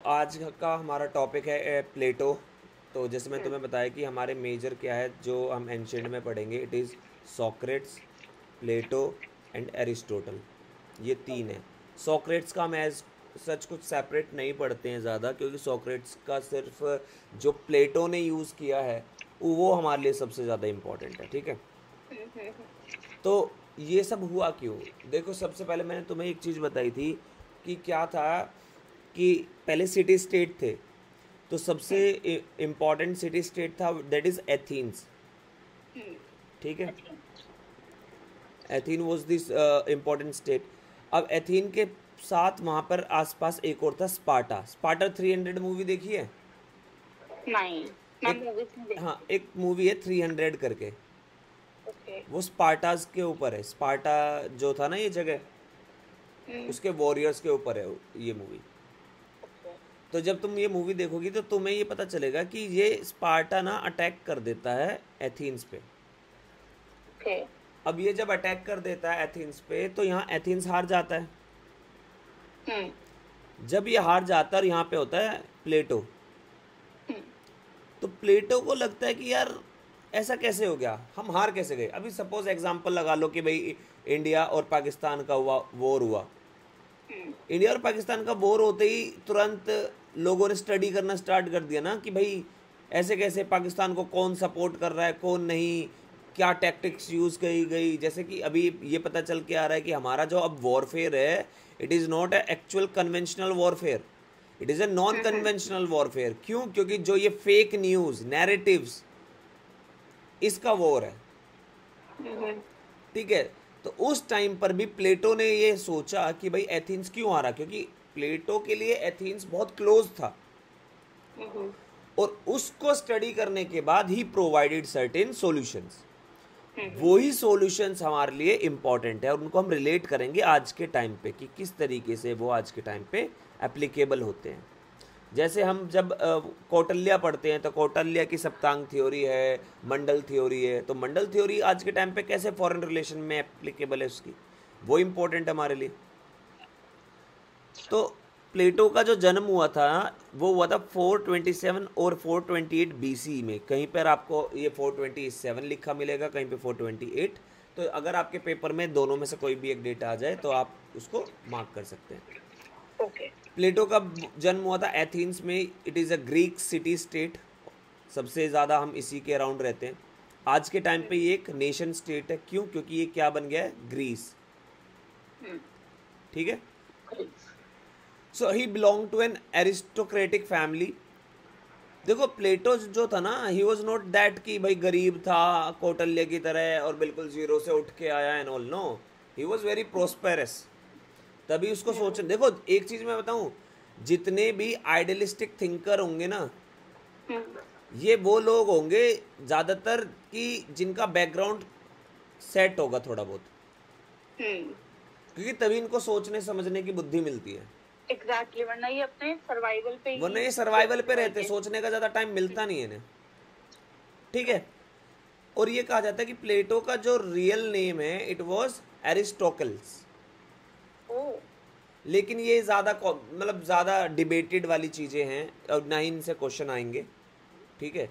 आज का हमारा टॉपिक है प्लेटो। तो जैसे मैं तुम्हें बताया कि हमारे मेजर क्या है जो हम एंशियंट में पढ़ेंगे, it is Socrates, Plato and Aristotle. ये तीन है। सॉक्रेट्स का हम एज सच कुछ सेपरेट नहीं पढ़ते हैं ज़्यादा, क्योंकि सॉक्रेट्स का सिर्फ जो प्लेटो ने यूज़ किया है वो हमारे लिए सबसे ज़्यादा इम्पोर्टेंट है। ठीक है, तो ये सब हुआ क्यों? देखो, सबसे पहले मैंने तुम्हें एक चीज़ बताई थी कि क्या था कि पहले सिटी स्टेट थे। तो सबसे इम्पोर्टेंट सिटी स्टेट था, दैट इज़ एथेंस। ठीक है, ethane was this important state. अब एथेन के साथ वहाँ पर आसपास एक और था, स्पार्टा। स्पार्टा 300 मूवी देखी है? नहीं, मैं एक, मूवीज नहीं हाँ, देखती। एक मूवी है 300 करके, ओके। वो स्पार्टास के ऊपर है। स्पार्टा जो था ना ये जगह, हम्म। उसके वॉरियर्स के ऊपर है ये मूवी। ओके। तो जब तुम ये मूवी देखोगी तो तुम्हें ये पता चलेगा कि ये स्पार्टा ना अटैक कर देता है एथेंस पे। ओके। अब ये जब अटैक कर देता है एथेंस पे, तो यहाँ एथेंस हार जाता है। हम्म। जब ये हार जाता है और यहाँ पे होता है प्लेटो। हम्म। तो प्लेटो को लगता है कि यार ऐसा कैसे हो गया, हम हार कैसे गए। अभी सपोज एग्जांपल लगा लो कि भाई इंडिया और पाकिस्तान का वॉर हुआ। हम्म। इंडिया और पाकिस्तान का वॉर होते ही तुरंत लोगों ने स्टडी करना स्टार्ट कर दिया ना कि भाई ऐसे कैसे, पाकिस्तान को कौन सपोर्ट कर रहा है कौन नहीं, क्या टैक्टिक्स यूज़ करी गई। जैसे कि अभी ये पता चल के आ रहा है कि हमारा जो अब वॉरफेयर है, it is not a actual conventional warfare, it is a non conventional warfare. क्यों? क्योंकि जो ये फेक न्यूज़ नैरेटिव्स, इसका वॉर है। हम्म। ठीक है, तो उस टाइम पर भी प्लेटो ने ये सोचा कि भाई एथेंस क्यों आ रहा, क्योंकि प्लेटो के लिए एथेंस बहुत क्लोज था। हम्म। और उसको स्टडी करने के बाद ही प्रोवाइडेड सर्टेन सॉल्यूशंस। हम्म। वो ही सॉल्यूशंस हमारे लिए इंपॉर्टेंट है और उनको हम रिलेट करेंगे आज के टाइम पे कि किस तरीके से वो आज के टाइम पे एप्लीकेबल होते हैं। जैसे हम जब कौटिल्य पढ़ते हैं तो कौटिल्य की सप्तांग थ्योरी है, मंडल थ्योरी है। तो मंडल थ्योरी आज के टाइम पे कैसे फॉरेन रिलेशन में एप्लीकेबल है उसकी, वो इम्पोर्टेंट है हमारे लिए। तो प्लेटो का जो जन्म हुआ था वो हुआ था 427 और 428 बीसी में। कहीं पर आपको ये 427 लिखा मिलेगा, कहीं पे 428। तो अगर आपके पेपर में दोनों में से कोई भी एक डेटा आ जाए तो आप उसको मार्क कर सकते हैं। ओके। प्लेटो का जन्म हुआ था एथेंस में। It is a Greek city state. सबसे ज़्यादा हम इसी के अराउंड रहते हैं। आज के टाइम पे ये एक नेशन स्टेट है। क्यों? क्योंकि ये क्या बन गया है, ग्रीस। ठीक है, so he belong to an aristocratic family. देखो, प्लेटो जो था ना, ही वॉज नॉट दैट कि भाई गरीब था कौटिल्य की तरह और बिल्कुल जीरो से उठ के आया and all. No, he was very prosperous. तभी उसको सोच, देखो एक चीज मैं बताऊं, जितने भी आइडियलिस्टिक थिंकर होंगे ना, ये वो लोग होंगे ज्यादातर कि जिनका बैकग्राउंड सेट होगा थोड़ा बहुत, क्योंकि तभी इनको सोचने समझने की बुद्धि मिलती है। एग्जैक्टली, वरना ये अपने सर्वाइवल पे वरना ही ये सर्वाइवल फोकस पे रहते, रहेंगे। सोचने का ज्यादा टाइम मिलता नहीं है इन्हें। ठीक है, और ये कहा जाता है कि प्लेटो का जो रियल नेम है इट वाज एरिस्टोकल्स। ओ। लेकिन ये ज़्यादा मतलब ज़्यादा डिबेटेड वाली चीज़ें हैं और ना ही इनसे क्वेश्चन आएंगे। ठीक है,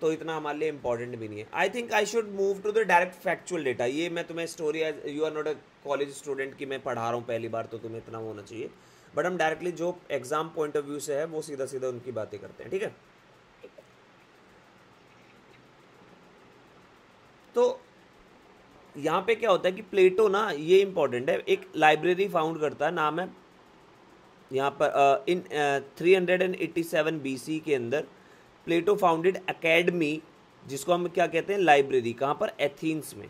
तो इतना हमारे लिए इंपॉर्टेंट भी नहीं है। I think I should move to the direct factual data. ये मैं तुम्हें story, you are not a college student कि मैं पढ़ा रहा हूँ पहली बार तो तुम्हें इतना होना चाहिए, बट हम डायरेक्टली जो एग्जाम पॉइंट ऑफ व्यू से है वो सीधा सीधा उनकी बातें करते हैं। ठीक है, तो यहाँ पे क्या होता है कि प्लेटो ना, ये इंपॉर्टेंट है, एक लाइब्रेरी फाउंड करता है, नाम है यहाँ पर इन 387 बीसी के अंदर प्लेटो फाउंडेड एकेडमी, जिसको हम क्या कहते हैं, लाइब्रेरी। कहाँ पर? एथेंस में।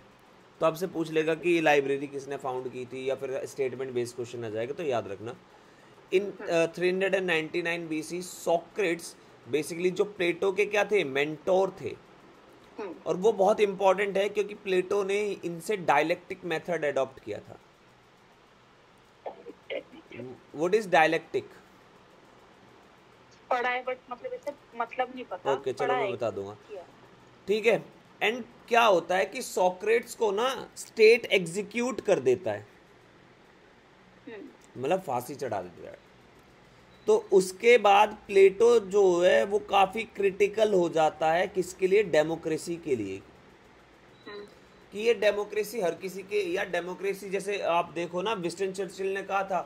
तो आपसे पूछ लेगा कि ये लाइब्रेरी किसने फाउंड की थी, या फिर स्टेटमेंट बेस्ड क्वेश्चन आ जाएगा, तो याद रखना इन 399 बीसी सॉक्रेट्स बेसिकली जो प्लेटो के क्या थे, मेंटोर थे। और वो बहुत इंपॉर्टेंट है क्योंकि प्लेटो ने इनसे डायलेक्टिक मेथड अडॉप्ट किया था। What is dialectic? पढ़ा है बट मतलब इसे मतलब नहीं पता। ओके, चलो पढ़ा मैं है बता दूंगा। किया। ठीक है, एंड क्या होता है कि सॉक्रेट्स को ना स्टेट एग्जीक्यूट कर देता है, मतलब फांसी चढ़ा देता है। तो उसके बाद प्लेटो जो है वो काफ़ी क्रिटिकल हो जाता है, किसके लिए? डेमोक्रेसी के लिए, कि ये डेमोक्रेसी हर किसी के, या डेमोक्रेसी जैसे आप देखो ना, विंस्टन चर्चिल ने कहा था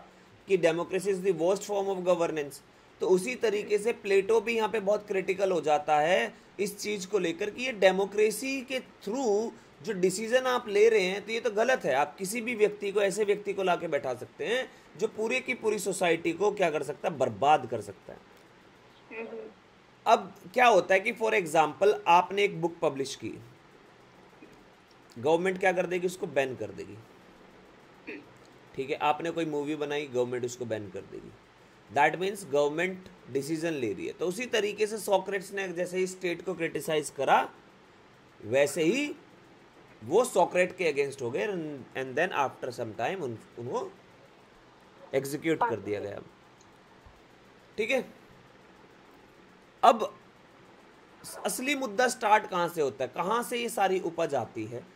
कि democracy is the worst form of governance. तो उसी तरीके से प्लेटो भी यहाँ पे बहुत क्रिटिकल हो जाता है इस चीज़ को लेकर कि ये डेमोक्रेसी के थ्रू जो डिसीजन आप ले रहे हैं तो ये तो गलत है। आप किसी भी व्यक्ति को, ऐसे व्यक्ति को लाके बैठा सकते हैं जो पूरे की पूरी सोसाइटी को क्या कर सकता है? बर्बाद कर सकता है। अब क्या होता है कि फॉर एग्जाम्पल आपने एक बुक पब्लिश की, गवर्नमेंट क्या कर देगी? उसको बैन कर देगी। ठीक है, आपने कोई मूवी बनाई, गवर्नमेंट उसको बैन कर देगी। दैट मीन्स गवर्नमेंट डिसीजन ले रही है। तो उसी तरीके से सोक्रेट्स ने जैसे ही स्टेट को क्रिटिसाइज करा, वैसे ही वो सोक्रेट के अगेंस्ट हो गए, and then after some time उनको एग्जीक्यूट कर दिया गया। ठीक है, अब असली मुद्दा स्टार्ट कहाँ से होता है? कहाँ से ये सारी उपज आती है?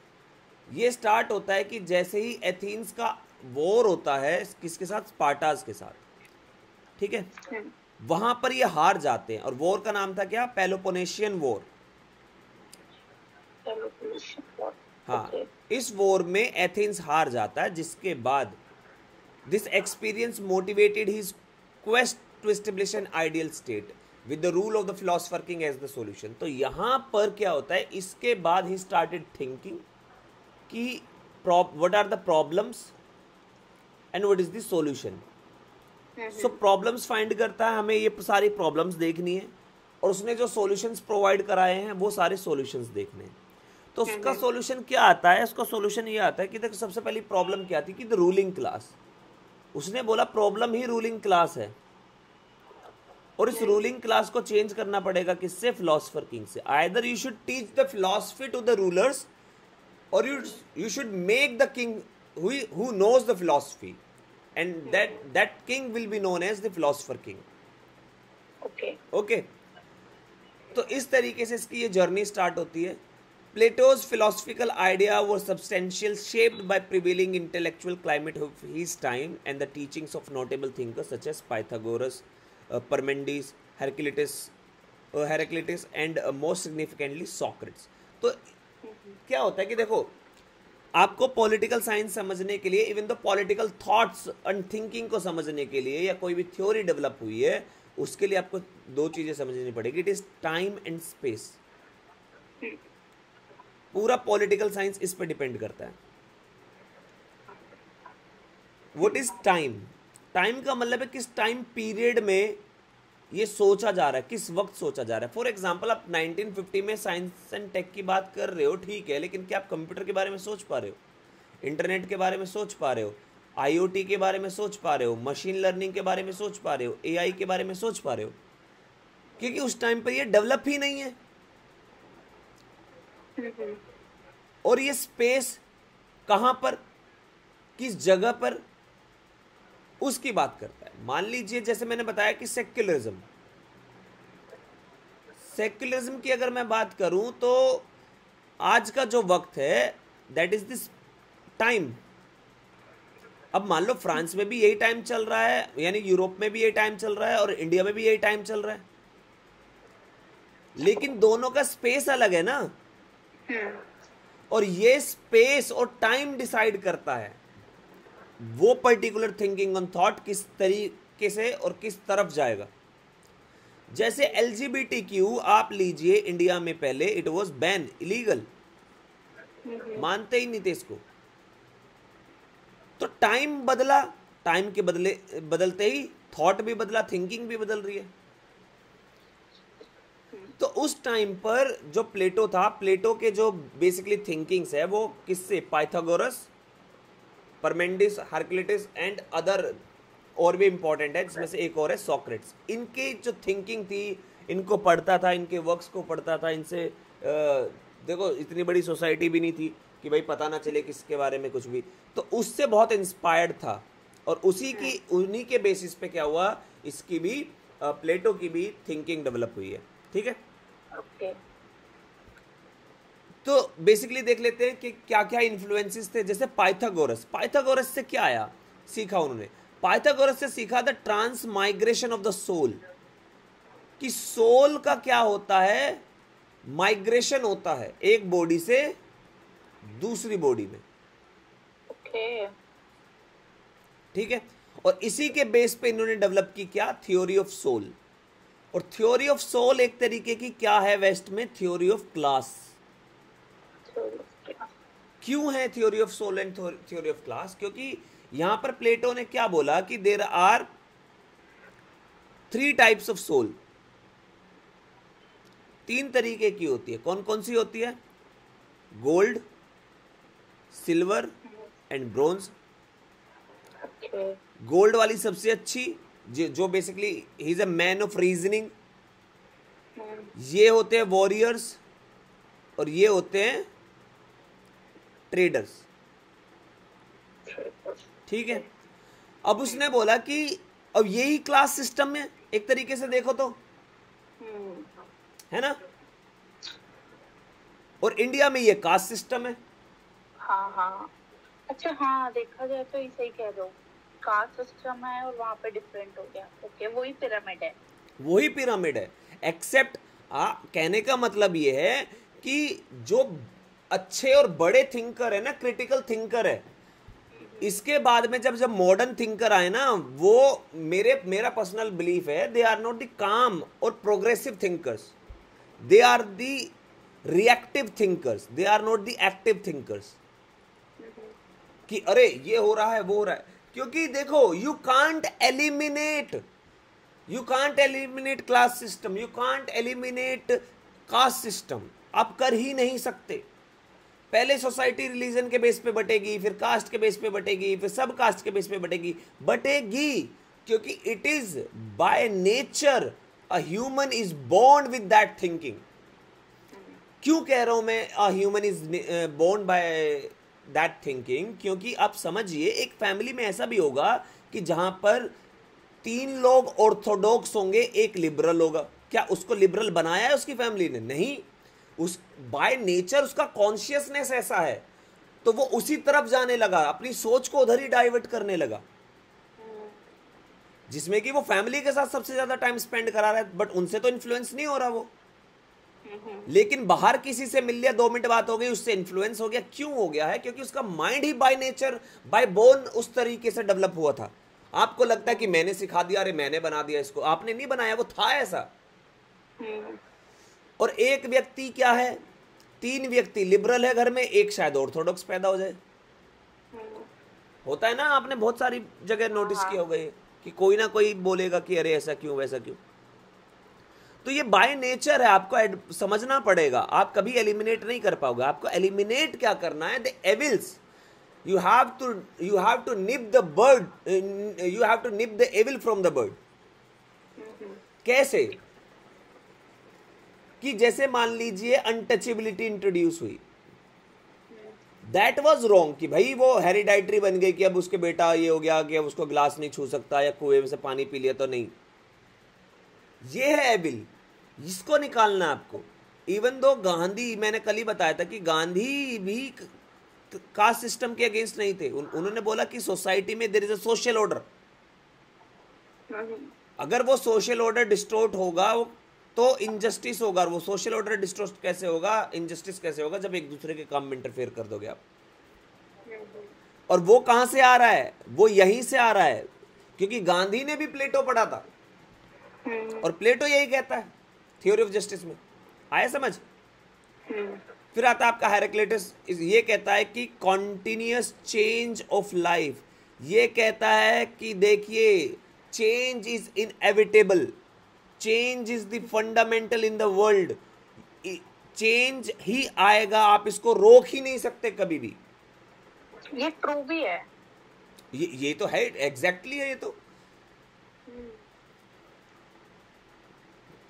ये स्टार्ट होता है कि जैसे ही एथेंस का वॉर होता है, किसके साथ? स्पार्टास के साथ। ठीक है, वहां पर ये हार जाते हैं, और वॉर का नाम था क्या? Peloponnesian war. हाँ, इस वॉर में एथेंस हार जाता है, जिसके बाद this experience motivated his quest to establish an ideal state with the rule of the philosopher king as the solution. तो यहां पर क्या होता है? इसके बाद ही स्टार्टेड थिंकिंग कि what are the problems and what is the solution. So problems find करता है, हमें ये सारी प्रॉब्लम्स देखनी है, और उसने जो सॉल्यूशंस प्रोवाइड कराए हैं वो सारे सॉल्यूशंस देखने हैं। तो उसका सॉल्यूशन क्या आता है? उसका सॉल्यूशन ये आता है कि देखो, सबसे पहली प्रॉब्लम क्या थी? कि द रूलिंग क्लास। उसने बोला प्रॉब्लम ही रूलिंग क्लास है, और इस रूलिंग क्लास को चेंज करना पड़ेगा किससे? फिलोसोफर किंग से। Either you should teach the philosophy to the rulers, और you should make the king who knows the philosophy, and that king will be known as the philosopher king. Okay. तो इस तरीके से इसकी ये journey start होती है। Plato's philosophical idea was substantial, shaped by prevailing intellectual climate of his time and the teachings of notable thinkers such as Pythagoras, Parmenides, Heraclitus and most significantly Socrates. तो क्या होता है कि देखो, आपको पॉलिटिकल साइंस समझने के लिए, even the political thoughts and thinking को समझने के लिए, या कोई भी थ्योरी डेवलप हुई है, उसके लिए आपको दो चीजें समझनी पड़ेगी। It is time and space. पूरा पॉलिटिकल साइंस इस पर डिपेंड करता है। What is time? टाइम का मतलब है किस टाइम पीरियड में ये सोचा जा रहा है, किस वक्त सोचा जा रहा है। फॉर एग्जाम्पल, आप 1950 में साइंस एंड टेक की बात कर रहे हो, ठीक है, लेकिन क्या आप कंप्यूटर के बारे में सोच पा रहे हो? इंटरनेट के बारे में सोच पा रहे हो? आईओटी के बारे में सोच पा रहे हो? मशीन लर्निंग के बारे में सोच पा रहे हो? एआई के बारे में सोच पा रहे हो? क्योंकि उस टाइम पर ये डेवलप ही नहीं है। और ये स्पेस कहां पर, किस जगह पर, उसकी बात करता है। मान लीजिए जैसे मैंने बताया कि सेक्युलरिज्म की अगर मैं बात करूं तो आज का जो वक्त है दैट इज दिस टाइम। अब मान लो फ्रांस में भी यही टाइम चल रहा है, यानी यूरोप में भी यही टाइम चल रहा है, और इंडिया में भी यही टाइम चल रहा है, लेकिन दोनों का स्पेस अलग है ना। और ये स्पेस और टाइम डिसाइड करता है वो पर्टिकुलर थिंकिंग ऑन थॉट किस तरीके से और किस तरफ जाएगा। जैसे LGBTQ आप लीजिए, इंडिया में पहले इट वाज बैन, इलीगल, मानते ही नहीं थे इसको। तो टाइम बदला, टाइम के बदलते ही थॉट भी बदला, थिंकिंग भी बदल रही है। तो उस टाइम पर जो प्लेटो था, प्लेटो के जो बेसिकली थिंकिंग्स है वो किससे? पाइथागोरस, परमेंडिस, हरक्लिटस एंड अदर, और भी इंपॉर्टेंट है जिसमें से एक और है सोक्रेट्स। इनकी जो थिंकिंग थी, इनको पढ़ता था, इनके वर्क्स को पढ़ता था। इनसे देखो, इतनी बड़ी सोसाइटी भी नहीं थी कि भाई पता ना चले किसके बारे में कुछ भी, तो उससे बहुत इंस्पायर्ड था, और उन्हीं के बेसिस पे क्या हुआ, इसकी भी प्लेटो की भी थिंकिंग डेवलप हुई है। ठीक है, तो बेसिकली देख लेते हैं कि क्या क्या इन्फ्लुएंसेस थे। जैसे पाइथागोरस से क्या आया, सीखा उन्होंने। पाइथागोरस से सीखा the transmigration of the soul, कि सोल का क्या होता है, माइग्रेशन होता है एक बॉडी से दूसरी बॉडी में। ओके। ठीक है, और इसी के बेस पे इन्होंने डेवलप की क्या, थ्योरी ऑफ सोल। और थ्योरी ऑफ सोल एक तरीके की क्या है वेस्ट में, थ्योरी ऑफ क्लास। क्यों है theory of soul and theory of class, क्योंकि यहां पर प्लेटो ने क्या बोला कि there are 3 types of soul, 3 तरीके की होती है। कौन कौन सी होती है, gold, silver and bronze. Gold वाली सबसे अच्छी, जो basically he is a man of reasoning. ये होते हैं वॉरियर्स और ये होते हैं ट्रेडर्स। ठीक है, अब उसने बोला कि अब यही क्लास सिस्टम में एक तरीके से देखो तो है ना, और इंडिया में ये कास्ट सिस्टम है। हाँ हाँ, अच्छा हाँ, देखा जाए तो सही कह रहे हो, कास्ट सिस्टम है और वहाँ पे डिफरेंट हो गया। ओके, वही पिरामिड है, वही पिरामिड है, एक्सेप्ट कहने का मतलब ये है कि जो अच्छे और बड़े थिंकर है ना, क्रिटिकल थिंकर है, इसके बाद में जब मॉडर्न थिंकर आए ना, वो मेरा पर्सनल बिलीफ है, दे आर नॉट द काम और progressive thinkers, they are the reactive thinkers, they are not the active thinkers, कि अरे ये हो रहा है वो हो रहा है। क्योंकि देखो, you can't eliminate class system, you can't eliminate caste system, आप कर ही नहीं सकते। पहले सोसाइटी रिलीजन के बेस पे बटेगी, फिर कास्ट के बेस पे बटेगी, फिर सब कास्ट के बेस पे बटेगी, क्योंकि it is by nature a human is born with that thinking. क्यों कह रहा हूं मैं a human is born by that thinking, क्योंकि आप समझिए एक फैमिली में ऐसा भी होगा कि जहां पर 3 लोग ऑर्थोडॉक्स होंगे, एक लिबरल होगा। क्या उसको लिबरल बनाया है उसकी फैमिली ने? नहीं, उस बाय नेचर उसका कॉन्शियसनेस ऐसा है, तो वो उसी तरफ जाने लगा, अपनी सोच को उधर ही डाइवर्ट करने लगा, जिसमें कि वो फैमिली के साथ सबसे ज्यादा टाइम स्पेंड करा रहा है, बट उनसे तो इन्फ्लुएंस नहीं हो रहा वो। लेकिन बाहर किसी से मिल लिया, 2 मिनट बात हो गई, उससे इन्फ्लुएंस हो गया। क्यों हो गया है? क्योंकि उसका माइंड ही बाय नेचर, बाय बोर्न उस तरीके से डेवलप हुआ था। आपको लगता है कि मैंने सिखा दिया, अरे मैंने बना दिया इसको, आपने नहीं बनाया, वो था ऐसा। और एक व्यक्ति क्या है, 3 व्यक्ति लिबरल है घर में, एक शायद ऑर्थोडॉक्स पैदा हो जाए। होता है ना, आपने बहुत सारी जगह नोटिस किया होगा ये, कि कोई ना कोई बोलेगा कि अरे ऐसा क्यों वैसा क्यों। तो ये बाय नेचर है, आपको समझना पड़ेगा। आप कभी एलिमिनेट नहीं कर पाओगे। आपको एलिमिनेट क्या करना है, the evils. You have to nip the bird, you have to nip the evil from the bird. कैसे? कि जैसे मान लीजिए अनटचेबिलिटी इंट्रोड्यूस हुई, दैट वाज रॉन्ग, कि भाई वो हेरिडाइटरी बन गई, कि अब उसके बेटा ये हो गया कि अब उसको ग्लास नहीं छू सकता, या कुएं में से पानी पी लिया तो नहीं। ये है एविल, इसको निकालना आपको। इवन दो गांधी, मैंने कल ही बताया था कि गांधी भी कास्ट सिस्टम के अगेंस्ट नहीं थे। उन्होंने बोला कि सोसाइटी में there is a social order. अगर वो सोशल ऑर्डर डिस्टोर्ट होगा तो इनजस्टिस होगा। वो सोशल ऑर्डर डिस्टोर्ट कैसे होगा, इनजस्टिस कैसे होगा, जब एक दूसरे के काम में इंटरफेयर कर दोगे आप। और वो कहां से आ रहा है, वो यहीं से आ रहा है, क्योंकि गांधी ने भी प्लेटो पढ़ा था, और प्लेटो यही कहता है थ्योरी ऑफ जस्टिस में। आया समझ? फिर आता है आपका हेराक्लिटस, ये कहता है कि कॉन्टिन्यूअस चेंज ऑफ लाइफ। ये कहता है कि देखिए, change is inevitable, change is the fundamental in the world. Change ही आएगा, आप इसको रोक ही नहीं सकते कभी भी। ये ट्रू भी है, ये तो है, एग्जैक्टली है ये तो।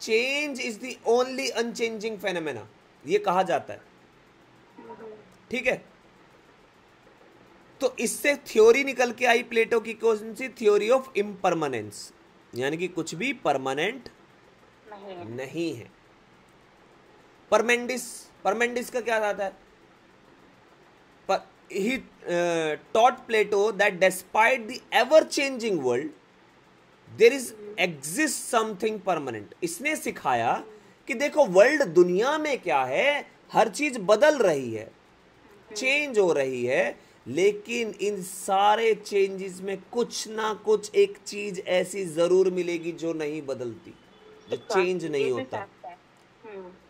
Change is the only unchanging phenomena, ये कहा जाता है। ठीक है, तो इससे थ्योरी निकल के आई प्लेटो की, कौन सी? थ्योरी ऑफ इम्परमानेंस, यानी कि कुछ भी परमानेंट नहीं है। परमेंडिस का क्या आता है? he taught Plato that despite the ever changing world there is exists something permanent. इसने सिखाया कि देखो वर्ल्ड, दुनिया में क्या है, हर चीज बदल रही है, चेंज हो रही है, लेकिन इन सारे चेंजेस में कुछ ना कुछ एक चीज ऐसी जरूर मिलेगी जो नहीं बदलती, जो चेंज नहीं होता.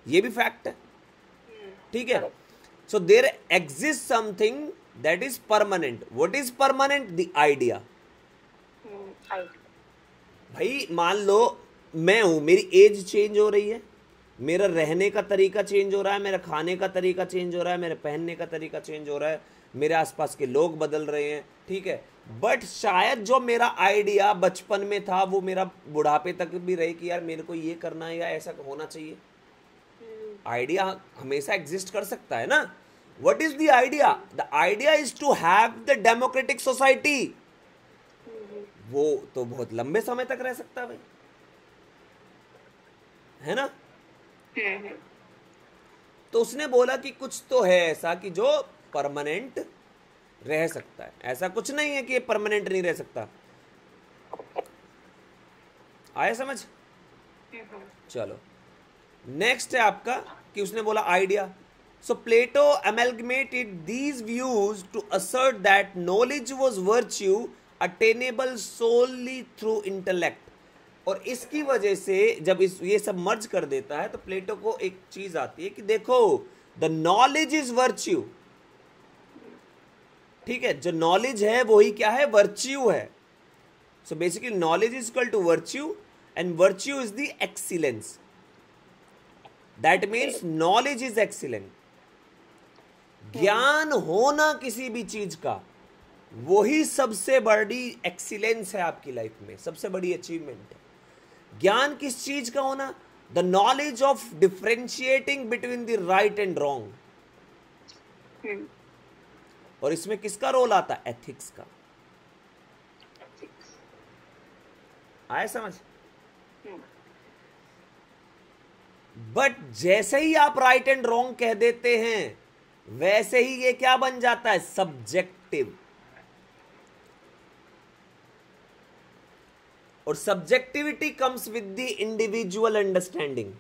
ये भी फैक्ट है. ठीक है. So there exist something that is permanent. What is permanent? The idea. भाई मान लो मैं हूं, मेरी एज चेंज हो रही है, मेरा रहने का तरीका चेंज हो रहा है, मेरा खाने का तरीका चेंज हो रहा है, मेरे पहनने का तरीका चेंज हो रहा है, मेरे आसपास के लोग बदल रहे हैं. ठीक है. बट शायद जो मेरा आइडिया बचपन में था वो मेरा बुढ़ापे तक भी रहे कि यार मेरे को ये करना है या ऐसा होना चाहिए. आइडिया हमेशा एग्जिस्ट कर सकता है ना. What is the idea? The idea is to have the democratic society. वो तो बहुत लंबे समय तक रह सकता है भाई, है ना. तो उसने बोला कि कुछ तो है ऐसा कि जो परमानेंट रह सकता है. ऐसा कुछ नहीं है कि ये परमानेंट नहीं रह सकता. आया समझ? चलो नेक्स्ट है आपका कि उसने बोला idea. So Plato amalgamated these views to assert that knowledge was virtue attainable solely through intellect. और इसकी वजह से जब ये सब मर्ज कर देता है तो प्लेटो को एक चीज आती है कि देखो द नॉलेज इज वर्च्यू. ठीक है. जो नॉलेज है वही क्या है? वर्च्यू है. So basically knowledge is equal to virtue and virtue is the excellence. That means knowledge is excellent. ज्ञान होना किसी भी चीज का वही सबसे बड़ी एक्सीलेंस है आपकी लाइफ में, सबसे बड़ी अचीवमेंट है. ज्ञान किस चीज का होना? The knowledge of differentiating between the right and wrong. और इसमें किसका रोल आता है? एथिक्स का. आया समझ? बट जैसे ही आप राइट एंड रॉन्ग कह देते हैं वैसे ही ये क्या बन जाता है? सब्जेक्टिव. और subjectivity comes with the individual understanding,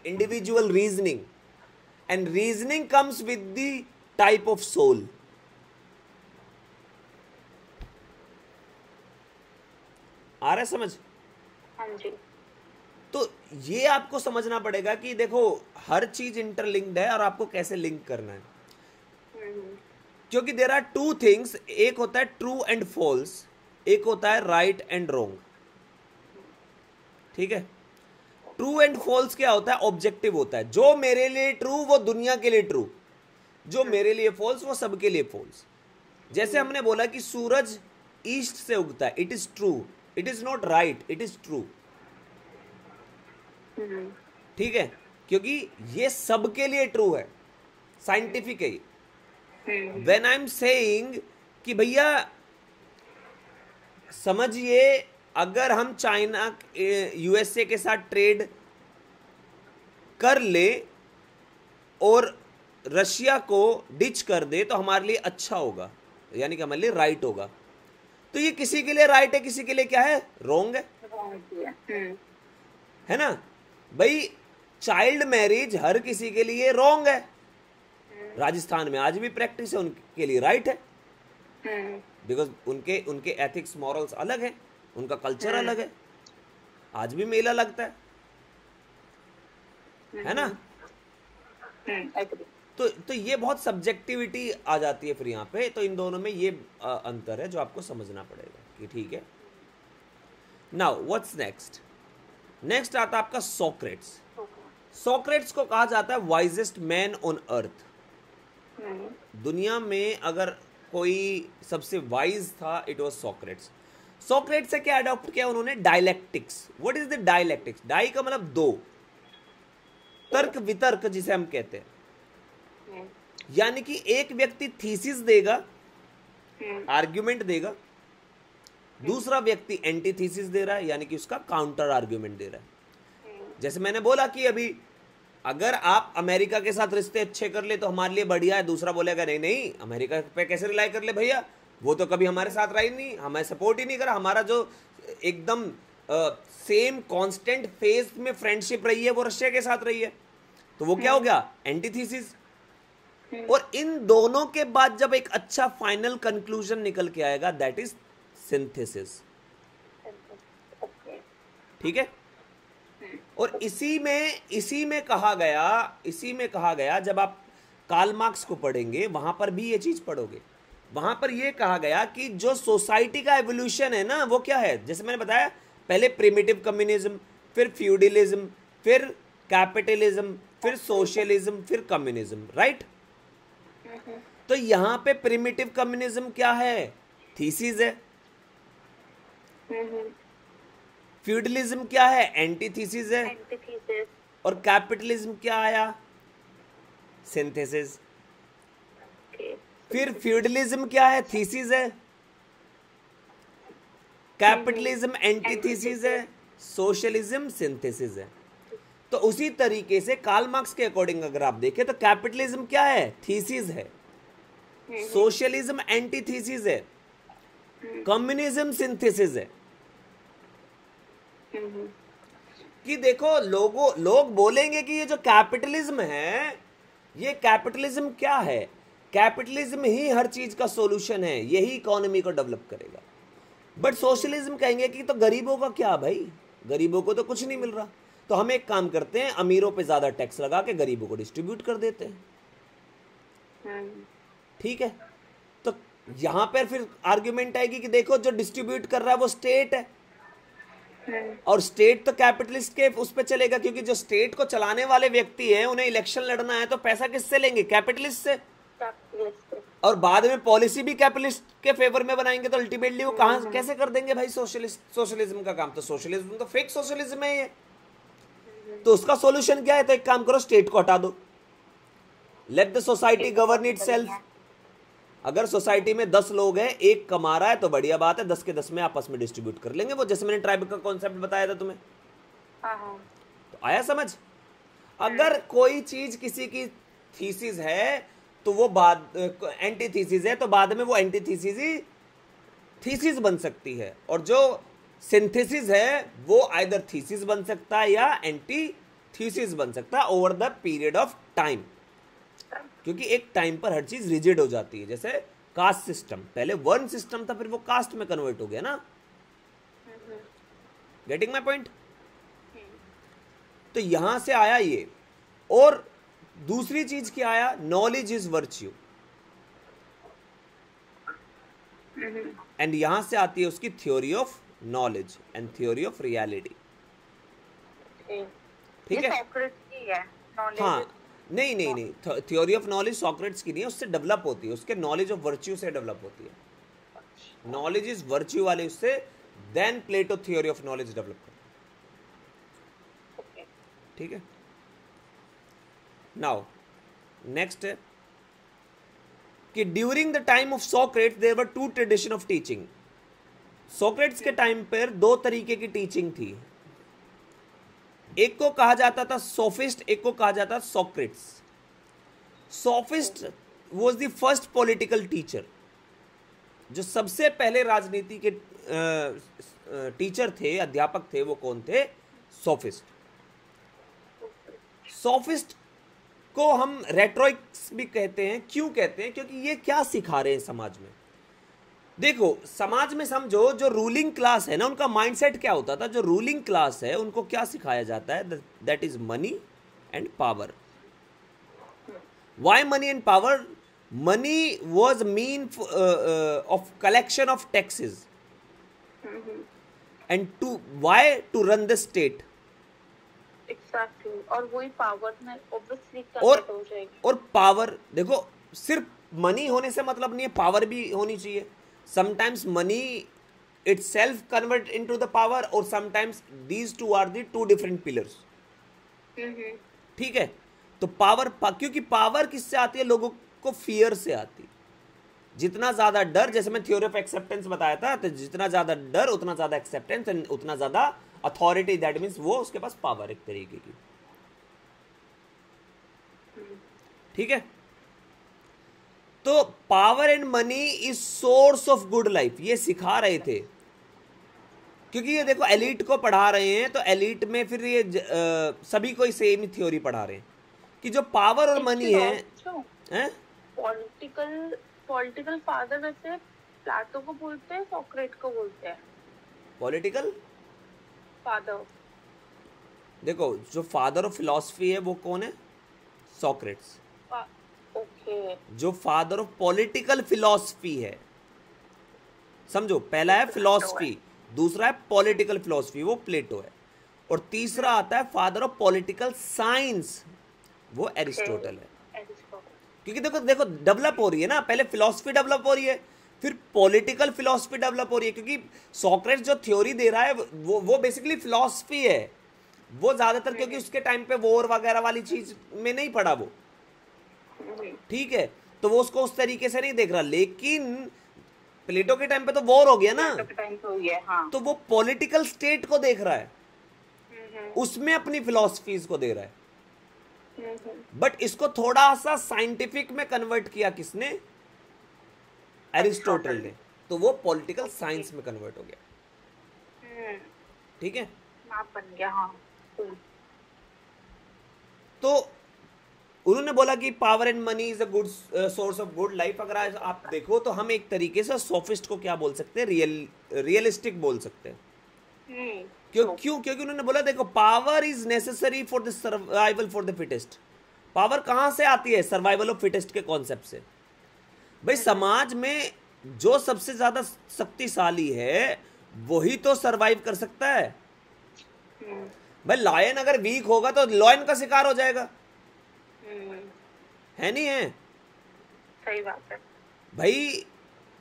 individual reasoning, and reasoning comes with the type of soul. आ रहा है समझ? हाँ जी. तो ये आपको समझना पड़ेगा कि देखो हर चीज इंटरलिंक्ड है और आपको कैसे लिंक करना है. क्योंकि देयर आर टू थिंग्स. एक होता है ट्रू एंड फॉल्स, एक होता है राइट एंड रॉन्ग. ठीक है. ट्रू एंड फॉल्स क्या होता है? ऑब्जेक्टिव होता है. जो मेरे लिए ट्रू वो दुनिया के लिए ट्रू, जो मेरे लिए फॉल्स वो सबके लिए फॉल्स. जैसे हमने बोला कि सूरज ईस्ट से उगता है, it is true, it is not right, it is true. ठीक है. क्योंकि ये सबके लिए ट्रू है, साइंटिफिक है. व्हेन आई एम सेइंग कि भैया समझिए अगर हम चाइना यूएसए के साथ ट्रेड कर ले और रशिया को डिच कर दे तो हमारे लिए अच्छा होगा, यानी कि हमारे लिए राइट होगा. तो ये किसी के लिए राइट है, किसी के लिए क्या है? रॉन्ग है. है ना भाई. चाइल्ड मैरिज हर किसी के लिए रॉन्ग है. राजस्थान में आज भी प्रैक्टिस है, उनके लिए राइट है. बिकॉज उनके एथिक्स मॉरल्स अलग है, उनका कल्चर अलग है. आज भी मेला लगता है ना. तो ये बहुत सब्जेक्टिविटी आ जाती है फिर यहाँ पे. तो इन दोनों में ये अंतर है जो आपको समझना पड़ेगा कि ठीक है. Now what's next? नेक्स्ट आता है आपका सोक्रेट्स. सोक्रेट्स को कहा जाता है वाइजेस्ट मैन ऑन अर्थ. दुनिया में अगर कोई सबसे वाइज था इट वाज सोक्रेट्स. सोक्रेट्स से क्या अडॉप्ट किया उन्होंने? Dialectics. What is the dialectics? Di का मतलब दो, तर्क वितर्क जिसे हम कहते हैं. यानी कि एक व्यक्ति थीसिस देगा, आर्ग्यूमेंट देगा, दूसरा व्यक्ति एंटीथीसिस दे रहा है यानी कि उसका काउंटर आर्ग्यूमेंट दे रहा है. जैसे मैंने बोला कि अभी अगर आप अमेरिका के साथ रिश्ते अच्छे कर ले तो हमारे लिए बढ़िया है, दूसरा बोलेगा नहीं नहीं अमेरिका पे कैसे रिलाई कर ले भैया, वो तो कभी हमारे साथ रहा ही नहीं, हमें सपोर्ट ही नहीं करा, हमारा जो एकदम सेम कांस्टेंट फेज में फ्रेंडशिप रही है वो रशिया के साथ रही है, तो वो क्या हो गया, एंटीथीसिस। और इन दोनों के बाद जब एक अच्छा फाइनल कंक्लूजन निकल के आएगा, दैट इज सिंथेसिस। ठीक है। और इसी में कहा गया जब आप कार्ल मार्क्स को पढ़ेंगे वहां पर भी ये चीज पढ़ोगे, वहां पर ये कहा गया कि जो सोसाइटी का एवोल्यूशन है ना वो क्या है, जैसे मैंने बताया पहले प्रिमिटिव कम्युनिज्म, फिर फ्यूडलिज्म, फिर कैपिटलिज्म, फिर सोशलिज्म, फिर कम्युनिज्म, राइट। तो यहां पे प्रिमिटिव कम्युनिज्म क्या है, थीसिस है। फ्यूडलिज्म क्या है, एंटीथीसिस है। और कैपिटलिज्म क्या आया, सिंथेसिस। फिर फ्यूडलिज्म क्या है, थीसिस है। कैपिटलिज्म एंटीथीसिस है, सोशलिज्म सिंथेसिस है। तो उसी तरीके से कार्ल मार्क्स के अकॉर्डिंग अगर आप देखें तो कैपिटलिज्म क्या है, थीसिस है। सोशलिज्म एंटीथीसिस है, कम्युनिज्म सिंथेसिस है। कि देखो लोग बोलेंगे कि ये जो कैपिटलिज्म है, ये कैपिटलिज्म क्या है, कैपिटलिज्म ही हर चीज का सॉल्यूशन है, यही इकोनॉमी को डेवलप करेगा। बट सोशलिज्म कहेंगे कि तो गरीबों का क्या भाई, गरीबों को तो कुछ नहीं मिल रहा, तो हम एक काम करते हैं अमीरों पे ज्यादा टैक्स लगा के गरीबों को डिस्ट्रीब्यूट कर देते हैं। ठीक है। तो यहां पर फिर आर्ग्यूमेंट आएगी कि देखो जो डिस्ट्रीब्यूट कर रहा है वो स्टेट है, और स्टेट तो कैपिटलिस्ट के उस पे चलेगा, क्योंकि जो स्टेट को चलाने वाले व्यक्ति हैं उन्हें इलेक्शन लड़ना है तो पैसा किससे लेंगे, कैपिटलिस्ट से। और बाद में पॉलिसी भी कैपिटलिस्ट के फेवर में बनाएंगे, तो अल्टीमेटली वो कहां कैसे कर देंगे भाई सोशलिज्म का काम। तो सोशलिज्म तो फेक सोशलिज्म है ये। तो उसका सॉल्यूशन क्या है, तो एक काम करो स्टेट को हटा दो, let the society govern itself. अगर सोसाइटी में 10 लोग हैं, एक कमा रहा है तो बढ़िया बात है, 10 के 10 में आपस में डिस्ट्रीब्यूट कर लेंगे, वो जैसे मैंने ट्राइब का कॉन्सेप्ट बताया था तुम्हें। तो आया समझ। अगर कोई चीज किसी की थीसिस है तो वो बाद एंटीथीसिस है, तो बाद में वो एंटीथीसिस ही थीसिस बन सकती है, और जो सिंथेसिस है वो आइदर थीसिस बन सकता है या एंटीथीसिस बन सकता है over the period of time, क्योंकि एक टाइम पर हर चीज रिजिड हो जाती है। जैसे कास्ट सिस्टम, पहले वर्ण सिस्टम था, फिर वो कास्ट में कन्वर्ट हो गया ना। Getting my point. तो यहां से आया ये। और दूसरी चीज क्या आया, नॉलेज इज वर्च्यू, एंड यहां से आती है उसकी theory of knowledge and theory of reality. ठीक है। हाँ, नहीं, थ्योरी ऑफ नॉलेज सॉक्रेट्स की नहीं है, उससे डेवलप होती है, उसके नॉलेज ऑफ वर्च्यू से डेवलप होती है। नॉलेज इज वर्च्यू वाले उससे, then Plato theory of knowledge develop करता है। ठीक है। नाउ नेक्स्ट है कि during the time of Socrates there were 2 tradition of teaching. Socrates के टाइम पर 2 तरीके की टीचिंग थी, एक को कहा जाता था सोफिस्ट, एक को कहा जाता था Socrates. Sophist was the first political teacher, जो सबसे पहले राजनीति के टीचर थे, अध्यापक थे, वो कौन थे, सोफिस्ट। सोफिस्ट को हम रेट्रोइक्स भी कहते हैं। क्यों कहते हैं, क्योंकि ये क्या सिखा रहे हैं समाज में। देखो समाज में समझो, जो रूलिंग क्लास है ना, उनका माइंडसेट क्या होता था, जो रूलिंग क्लास है उनको क्या सिखाया जाता है, that is money and power. Why money and power, money was mean of collection of taxes, and to why to run the state. Exactly. और वही पावर में obviously और हो जाएगी. और पावर देखो, सिर्फ मनी होने से मतलब नहीं है, पावर भी होनी चाहिए. Sometimes money itself convert into the power, और sometimes these two are the two different pillars. ठीक है. तो पावर, क्योंकि पावर किससे आती है, लोगों को फियर से आती है. जितना ज्यादा डर, जैसे मैं थ्योरी ऑफ एक्सेप्टेंस बताया था, तो जितना ज्यादा डर उतना ज्यादा एक्सेप्टेंस, एंड उतना ज्यादा अथॉरिटी, दैट मीन्स वो उसके पास पावर एक तरीके की. ठीक है। तो power and money is source of good life, ये सिखा रहे थे, क्योंकि ये देखो एलीट को पढ़ा रहे हैं, तो एलीट में फिर ये सभी को सेम ही थ्योरी पढ़ा रहे हैं कि जो पावर और मनी है। हैं? पॉलिटिकल फादर वैसे प्लेटो को बोलते हैं, सोक्रेट को बोलते हैं पॉलिटिकल फादर। देखो जो फादर ऑफ फिलॉसफी है वो कौन है? सोक्रेट्स। ओके। जो फादर ऑफ पॉलिटिकल फिलॉसफी है, समझो, पहला है फिलॉसफी, दूसरा है पॉलिटिकल फिलॉसफी, वो प्लेटो है, और तीसरा आता है फादर ऑफ पॉलिटिकल साइंस, वो एरिस्टोटल है। क्योंकि देखो देखो डेवलप हो रही है ना, पहले फिलॉसफी डेवलप हो रही है, फिर पॉलिटिकल फिलॉसफी डेवलप हो रही है, क्योंकि सोक्रेट्स जो थ्योरी दे रहा है वो बेसिकली फिलॉसफी है। वो ज्यादातर क्योंकि उसके टाइम पे वॉर वगैरह वाली चीज में नहीं पढ़ा वो, ठीक है, तो वो उसको उस तरीके से नहीं देख रहा। लेकिन प्लेटो के टाइम पे तो वॉर हो गया ना, हाँ। तो वो पॉलिटिकल स्टेट को देख रहा है, उसमें अपनी फिलॉसफीज को दे रहा है। बट इसको थोड़ा सा साइंटिफिक में कन्वर्ट किया किसने? एरिस्टोटल ने, तो वो पॉलिटिकल साइंस में कन्वर्ट हो गया। ठीक है, बन गया। हाँ। तो उन्होंने बोला कि power and money is a good source of good life. अगर आज आप देखो तो हम एक तरीके से सोफिस्ट को क्या बोल सकते हैं? रियलिस्टिक बोल सकते हैं। क्यों? क्योंकि उन्होंने बोला देखो power is necessary for the survival for the fittest. Power कहां से आती है? सर्वाइवल ऑफ फिटेस्ट के कॉन्सेप्ट से। भाई समाज में जो सबसे ज्यादा शक्तिशाली है वही तो सरवाइव कर सकता है। भाई लायन अगर वीक होगा तो लायन का शिकार हो जाएगा, है नहीं है? सही बात है भाई।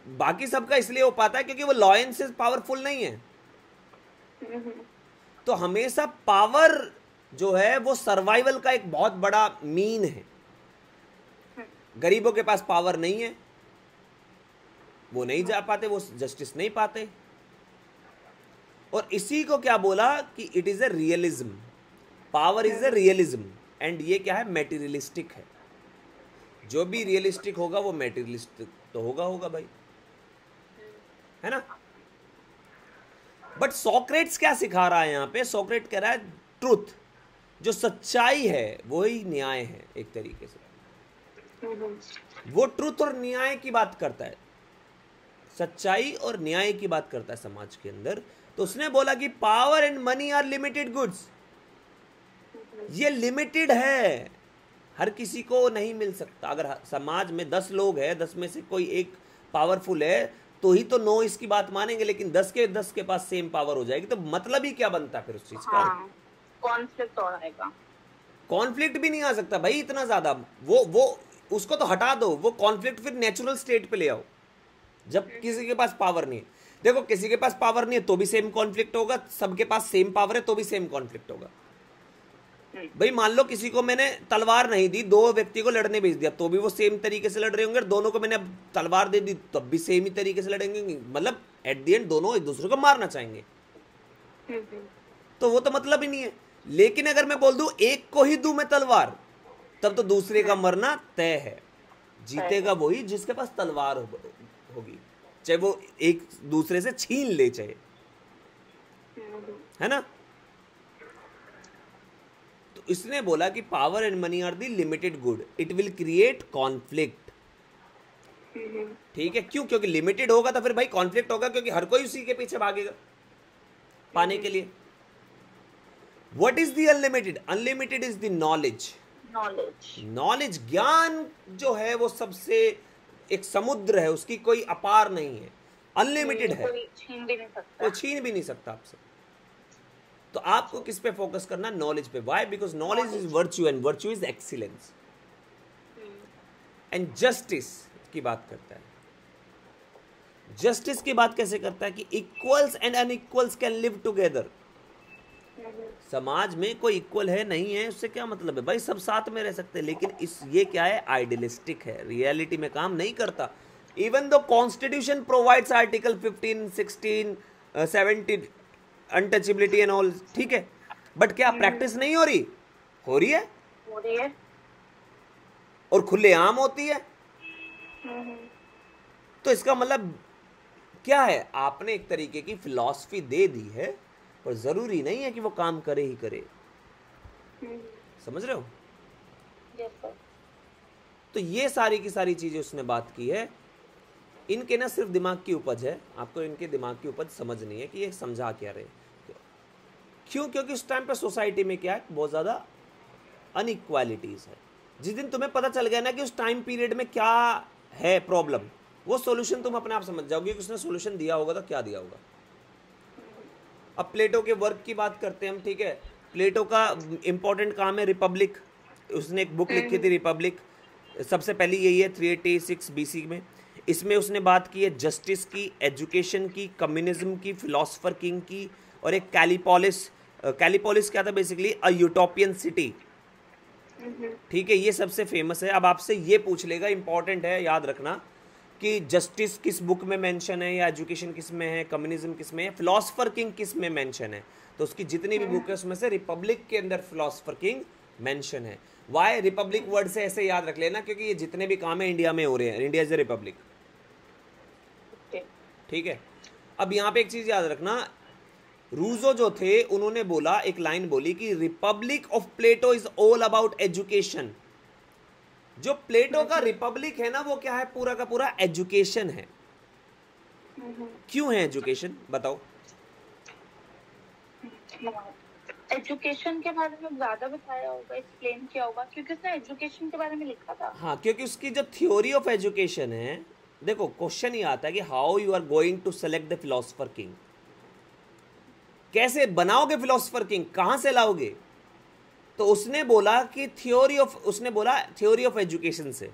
बाकी सबका इसलिए हो पाता है क्योंकि वो लायन से पावरफुल नहीं है। तो हमेशा पावर जो है वो सर्वाइवल का एक बहुत बड़ा मीन है। गरीबों के पास पावर नहीं है, वो नहीं जा पाते, वो जस्टिस नहीं पाते। और इसी को क्या बोला कि it is a realism. Power is a realism, and ये क्या है? मेटीरियलिस्टिक है। जो भी रियलिस्टिक होगा वो मेटीरियलिस्टिक तो होगा भाई, है ना? बट सोक्रेट्स क्या सिखा रहा है यहाँ पे? सोक्रेट कह रहा है ट्रुथ, जो सच्चाई है वही न्याय है एक तरीके से। वो ट्रुथ और न्याय की बात करता है, सच्चाई और न्याय की बात करता है समाज के अंदर। तो उसने बोला कि power and money are limited goods. ये लिमिटेड है, हर किसी को नहीं मिल सकता। अगर समाज में 10 लोग हैं, 10 में से कोई एक पावरफुल है तो ही तो 9 इसकी बात मानेंगे, लेकिन 10 के पास सेम पावर हो जाएगी तो मतलब ही क्या बनता है फिर उस चीज का? कॉन्फ्लिक्ट हो जाएगा। कॉन्फ्लिक्ट भी नहीं आ सकता भाई इतना ज्यादा। वो उसको तो हटा दो, वो कॉन्फ्लिक्ट फिर नेचुरल स्टेट पे ले आओ जब किसी के पास पावर नहीं है। देखो किसी के पास पावर नहीं है तो भी सेम कॉन्फ्लिक्ट होगा, सबके पास सेम पावर है तो भी सेम कॉन्फ्लिक्ट होगा। भाई मान लो किसी को मैंने तलवार नहीं दी, 2 व्यक्ति को लड़ने भेज दिया तो भी वो सेम तरीके से लड़ रहे होंगे। दोनों को मैंने तलवार दे दी तब भी सेम ही तरीके से लड़ेंगे, मतलब एट द एंड दोनों एक दूसरे को मारना चाहेंगे। तो वो तो मतलब ही नहीं है। लेकिन अगर मैं बोल दूं एक को ही दूं मैं तलवार, तब तो दूसरे का मरना तय है। जीतेगा वही जिसके पास तलवार होगी, चाहे वो एक दूसरे से छीन ले, चाहे, है ना? तो इसने बोला कि power and money are the limited good, it will create conflict. ठीक है, क्यों? क्योंकि लिमिटेड होगा तो फिर भाई कॉन्फ्लिक्ट होगा, क्योंकि हर कोई उसी के पीछे भागेगा पाने के लिए। What is the unlimited? Unlimited is the knowledge. Knowledge, ज्ञान जो है वो सबसे एक समुद्र है, उसकी कोई अपार नहीं है, अनलिमिटेड है, कोई छीन भी नहीं सकता, कोई छीन भी नहीं सकता आपसे। तो आपको किस पे फोकस करना? नॉलेज पे। Why? Because knowledge is virtue and virtue is excellence. And justice की बात करता है। जस्टिस की बात कैसे करता है? कि equals and unequals can live together. समाज में कोई इक्वल है नहीं है उससे क्या मतलब है? भाई सब साथ में रह सकते हैं, लेकिन ये क्या है? आइडियलिस्टिक है, रियलिटी में काम नहीं करता। Even though constitution provides article 15, 16, 17 untouchability and all, ठीक है, बट क्या प्रैक्टिस नहीं हो रही? हो रही है। और खुलेआम होती है। हम्म, तो इसका मतलब क्या है, आपने एक तरीके की फिलॉसफी दे दी है, पर जरूरी नहीं है कि वो काम करे ही करे। हम्म, समझ रहे हो? yes sir। तो ये सारी की सारी चीजें उसने बात की है। इनके ना सिर्फ दिमाग की उपज है, आपको इनके दिमाग की उपज समझ नहीं है कि ये समझा क्या रहे। क्यों? क्योंकि उस टाइम पे सोसाइटी में क्या है, बहुत ज़्यादा अनइक्वालिटीज़ है। जिस दिन तुम्हें पता चल गया ना कि उस टाइम पीरियड में क्या है प्रॉब्लम, वो सॉल्यूशन तुम अपने आप समझ जाओगे कि उसने सॉल्यूशन दिया होगा तो क्या दिया होगा। अब प्लेटो के वर्क की बात करते हैं हम, ठीक है। प्लेटो का इंपॉर्टेंट काम है रिपब्लिक। उसने एक बुक लिखी थी रिपब्लिक, सबसे पहली यही है 386 बीसी में। इसमें उसने बात की है जस्टिस की, एजुकेशन की, कम्युनिज्म की, फिलोसफर किंग की, और एक कैलिपोलिस। कैलिपोलिस क्या था बेसिकली, अ यूटोपियन सिटी, ठीक है। ये सबसे फेमस है। अब आपसे ये पूछ लेगा, इंपॉर्टेंट है याद रखना, कि जस्टिस किस बुक में मेंशन है, या एजुकेशन किस में है, कम्युनिज्म किस में है, फिलोसफर किंग किस में मेंशन है। तो उसकी जितनी भी बुक है उसमें से रिपब्लिक के अंदर फिलोसफर किंग मेंशन है। वाई रिपब्लिक वर्ड से ऐसे याद रख लेना, क्योंकि ये जितने भी काम है इंडिया में हो रहे हैं, इंडिया इज ए रिपब्लिक, ठीक है। अब यहाँ पे एक चीज याद रखना, रूजो जो थे उन्होंने बोला, एक लाइन बोली कि Republic of Plato is all about education. जो प्लेटो का रिपब्लिक है ना, वो क्या है, पूरा का पूरा एजुकेशन है। क्यों है एजुकेशन, बताओ। एजुकेशन के बारे में ज्यादा बताया होगा, एक्सप्लेन किया होगा, क्योंकि उसने एजुकेशन के बारे में लिखा था। हाँ, क्योंकि उसकी जो थ्योरी ऑफ एजुकेशन है, देखो क्वेश्चन ही आता है कि how you are going to select the philosopher king, कैसे बनाओगे फिलोसफर किंग, कहां से लाओगे। तो उसने बोला कि थ्योरी ऑफ एजुकेशन से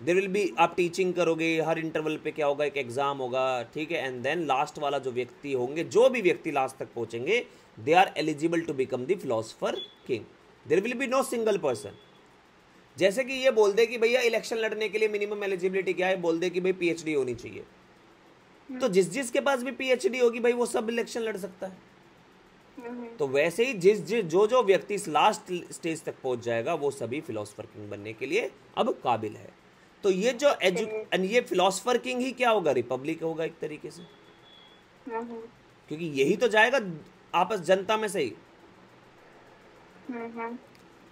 देर विल बी, आप टीचिंग करोगे, हर इंटरवल पे क्या होगा, एक एग्जाम होगा, ठीक है। एंड देन लास्ट वाला जो व्यक्ति होंगे, जो भी व्यक्ति लास्ट तक पहुंचेंगे, they are eligible to become the philosopher king. There will be no single person. जैसे कि ये बोल दे कि भैया इलेक्शन लड़ने के लिए मिनिमम एलिजिबिलिटी क्या है, बोल दे कि भाई पीएचडी होनी चाहिए, तो जिस जिस के पास भी पीएचडी होगी भाई वो सब इलेक्शन लड़ सकता है। तो वैसे ही जो जो व्यक्ति इस लास्ट स्टेज तक पहुंच जाएगा, वो सभी फिलोसफर किंग बनने के लिए अब काबिल है। तो ये जो ये फिलोसफर किंग ही क्या होगा, रिपब्लिक होगा एक तरीके से, क्योंकि यही तो जाएगा आपस जनता में से ही।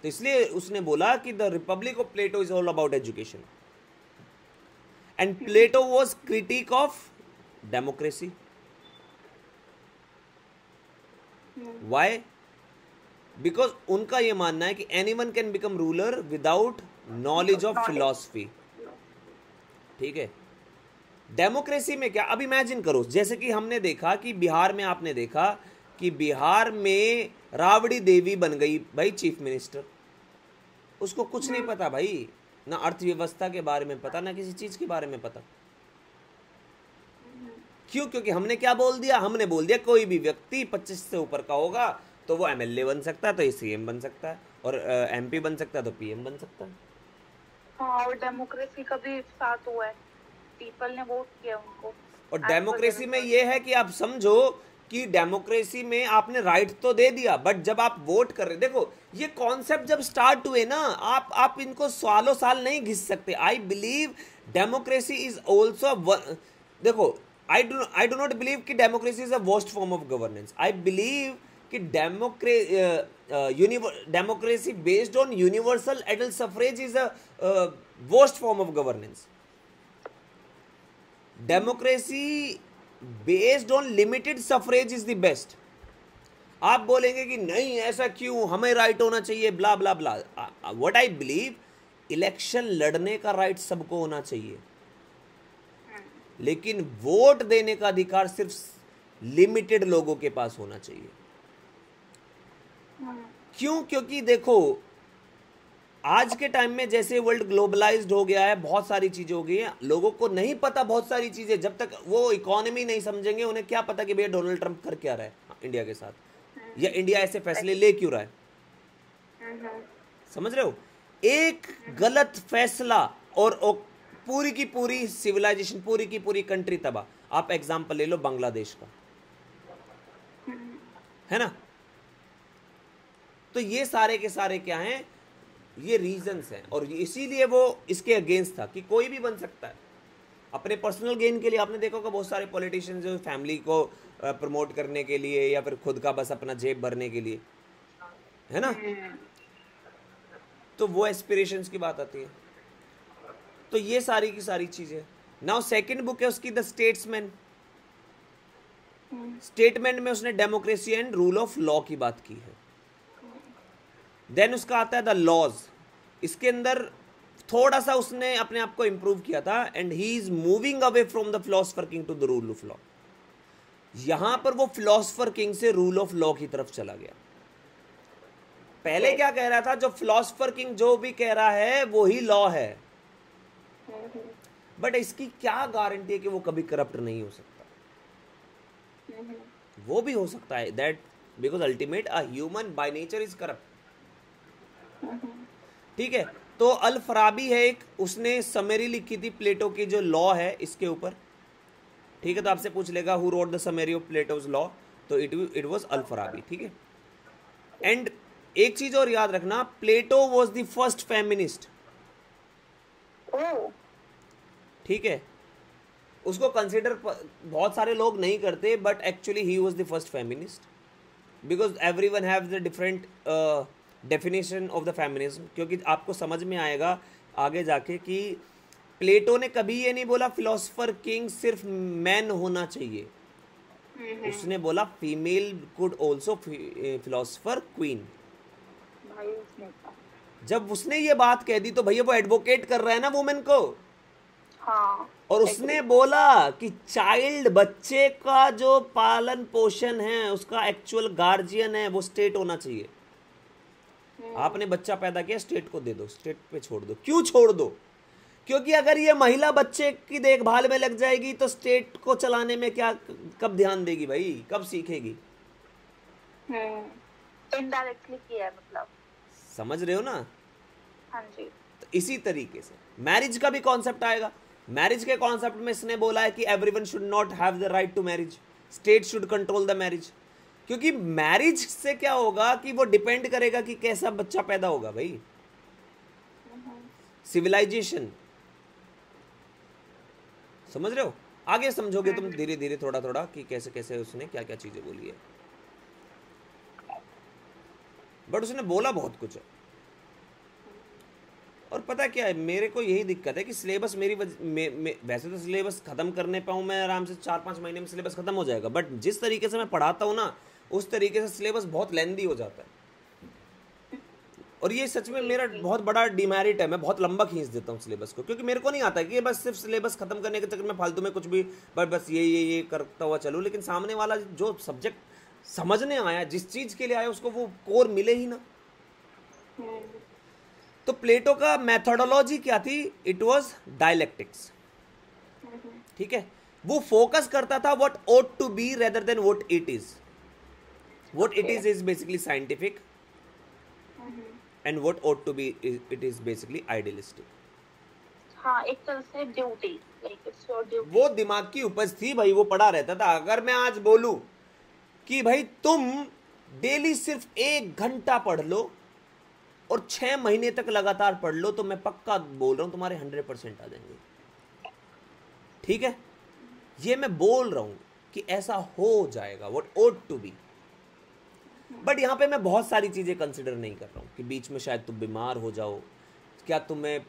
तो इसलिए उसने बोला कि the Republic of Plato is all about education, and Plato was critic of democracy. Why? Because उनका यह मानना है कि anyone can become ruler without knowledge of philosophy, ठीक है। डेमोक्रेसी में क्या, अब इमेजिन करो, जैसे कि हमने देखा कि बिहार में, आपने देखा कि बिहार में राबड़ी देवी बन गई भाई चीफ मिनिस्टर। उसको कुछ नहीं पता भाई, ना अर्थव्यवस्था के बारे में पता, ना किसी चीज के बारे में पता। क्यों? क्योंकि हमने क्या बोल दिया, हमने बोल दिया कोई भी व्यक्ति 25 से ऊपर का होगा तो वो एमएलए बन सकता है, तो सीएम बन सकता है, और एमपी बन सकता है तो पीएम बन सकता है। हाँ, और डेमोक्रेसी का भी साथ हुआ है, पीपल ने वोट किया उनको। और डेमोक्रेसी में ये है कि आप समझो कि डेमोक्रेसी में आपने राइट तो दे दिया, बट जब आप वोट कर रहे, देखो ये कॉन्सेप्ट जब स्टार्ट हुए ना, आप इनको सालों साल नहीं घिस सकते। I believe democracy is also, देखो आई डू नॉट बिलीव कि democracy is a worst form of governance. I believe कि democracy based on universal adult suffrage is a worst form of governance. Democracy based on limited suffrage is the best. आप बोलेंगे कि नहीं ऐसा क्यों, हमें right होना चाहिए, ब्ला ब्ला ब्ला। व्हाट आई बिलीव, इलेक्शन लड़ने का राइट सबको होना चाहिए, लेकिन वोट देने का अधिकार सिर्फ लिमिटेड लोगों के पास होना चाहिए। क्यों? क्योंकि देखो आज के टाइम में जैसे वर्ल्ड ग्लोबलाइज्ड हो गया है, बहुत सारी चीजें हो गई हैं, लोगों को नहीं पता बहुत सारी चीजें। जब तक वो इकोनॉमी नहीं समझेंगे, उन्हें क्या पता कि भैया डोनाल्ड ट्रंप कर क्या रहा है इंडिया के साथ, या इंडिया ऐसे फैसले ले क्यों रहा है। समझ रहे हो? एक गलत फैसला और पूरी की पूरी सिविलाइजेशन, पूरी की पूरी कंट्री तबाह। आप एग्जांपल ले लो बांग्लादेश का, है ना। तो ये सारे के सारे क्या हैं, ये रीजंस हैं, और इसीलिए वो इसके अगेंस्ट था कि कोई भी बन सकता है अपने पर्सनल गेन के लिए। आपने देखा होगा बहुत सारे पॉलिटिशियन जो फैमिली को प्रमोट करने के लिए या फिर खुद का बस अपना जेब भरने के लिए, है ना, तो वो एस्पिरेशंस की बात आती है। तो ये सारी की सारी चीजें। नाउ सेकंड बुक है उसकी द स्टेट्समैन। स्टेटमेंट में उसने democracy and rule of law की बात की है। देन उसका आता है द लॉज। इसके अंदर थोड़ा सा उसने अपने आप को इंप्रूव किया था, and he is moving away from the philosopher king to the rule of law. यहां पर वो फिलोसफर किंग से रूल ऑफ लॉ की तरफ चला गया। पहले क्या कह रहा था, जो फिलोसफर किंग जो भी कह रहा है वो ही लॉ है, बट इसकी क्या गारंटी है कि वो कभी करप्ट नहीं हो सकता? वो भी हो सकता है, that because ultimate a human by nature is corrupt. ठीक है, तो अल फराबी है एक, उसने समरी लिखी थी प्लेटो की जो लॉ है इसके ऊपर। ठीक है, तो आपसे पूछ लेगा who wrote the summary of Plato's law, तो इट वाज अल फराबी। ठीक है, एंड एक चीज और याद रखना, प्लेटो वाज द फर्स्ट फेमिनिस्ट। ठीक है, उसको कंसिडर बहुत सारे लोग नहीं करते, but actually he was the first feminist, because everyone have the different definition of the feminism. क्योंकि आपको समझ में आएगा आगे जाके कि प्लेटो ने कभी ये नहीं बोला फिलोसफर किंग सिर्फ मैन होना चाहिए, उसने बोला female could also philosopher queen. जब उसने ये बात कह दी तो भैया वो एडवोकेट कर रहा है ना वुमेन को। हाँ, और उसने बोला कि चाइल्ड, बच्चे का जो पालन पोषण है उसका एक्चुअल गार्जियन है वो स्टेट होना चाहिए। आपने बच्चा पैदा किया, स्टेट को दे दो, स्टेट पे छोड़ दो। क्यों छोड़ दो? क्योंकि अगर ये महिला बच्चे की देखभाल में लग जाएगी तो स्टेट को चलाने में क्या, कब ध्यान देगी भाई, कब सीखेगी? इनडायरेक्टली किया है मतलब, समझ रहे हो ना? हाँ जी। तो इसी तरीके से मैरिज का भी कॉन्सेप्ट आएगा। मैरिज के कॉन्सेप्ट में इसने बोला है कि everyone should not have the right to marriage, state should control the marriage. क्योंकि मैरिज से क्या होगा कि वो डिपेंड करेगा कि कैसा बच्चा पैदा होगा भाई। सिविलाइजेशन, समझ रहे हो? आगे समझोगे तुम धीरे धीरे थोड़ा थोड़ा कि कैसे कैसे उसने क्या क्या चीजें बोली है, बट उसने बोला बहुत कुछ है। और पता क्या है, मेरे को यही दिक्कत है कि सिलेबस मेरी वैसे तो सिलेबस खत्म करने पाऊँ मैं आराम से 4-5 महीने में सिलेबस खत्म हो जाएगा, बट जिस तरीके से मैं पढ़ाता हूँ ना उस तरीके से सिलेबस बहुत लेंदी हो जाता है। और ये सच में मेरा बहुत बड़ा डिमेरिट है, मैं बहुत लंबा खींच देता हूँ सिलेबस को, क्योंकि मेरे को नहीं आता कि ये बस सिर्फ सिलेबस खत्म करने के चक्कर में फालतू में कुछ भी बस ये करता हुआ चलूँ, लेकिन सामने वाला जो सब्जेक्ट समझने आया, जिस चीज़ के लिए आया, उसको वो कोर मिले ही ना। तो प्लेटो का मेथोडोलॉजी क्या थी? It was dialectics. ठीक है, वो फोकस करता था what ought to be rather than what it is. What it is basically scientific, and what ought to be it is basically idealistic. हाँ, एक तरह से duty, like it's your duty. वो दिमाग की उपज थी भाई, वो पढ़ा रहता था। अगर मैं आज बोलूं कि भाई तुम डेली सिर्फ 1 घंटा पढ़ लो और 6 महीने तक लगातार पढ़ लो, तो मैं पक्का बोल रहा हूं तुम्हारे 100% आ जाएंगे। ठीक है, ये मैं बोल रहा हूं कि ऐसा हो जाएगा, what ought to be. But यहां पे मैं बहुत सारी चीजें कंसिडर नहीं कर रहा हूं कि बीच में शायद तुम बीमार हो जाओ, क्या तुम्हें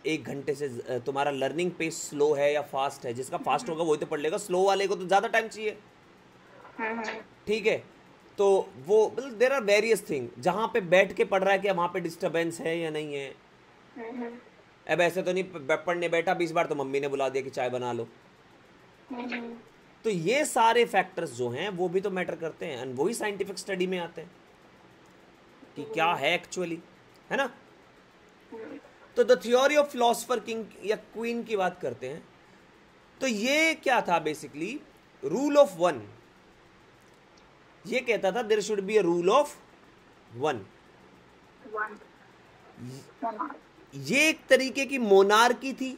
1 घंटे से तुम्हारा लर्निंग पेस स्लो है या फास्ट है। जिसका फास्ट होगा वही तो पढ़ लेगा, स्लो वाले को तो ज्यादा टाइम चाहिए। ठीक है, तो वो देयर आर वेरियस थिंग, जहां पे बैठ के पढ़ रहा है कि वहां पे डिस्टरबेंस है या नहीं है। अब ऐसे तो नहीं पढ़ने बैठा 20 बार तो मम्मी ने बुला दिया कि चाय बना लो। तो ये सारे फैक्टर्स जो हैं वो भी तो मैटर करते हैं, एंड वही साइंटिफिक स्टडी में आते हैं कि क्या है एक्चुअली, है ना। तो the theory of philosopher king या क्वीन की बात करते हैं, तो ये क्या था बेसिकली, रूल ऑफ वन। ये कहता था there should be a rule of one. ये एक तरीके की मोनार्की थी,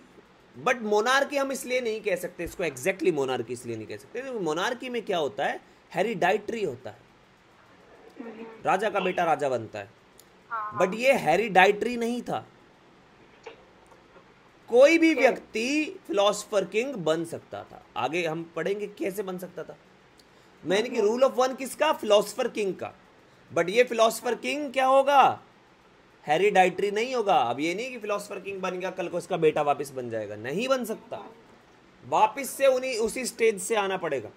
बट मोनार्की हम इसलिए नहीं कह सकते इसको, एग्जैक्टली मोनार्की इसलिए नहीं कह सकते क्योंकि मोनार्की में क्या होता है, हेरिडाइटरी होता है, राजा का बेटा राजा बनता है। हाँ बट हाँ ये हेरिडाइटरी नहीं था। कोई भी ओके व्यक्ति फिलोसफर किंग बन सकता था। आगे हम पढ़ेंगे कैसे बन सकता था। मैंने कि रूल ऑफ वन किसका, फिलोसफर किंग का। बट ये फिलोसफर किंग क्या होगा, हेरिडाइटरी नहीं होगा। अब ये नहीं कि फिलोसफर किंग बन गया कल को इसका बेटा वापस बन जाएगा, नहीं बन सकता। वापस से उन्हीं उसी स्टेज से आना पड़ेगा।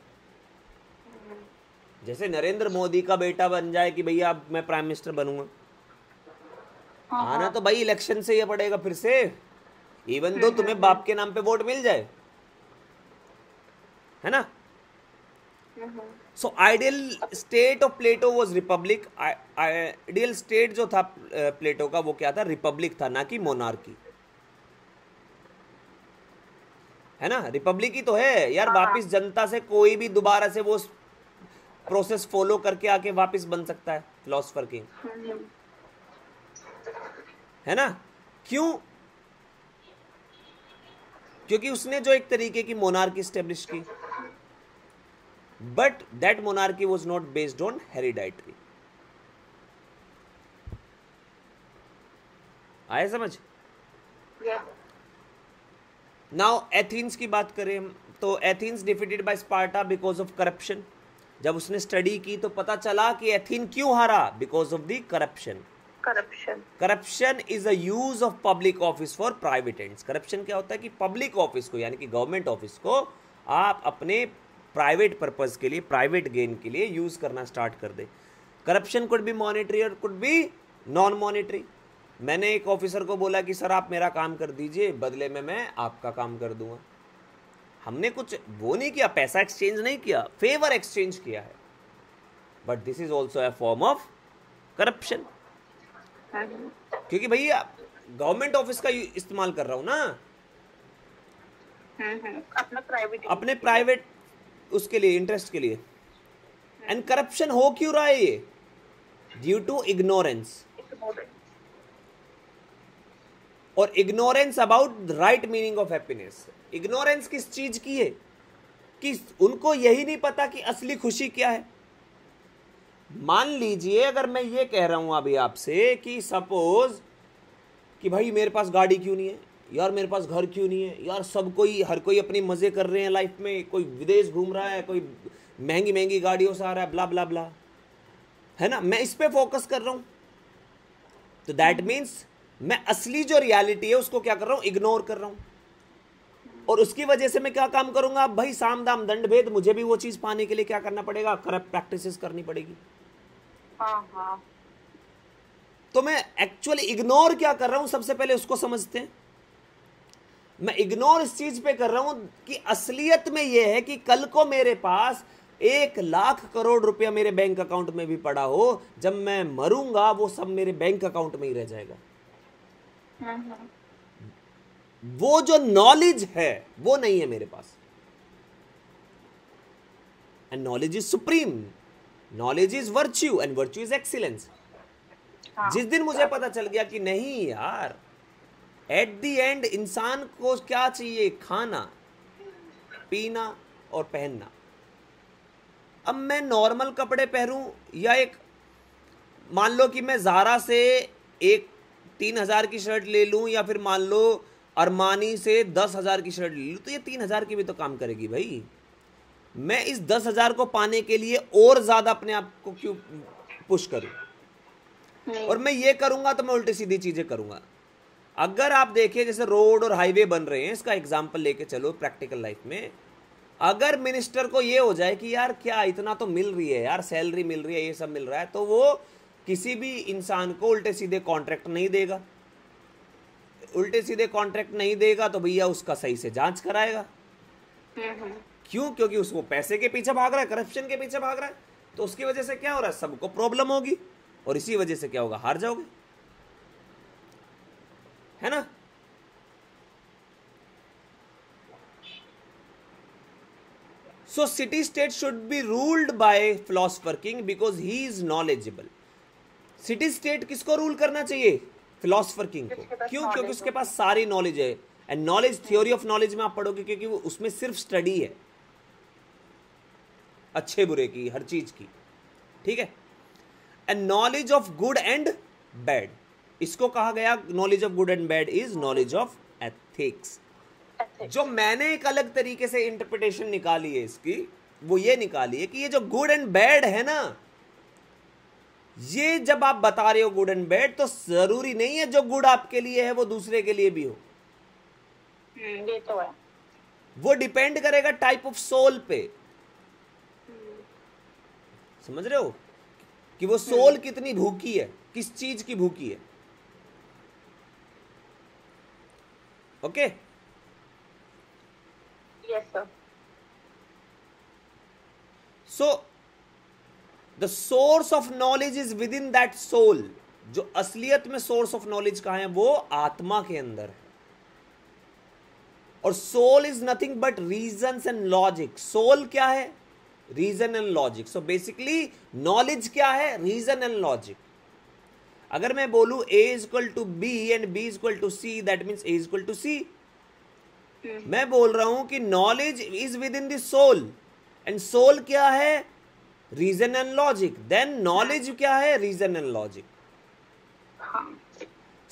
जैसे नरेंद्र मोदी का बेटा बन जाए कि भैया अब मैं प्राइम मिनिस्टर बनूंगा, हाँ आना हाँ तो भाई इलेक्शन से ही पड़ेगा फिर से, इवन दो तुम्हें बाप के नाम पे वोट मिल जाए, है ना। So ideal state of Plato was Republic. Ideal state जो था प्लेटो का वो क्या था, रिपब्लिक था, ना कि मोनार्की, है ना। रिपब्लिक ही तो है यार, हाँ हाँ वापिस जनता से कोई भी दोबारा से वो प्रोसेस फॉलो करके आके वापस बन सकता है फिलोसफर किंग, है ना। क्यों, क्योंकि उसने जो एक तरीके की मोनार्की स्टेब्लिश की, but that monarchy was not based on hereditary. आए समझ। यस नाउ एथेंस की बात करें हम, तो Athens defeated by Sparta because of corruption. जब उसने स्टडी की तो पता चला कि एथेन क्यों हारा, because of the corruption. Corruption corruption is a use of public office for private ends. Corruption क्या होता है कि पब्लिक ऑफिस को यानी कि गवर्नमेंट ऑफिस को आप अपने प्राइवेट पर्पज के लिए, प्राइवेट गेन के लिए यूज करना स्टार्ट कर दे। करप्शन कुड बी मॉनेटरी और कुड बी नॉन मॉनेटरी। मैंने एक ऑफिसर को बोला कि सर आप मेरा काम कर दीजिए, बदले में मैं आपका काम कर दूंगा। हमने कुछ वो नहीं किया, पैसा एक्सचेंज नहीं किया, फेवर एक्सचेंज किया है, but this is also a form of corruption. क्योंकि भैया गवर्नमेंट ऑफिस का इस्तेमाल कर रहा हूं ना, अपना प्राइवेट अपने प्राइवेट उसके लिए, इंटरेस्ट के लिए। एंड करप्शन हो क्यों रहा है ये, ड्यू टू इग्नोरेंस, और ignorance about the right meaning of happiness. Ignorance किस चीज की है, कि उनको यही नहीं पता कि असली खुशी क्या है। मान लीजिए अगर मैं ये कह रहा हूं अभी आपसे कि सपोज कि भाई मेरे पास गाड़ी क्यों नहीं है यार, मेरे पास घर क्यों नहीं है यार, सब कोई, हर कोई अपनी मजे कर रहे हैं लाइफ में, कोई विदेश घूम रहा है, कोई महंगी महंगी गाड़ियों से आ रहा है, ब्ला ब्ला ब्ला, है ना। मैं इस पे फोकस कर रहा हूं, तो दैट मीन्स मैं असली जो रियलिटी है उसको क्या कर रहा हूं, इग्नोर कर रहा हूं। और उसकी वजह से मैं क्या काम करूंगा, भाई साम दाम दंड भेद, मुझे भी वो चीज पाने के लिए क्या करना पड़ेगा, करप्ट प्रैक्टिसेस करनी पड़ेगी। तो मैं एक्चुअली इग्नोर क्या कर रहा हूं, सबसे पहले उसको समझते हैं। मैं इग्नोर इस चीज पे कर रहा हूं कि असलियत में यह है कि कल को मेरे पास 1,00,000 करोड़ रुपया मेरे बैंक अकाउंट में भी पड़ा हो, जब मैं मरूंगा वो सब मेरे बैंक अकाउंट में ही रह जाएगा। वो जो नॉलेज है वो नहीं है मेरे पास। And knowledge is supreme, knowledge is virtue and virtue is excellence. जिस दिन मुझे पता चल गया कि नहीं यार, एट द एंड इंसान को क्या चाहिए, खाना पीना और पहनना। अब मैं नॉर्मल कपड़े पहनूं या एक, मान लो कि मैं ज़ारा से एक 3,000 की शर्ट ले लूं, या फिर मान लो अरमानी से 10,000 की शर्ट ले लूं, तो ये 3,000 की भी तो काम करेगी भाई। मैं इस 10,000 को पाने के लिए और ज़्यादा अपने आप को क्यों पुश करूं, और मैं ये करूंगा तो मैं उल्टी सीधी चीज़ें करूंगा। अगर आप देखिए जैसे रोड और हाईवे बन रहे हैं, इसका एग्जाम्पल लेके चलो प्रैक्टिकल लाइफ में, अगर मिनिस्टर को ये हो जाए कि यार क्या इतना तो मिल रही है यार, सैलरी मिल रही है, ये सब मिल रहा है, तो वो किसी भी इंसान को उल्टे सीधे कॉन्ट्रैक्ट नहीं देगा। उल्टे सीधे कॉन्ट्रैक्ट नहीं देगा तो भैया उसका सही से जांच कराएगा। क्यों, क्योंकि उसको पैसे के पीछे भाग रहा है, करप्शन के पीछे भाग रहा है, तो उसकी वजह से क्या हो रहा है, सबको प्रॉब्लम होगी, और इसी वजह से क्या होगा, हार जाओगे, है ना। So city state should be ruled by philosopher king because he is knowledgeable. City state किसको रूल करना चाहिए, फिलोसफर किंग को। क्यों, क्योंकि उसके पास सारी नॉलेज है। And knowledge, theory of knowledge में आप पढ़ोगे, क्योंकि वो उसमें सिर्फ स्टडी है अच्छे बुरे की, हर चीज की, ठीक है। And knowledge of good and bad. इसको कहा गया knowledge of good and bad is knowledge of ethics. जो मैंने एक अलग तरीके से इंटरप्रिटेशन निकाली है इसकी, वो ये निकाली है कि ये जो गुड एंड बैड है ना, ये जब आप बता रहे हो गुड एंड बैड, तो जरूरी नहीं है जो गुड आपके लिए है वो दूसरे के लिए भी हो। ये तो है। वो डिपेंड करेगा टाइप ऑफ सोल पे। समझ रहे हो कि वो सोल कितनी भूखी है, किस चीज की भूखी है। Okay, yes sir. So the source of knowledge is within that soul. जो असलियत में सोर्स ऑफ नॉलेज कहां है, वो आत्मा के अंदर है। और soul is nothing but reasons and logic. Soul क्या है? Reason and logic. So basically knowledge क्या है? Reason and logic. अगर मैं बोलूं A is equal to B and B is equal to C, that means A is equal to C। मैं बोल रहा हूं कि knowledge is within the soul, and soul क्या है? Reason and logic. Then knowledge क्या है? Reason and logic.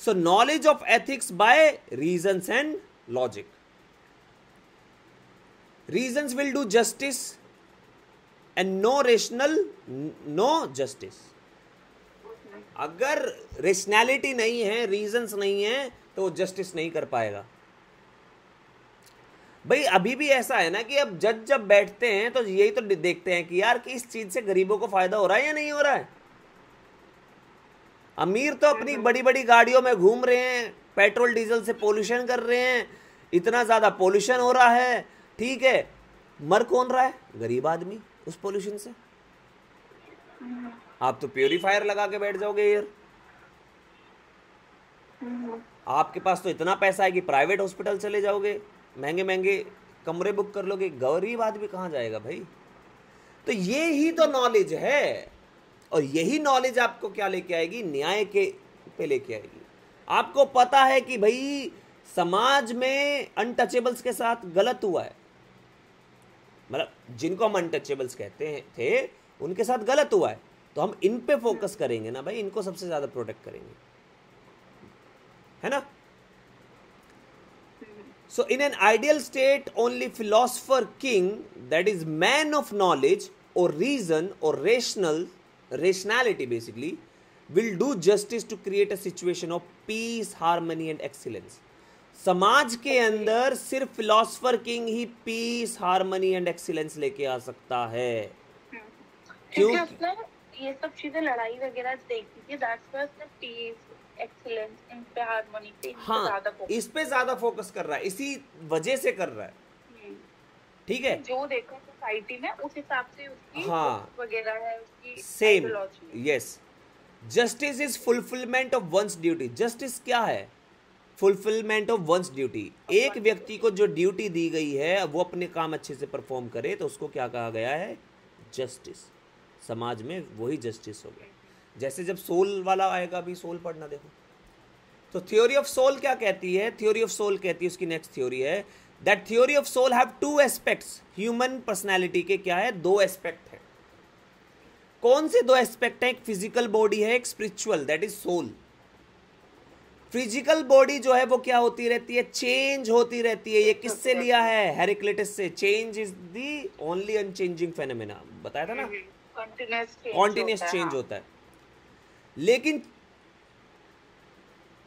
So knowledge of ethics by reasons and logic. Reasons will do justice and no rational, no justice. अगर rationality नहीं है, reasons नहीं है, तो वो जस्टिस नहीं कर पाएगा। भाई अभी भी ऐसा है ना कि अब जज जब बैठते हैं तो यही तो देखते हैं कि यार कि इस चीज से गरीबों को फायदा हो रहा है या नहीं हो रहा है। अमीर तो अपनी बड़ी बड़ी गाड़ियों में घूम रहे हैं, पेट्रोल डीजल से पोल्यूशन कर रहे हैं, इतना ज्यादा पोल्यूशन हो रहा है, ठीक है। मर कौन रहा है? गरीब आदमी उस पोल्यूशन से। आप तो प्योरीफायर लगा के बैठ जाओगे यार। आपके पास तो इतना पैसा है कि प्राइवेट हॉस्पिटल चले जाओगे, महंगे महंगे कमरे बुक कर लोगे। गरीब आदमी कहाँ जाएगा भाई? तो ये ही तो नॉलेज है, और यही नॉलेज आपको क्या लेके आएगी? न्याय के पे लेके आएगी। आपको पता है कि भाई समाज में अनटचेबल्स के साथ गलत हुआ है, मतलब जिनको हम अनटचेबल्स कहते हैं थे उनके साथ गलत हुआ है, तो हम इन पे फोकस करेंगे ना भाई, इनको सबसे ज्यादा प्रोटेक्ट करेंगे, है ना। So in an ideal state only philosopher king, that is man of knowledge और रीजन और rationality basically, will do justice to create a situation of peace, harmony and excellence. समाज के अंदर सिर्फ फिलोसफर किंग ही पीस, हार्मनी एंड एक्सीलेंस लेके आ सकता है। क्योंकि उसने ये सब चीजें लड़ाई वगैरह देखी थी, दैट्स व्हाई उसने पीस, एक्सीलेंस, इन पे, हार्मनी पे, इस पे ज्यादा फोकस कर रहा है, इसी वजह से कर रहा है, ठीक है। जो देखा सोसाइटी में उस हिसाब से उसकी वगैरह है, उसकी same. Yes, justice is fulfilment of one's duty. Justice क्या है? Fulfilment of one's duty. एक व्यक्ति को जो ड्यूटी दी गई है वो अपने काम अच्छे से परफॉर्म करे, तो उसको क्या कहा गया है? जस्टिस। समाज में वही जस्टिस हो गया। जैसे जब सोल वाला आएगा, अभी सोल पढ़ना देखो, तो थ्योरी ऑफ सोल क्या कहती है? थ्योरी ऑफ सोल कहती है, उसकी नेक्स्ट थ्योरी है that theory of soul have two aspects. Human personality के क्या है? दो एस्पेक्ट है। कौन से दो एस्पेक्ट है? एक फिजिकल बॉडी है, एक spiritual, that is soul. Physical body जो है वो क्या होती रहती है? चेंज होती रहती है। ये किससे लिया है? हेराक्लिटस से। Change is the only unchanging phenomena, बताया था ना, कॉन्टिन्यूस चेंज होता है। लेकिन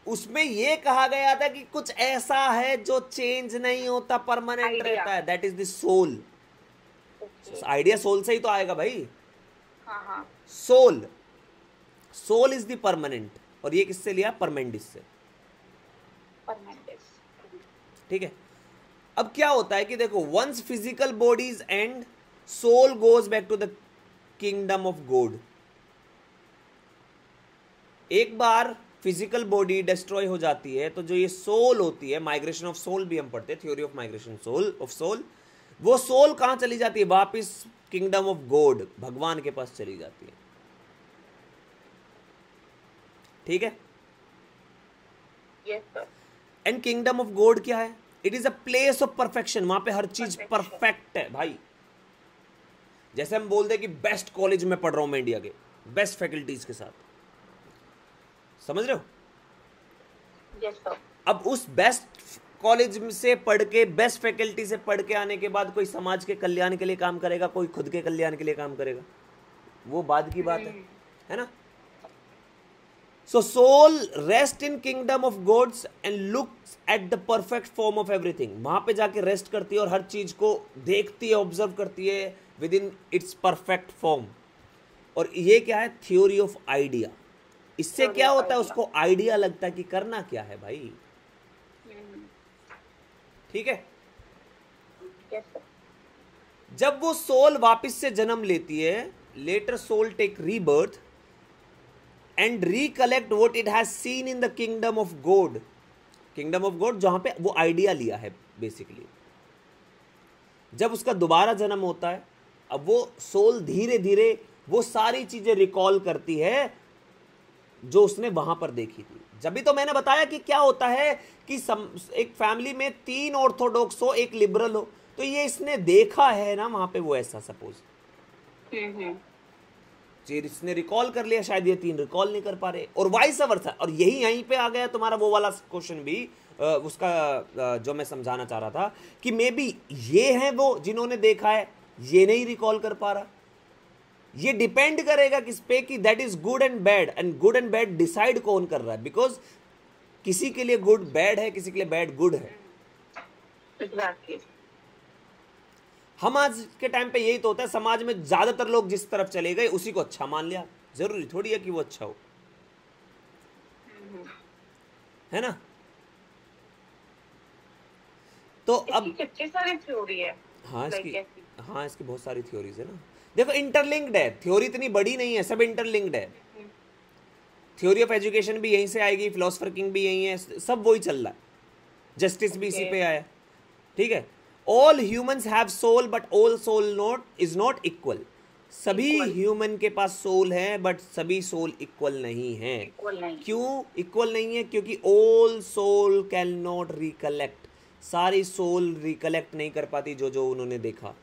उसमें ये कहा गया था कि कुछ ऐसा है जो चेंज नहीं होता, परमानेंट रहता है, that is the soul. Idea soul से ही तो आएगा भाई। Soul, soul is the permanent, और ये किससे लिया? परमेंडिस से, ठीक है। अब क्या होता है कि देखो, once physical bodies and soul goes back to the kingdom of God. एक बार फिजिकल बॉडी डिस्ट्रॉय हो जाती है, तो जो ये सोल होती है, माइग्रेशन ऑफ सोल भी हम पढ़ते हैं, theory of migration soul of soul, वो सोल कहां चली जाती है? वापिस किंगडम ऑफ गॉड, भगवान के पास चली जाती है, ठीक है। एंड किंगडम ऑफ गॉड क्या है? It is a place of perfection. वहां पे हर चीज परफेक्ट है भाई। जैसे हम बोलते हैं कि बेस्ट कॉलेज में पढ़ रहा हूं मैं इंडिया के, बेस्ट फैकल्टीज के साथ, समझ रहे हो? Yes sir. अब उस बेस्ट कॉलेज से पढ़ के, बेस्ट फैकल्टी से पढ़ के आने के बाद कोई समाज के कल्याण के लिए काम करेगा, कोई खुद के कल्याण के लिए काम करेगा, वो बाद की बात है ना? So soul rest in kingdom of gods and looks at the perfect form of everything. वहां पे जाके रेस्ट करती है और हर चीज को देखती है, ऑब्जर्व करती है with in its perfect form. और ये क्या है? Theory of idea. इससे क्या होता है? उसको आइडिया लगता है कि करना क्या है भाई। ठीक है? जब वो सोल वापस से जन्म लेती है, later soul take rebirth and recollect what it has seen in the kingdom of God. Kingdom of God जहां पे वो आइडिया लिया है बेसिकली। जब उसका दोबारा जन्म होता है, अब वो सोल धीरे धीरे वो सारी चीजें रिकॉल करती है जो उसने वहां पर देखी थी। जब भी तो मैंने बताया कि क्या होता है कि एक फैमिली में 3 ऑर्थोडॉक्स हो, एक लिबरल हो, तो ये इसने देखा है ना वहां पे वो ऐसा सपोज इसने रिकॉल कर लिया, शायद ये 3 रिकॉल नहीं कर पा रहे, और वाइस वर्सा। और यहीं पे आ गया तुम्हारा वो वाला क्वेश्चन भी, उसका जो मैं समझाना चाह रहा था कि मे बी ये है वो जिन्होंने देखा है, ये नहीं रिकॉल कर पा रहा। ये डिपेंड करेगा किस पे कि that is good and bad, and good and bad decide कौन कर रहा है, बिकॉज किसी के लिए गुड बैड है, किसी के लिए बैड गुड है। exactly. हम आज के टाइम पे यही तो होता है, समाज में ज्यादातर लोग जिस तरफ चले गए उसी को अच्छा मान लिया। जरूरी थोड़ी है कि वो अच्छा हो, है ना? तो अब कितनी सारी थ्योरी है। हाँ इसकी बहुत सारी थ्योरीज है ना। देखो इंटरलिंक्ड है, थ्योरी इतनी बड़ी नहीं है, सब इंटरलिंक्ड है। थ्योरी ऑफ एजुकेशन भी यहीं से आएगी, फिलोसफर किंग भी यहीं है, सब वही चल रहा है। जस्टिस भी इसी पे आया, ठीक है। All humans have soul but all soul is not equal. सभी ह्यूमन के पास सोल है बट सभी सोल इक्वल नहीं है। क्यों इक्वल नहीं है? क्योंकि all soul can not recollect. सारी सोल रिकलेक्ट नहीं कर पाती जो जो उन्होंने देखा।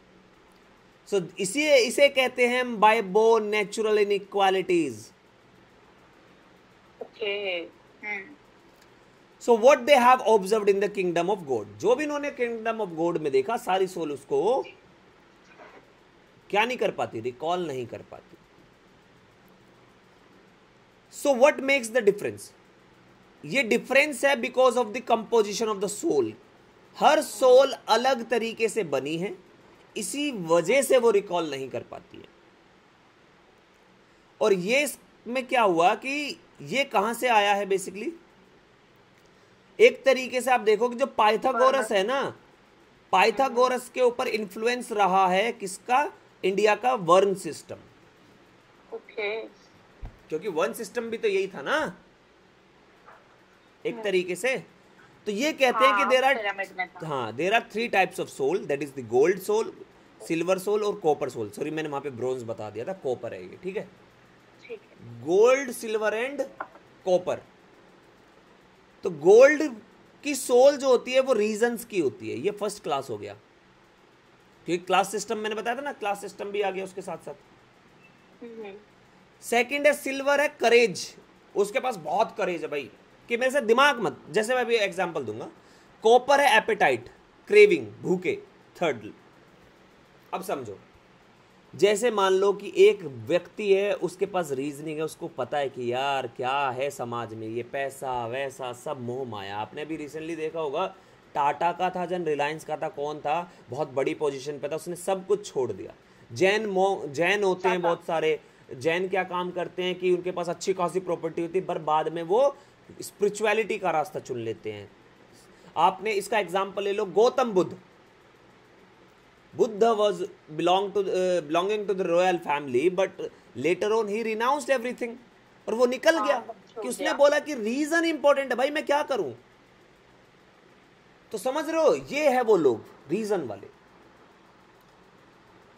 सो इसे कहते हैं by born natural inequalities. So what they have observed in the kingdom of God, जो भी इन्होंने किंगडम ऑफ गॉड में देखा, सारी सोल उसको क्या नहीं कर पाती? रिकॉल नहीं कर पाती। So what makes the difference? ये डिफरेंस है because of the composition of the soul. हर सोल अलग तरीके से बनी है, इसी वजह से वो रिकॉल नहीं कर पाती है। और ये में क्या हुआ कि ये कहां से आया है बेसिकली? एक तरीके से आप देखो कि जो पाइथागोरस है ना, पाइथागोरस के ऊपर इन्फ्लुएंस रहा है किसका? इंडिया का वर्ण सिस्टम। क्योंकि वर्ण सिस्टम भी तो यही था ना एक तरीके से। तो ये कहते हैं कि there are 3 types of soul, that is the gold soul, silver soul और कॉपर सोल। सॉरी मैंने वहां पे ब्रोंज बता दिया था, कॉपर है ये, ठीक है। Gold, silver and copper. तो गोल्ड की सोल जो होती है वो रीजंस की होती है। ये फर्स्ट क्लास हो गया, क्योंकि क्लास सिस्टम मैंने बताया था ना, क्लास सिस्टम भी आ गया उसके साथ साथ। सेकंड है सिल्वर, है करेज। उसके पास बहुत करेज है भाई कि मेरे से दिमाग मत, जैसे मैं अभी एग्जांपल दूंगा। कॉपर है एपेटाइट, क्रेविंग, भूखे। थर्ड, अब समझो, जैसे मान लो कि एक व्यक्ति है, उसके पास रीजनिंग है, उसको पता है कि यार क्या है समाज में, ये पैसा वैसा सब मोह माया। आपने भी रिसेंटली देखा होगा, टाटा का था जन, रिलायंस का था, कौन था, बहुत बड़ी पोजीशन पे था, उसने सब कुछ छोड़ दिया। जैन होते हैं बहुत सारे, जैन क्या काम करते हैं कि उनके पास अच्छी खासी प्रॉपर्टी होती है, पर बाद में वो स्पिरिचुअलिटी का रास्ता चुन लेते हैं। आपने इसका एग्जाम्पल ले लो, Gautam Buddha. Buddha was belonging to the royal family, but later on he renounced everything. और वो निकल गया कि उसने बोला कि रीजन इंपॉर्टेंट है भाई, मैं क्या करूं। तो समझ रहे हो, ये है वो लोग रीजन वाले।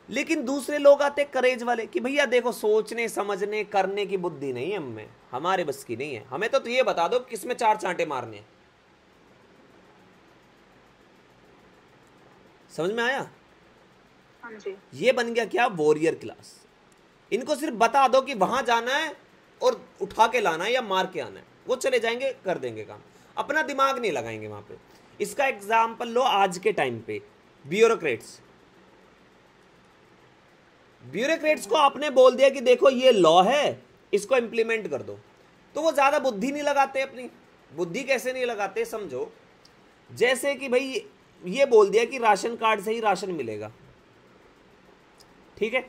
लेकिन दूसरे लोग आते करेज वाले कि भैया देखो, सोचने समझने करने की बुद्धि नहीं है हमें, हमारे बस की नहीं है, हमें तो ये बता दो किसमें 4 चांटे मारने हैं। समझ में आया? ये बन गया क्या? Warrior class. इनको सिर्फ बता दो कि वहां जाना है और उठा के लाना है या मार के आना है, वो चले जाएंगे, कर देंगे काम, अपना दिमाग नहीं लगाएंगे वहां पे। इसका एग्जाम्पल लो आज के टाइम पे, ब्यूरोक्रेट्स। ब्यूरोक्रेट्स को आपने बोल दिया कि देखो ये लॉ है, इसको इंप्लीमेंट कर दो, तो वो ज्यादा बुद्धि नहीं लगाते अपनी। बुद्धि कैसे नहीं लगाते, समझो, जैसे कि भाई ये बोल दिया कि राशन कार्ड से ही राशन मिलेगा, ठीक है,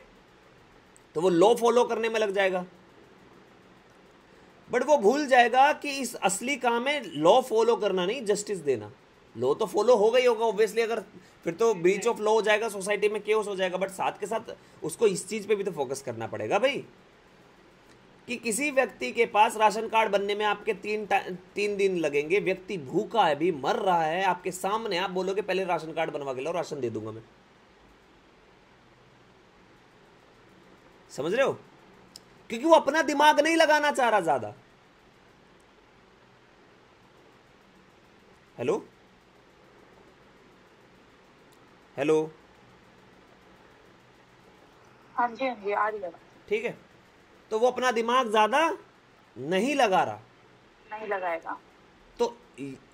तो वो लॉ फॉलो करने में लग जाएगा, बट वो भूल जाएगा कि इस असली काम है लॉ फॉलो करना नहीं, जस्टिस देना। लॉ तो फॉलो होगा ही होगा ऑब्वियसली, अगर फिर तो ब्रीच ऑफ लॉ हो जाएगा, सोसाइटी में केओस हो जाएगा, बट साथ के साथ उसको इस चीज पे भी तो फोकस करना पड़ेगा भाई, कि किसी व्यक्ति के पास राशन कार्ड बनने में आपके 3 दिन लगेंगे, व्यक्ति भूखा है भी, मर रहा है आपके सामने, आप बोलोगे पहले राशन कार्ड बनवा के लाओ, राशन दे दूंगा मैं। समझ रहे हो, क्योंकि वो अपना दिमाग नहीं लगाना चाह रहा ज्यादा। हेलो हेलो, हाँ जी हाँ जी, आ रही है। ठीक है, तो वो अपना दिमाग ज्यादा नहीं लगा रहा, नहीं लगाएगा। तो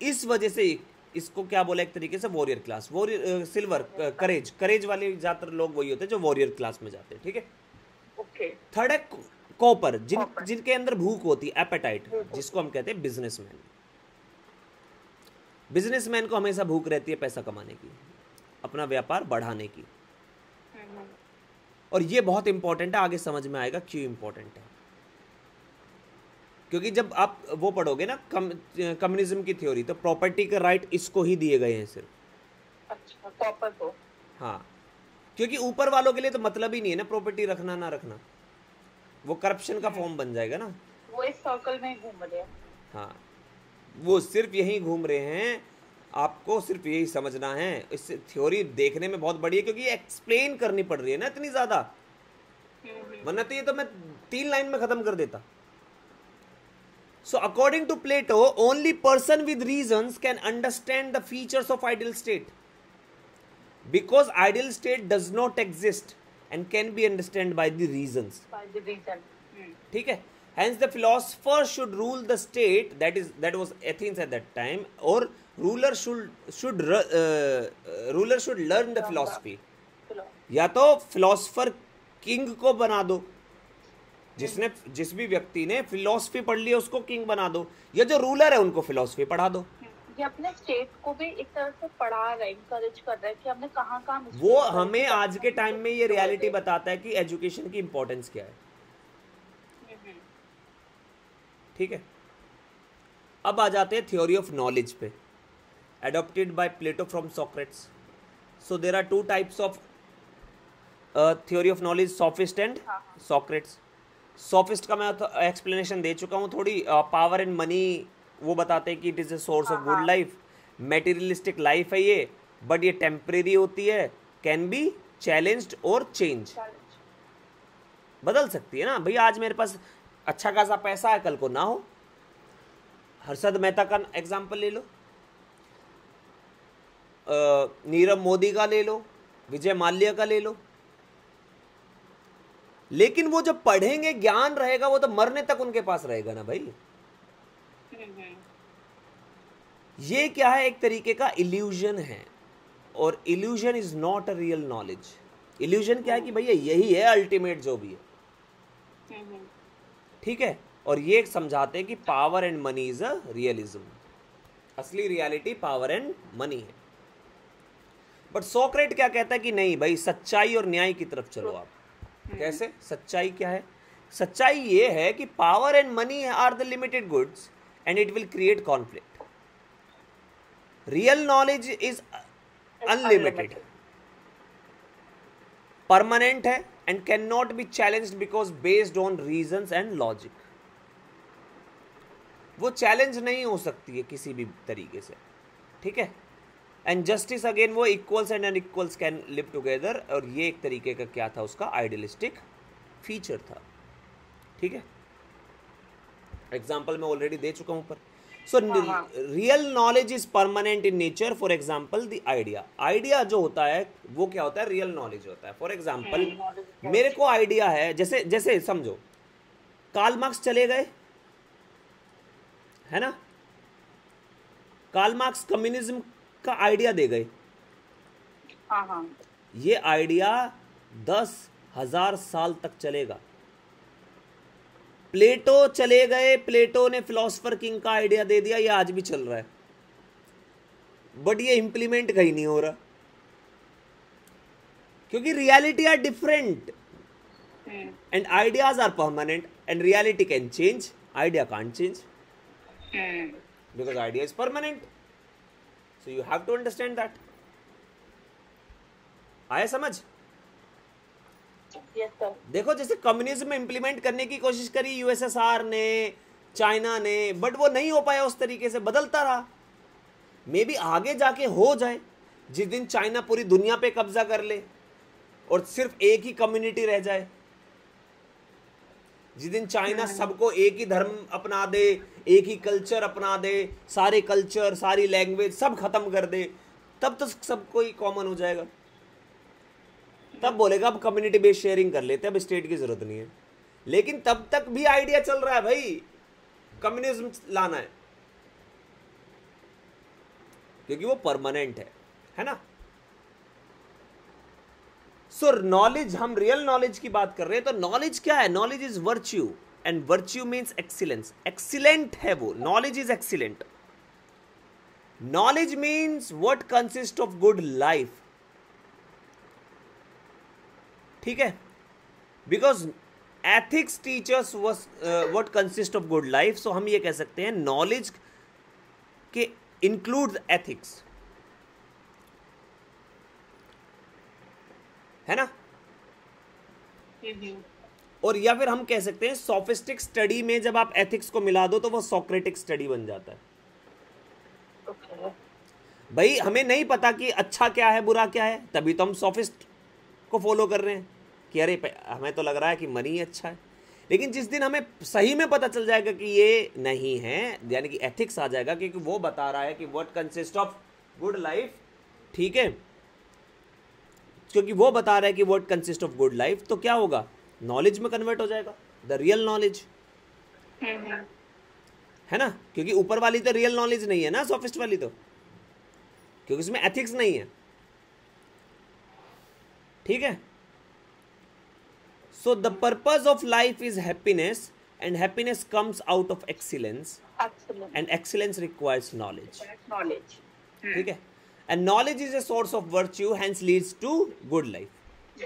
इस वजह से इसको क्या बोला एक तरीके से, वॉरियर क्लास, वॉरियर सिल्वर, करेज वाले ज्यादातर लोग वही होते हैं जो वॉरियर क्लास में जाते हैं, ठीक है। ओके। थर्ड है कॉपर, जिनके अंदर भूख होती है, एपेटाइट, जिसको हम कहते हैं बिजनेसमैन। बिजनेसमैन को हमेशा भूख रहती है पैसा कमाने की, अपना व्यापार बढ़ाने की, और ये बहुत इंपॉर्टेंट है, आगे समझ में आएगा क्यों इंपॉर्टेंट है। क्योंकि जब आप वो पढ़ोगे ना कम्युनिज्म की थ्योरी, तो प्रॉपर्टी के राइट इसको ही दिए गए हैं सिर्फ। अच्छा, कॉपर को। हाँ, क्योंकि ऊपर वालों के लिए तो मतलब ही नहीं है ना प्रॉपर्टी रखना ना रखना, वो करप्शन का फॉर्म बन जाएगा ना, वो इस सर्कल में घूम रहे हैं। हाँ, वो सिर्फ यही घूम रहे हैं, आपको सिर्फ यही समझना है। इस थ्योरी देखने में बहुत बड़ी है, क्योंकि एक्सप्लेन करनी पड़ रही है ना इतनी ज्यादा, वरना तो ये तो मैं 3 लाइन में खत्म कर देता। So according to Plato, only person with reasons can understand the features of ideal state, because ideal state does not exist and can be understand by the reasons. ठीक है, hence the philosopher should rule the state, that was Athens at that time, or ruler should learn the philosophy। या तो philosopher king को बना दो, जिस भी व्यक्ति ने फिलोसफी पढ़ ली उसको किंग बना दो, या जो रूलर है उनको फिलोसफी पढ़ा दो। ये अपने स्टेट को भी एक तरह से पढ़ा रहा है, इंकरेज कर रहा है कि हमने कहाँ वो हमें आज के टाइम में ये रियलिटी बताता है कि एजुकेशन की इंपॉर्टेंस क्या है। ठीक है, अब आ जाते हैं थ्योरी ऑफ नॉलेज पे, adopted by Plato from Socrates. So there are 2 types of theory of knowledge, sophist and Socrates. Sophist का मैं एक्सप्लेनेशन दे चुका हूँ थोड़ी, पावर एंड मनी, वो बताते हैं कि it is a source of good life, materialistic life है ये, बट ये टेम्परेरी होती है, कैन बी चैलेंज्ड और चेंज, बदल सकती है ना भाई। आज मेरे पास अच्छा खासा पैसा है, कल को ना हो। हर्षद मेहता का एग्जाम्पल ले लो, नीरव मोदी का ले लो, विजय माल्या का ले लो, लेकिन वो जब पढ़ेंगे, ज्ञान रहेगा, वो तो मरने तक उनके पास रहेगा ना भाई। ये क्या है, एक तरीके का इल्यूजन है, और illusion is not a real knowledge. Illusion क्या है कि भैया यही है अल्टीमेट जो भी है, ठीक है। और ये समझाते हैं कि power and money is a realism, असली रियलिटी पावर एंड मनी है। बट सोक्रेट क्या कहता है कि नहीं भाई, सच्चाई और न्याय की तरफ चलो आप। कैसे? सच्चाई क्या है? सच्चाई ये है कि power and money are the limited goods and it will create conflict. Real knowledge is unlimited, permanent है and can not be challenged because based on reasons and logic. वो चैलेंज नहीं हो सकती है किसी भी तरीके से, ठीक है। एंड जस्टिस अगेन, वो equals and unequals can live together, और ये एक तरीके का क्या था, उसका आइडियलिस्टिक फीचर था, ठीक है। एग्जाम्पल मैं ऑलरेडी दे चुका हूं ऊपर। So real knowledge is permanent in nature. For example the idea, idea जो होता है वो क्या होता है, रियल नॉलेज होता है। फॉर एग्जाम्पल मेरे को आइडिया है, जैसे समझो कार्ल मार्क्स चले गए, है ना, कार्ल मार्क्स कम्युनिज्म का आइडिया दे गए। हाँ हाँ ये आइडिया 10,000 साल तक चलेगा। प्लेटो चले गए, प्लेटो ने फिलोसफर किंग का आइडिया दे दिया, ये आज भी चल रहा है, बट ये इंप्लीमेंट कहीं नहीं हो रहा, क्योंकि reality are different and ideas are permanent and reality can change, idea can't change because idea is permanent. So you have to understand that. आया समझ? Yes sir. देखो जैसे कम्युनिज्म में इंप्लीमेंट करने की कोशिश करी यूएसएसआर ने, चाइना ने, बट वो नहीं हो पाया उस तरीके से, बदलता रहा। मे बी आगे जाके हो जाए, जिस दिन चाइना पूरी दुनिया पे कब्जा कर ले और सिर्फ एक ही कम्युनिटी रह जाए, जिस दिन चाइना सबको एक ही धर्म अपना दे, एक ही कल्चर अपना दे, सारे कल्चर सारी लैंग्वेज सब खत्म कर दे, तब तो सबको ही कॉमन हो जाएगा। तब बोलेगा अब कम्युनिटी बेस्ड शेयरिंग कर लेते हैं, अब स्टेट की जरूरत नहीं है। लेकिन तब तक भी आइडिया चल रहा है भाई, कम्युनिज्म लाना है, क्योंकि वो परमानेंट है ना। सो नॉलेज, हम रियल नॉलेज की बात कर रहे हैं, तो नॉलेज क्या है? Knowledge is virtue and virtue means excellence. Excellent है वो, knowledge is excellent. Knowledge means what consist of good life, ठीक है, because ethics teachers what consist of good life. So हम ये कह सकते हैं नॉलेज के इंक्लूड एथिक्स, है ना। और या फिर हम कह सकते हैं सोफिस्टिक स्टडी में जब आप एथिक्स को मिला दो तो वो सोक्रेटिक स्टडी बन जाता है। भाई हमें नहीं पता कि अच्छा क्या है बुरा क्या है, तभी तो हम सोफिस्ट को फॉलो कर रहे हैं कि अरे हमें तो लग रहा है कि मनी अच्छा है। लेकिन जिस दिन हमें सही में पता चल जाएगा कि ये नहीं है, यानी कि एथिक्स आ जाएगा, क्योंकि वो बता रहा है कि what consist of good life, ठीक है, क्योंकि वो बता रहा है कि what consist of good life, तो क्या होगा? नॉलेज में कन्वर्ट हो जाएगा, द रियल नॉलेज, है ना। क्योंकि ऊपर वाली तो रियल नॉलेज नहीं है ना, सोफिस्ट वाली तो, क्योंकि उसमें एथिक्स नहीं है, ठीक है। So the purpose of life is happiness and happiness comes out of excellence and excellence requires knowledge, ठीक है। And knowledge is a source of virtue, hence leads to good life.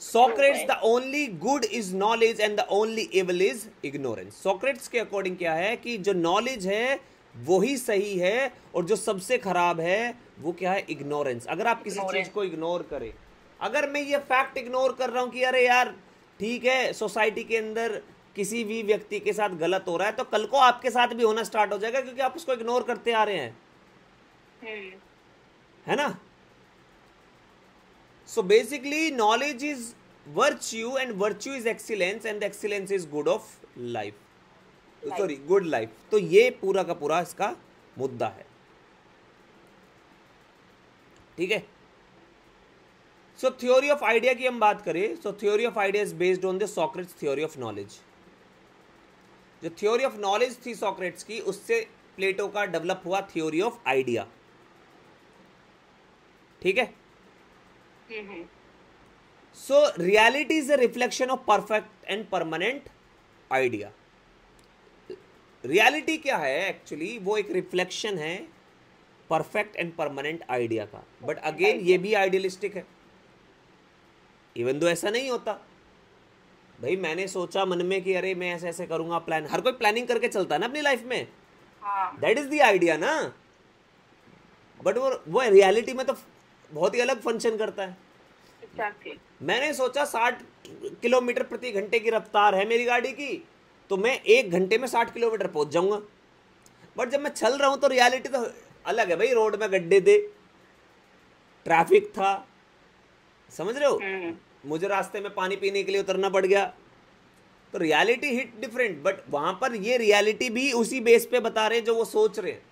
Socrates, the only good is knowledge and the only evil is ignorance. Socrates के according क्या है कि जो knowledge है वो ही सही है और जो सबसे खराब है वो क्या है? ignorance. अगर आप किसी चीज को इग्नोर करें, अगर मैं ये फैक्ट इग्नोर कर रहा हूं कि अरे यार ठीक है सोसाइटी के अंदर किसी भी व्यक्ति के साथ गलत हो रहा है, तो कल को आपके साथ भी होना स्टार्ट हो जाएगा, क्योंकि आप उसको इग्नोर करते आ रहे हैं, है ना। सो basically knowledge is virtue and virtue is excellence and excellence is good of life, sorry good life. तो ये पूरा का पूरा इसका मुद्दा है, ठीक है। सो थ्योरी ऑफ आइडिया की हम बात करें, सो theory of idea is based on the Socrates theory of knowledge. जो थ्योरी ऑफ नॉलेज थी सॉक्रेट्स की, उससे प्लेटो का डेवलप हुआ थ्योरी ऑफ आइडिया, ठीक है। So reality is a reflection of perfect and permanent idea. Reality क्या है एक्चुअली? वो एक रिफ्लेक्शन है परफेक्ट एंड परमानेंट आइडिया का, बट अगेन ये भी आइडियलिस्टिक है, इवन दो ऐसा नहीं होता। भाई मैंने सोचा मन में कि अरे मैं ऐसे ऐसे करूंगा, प्लान, हर कोई प्लानिंग करके चलता है ना अपनी लाइफ में, दैट इज द आइडिया ना, बट वो रियलिटी में तो बहुत ही अलग फंक्शन करता है। मैंने सोचा 60 किलोमीटर प्रति घंटे की रफ्तार है मेरी गाड़ी की, तो मैं 1 घंटे में 60 किलोमीटर पहुंच जाऊंगा, बट जब मैं चल रहा हूं तो रियलिटी तो अलग है भाई। रोड में गड्ढे थे, ट्रैफिक था, समझ रहे हो, मुझे रास्ते में पानी पीने के लिए उतरना पड़ गया, तो रियलिटी हिट डिफरेंट, बट वहां पर ये रियलिटी भी उसी बेस पे बता रहे हैं जो वो सोच रहे हैं,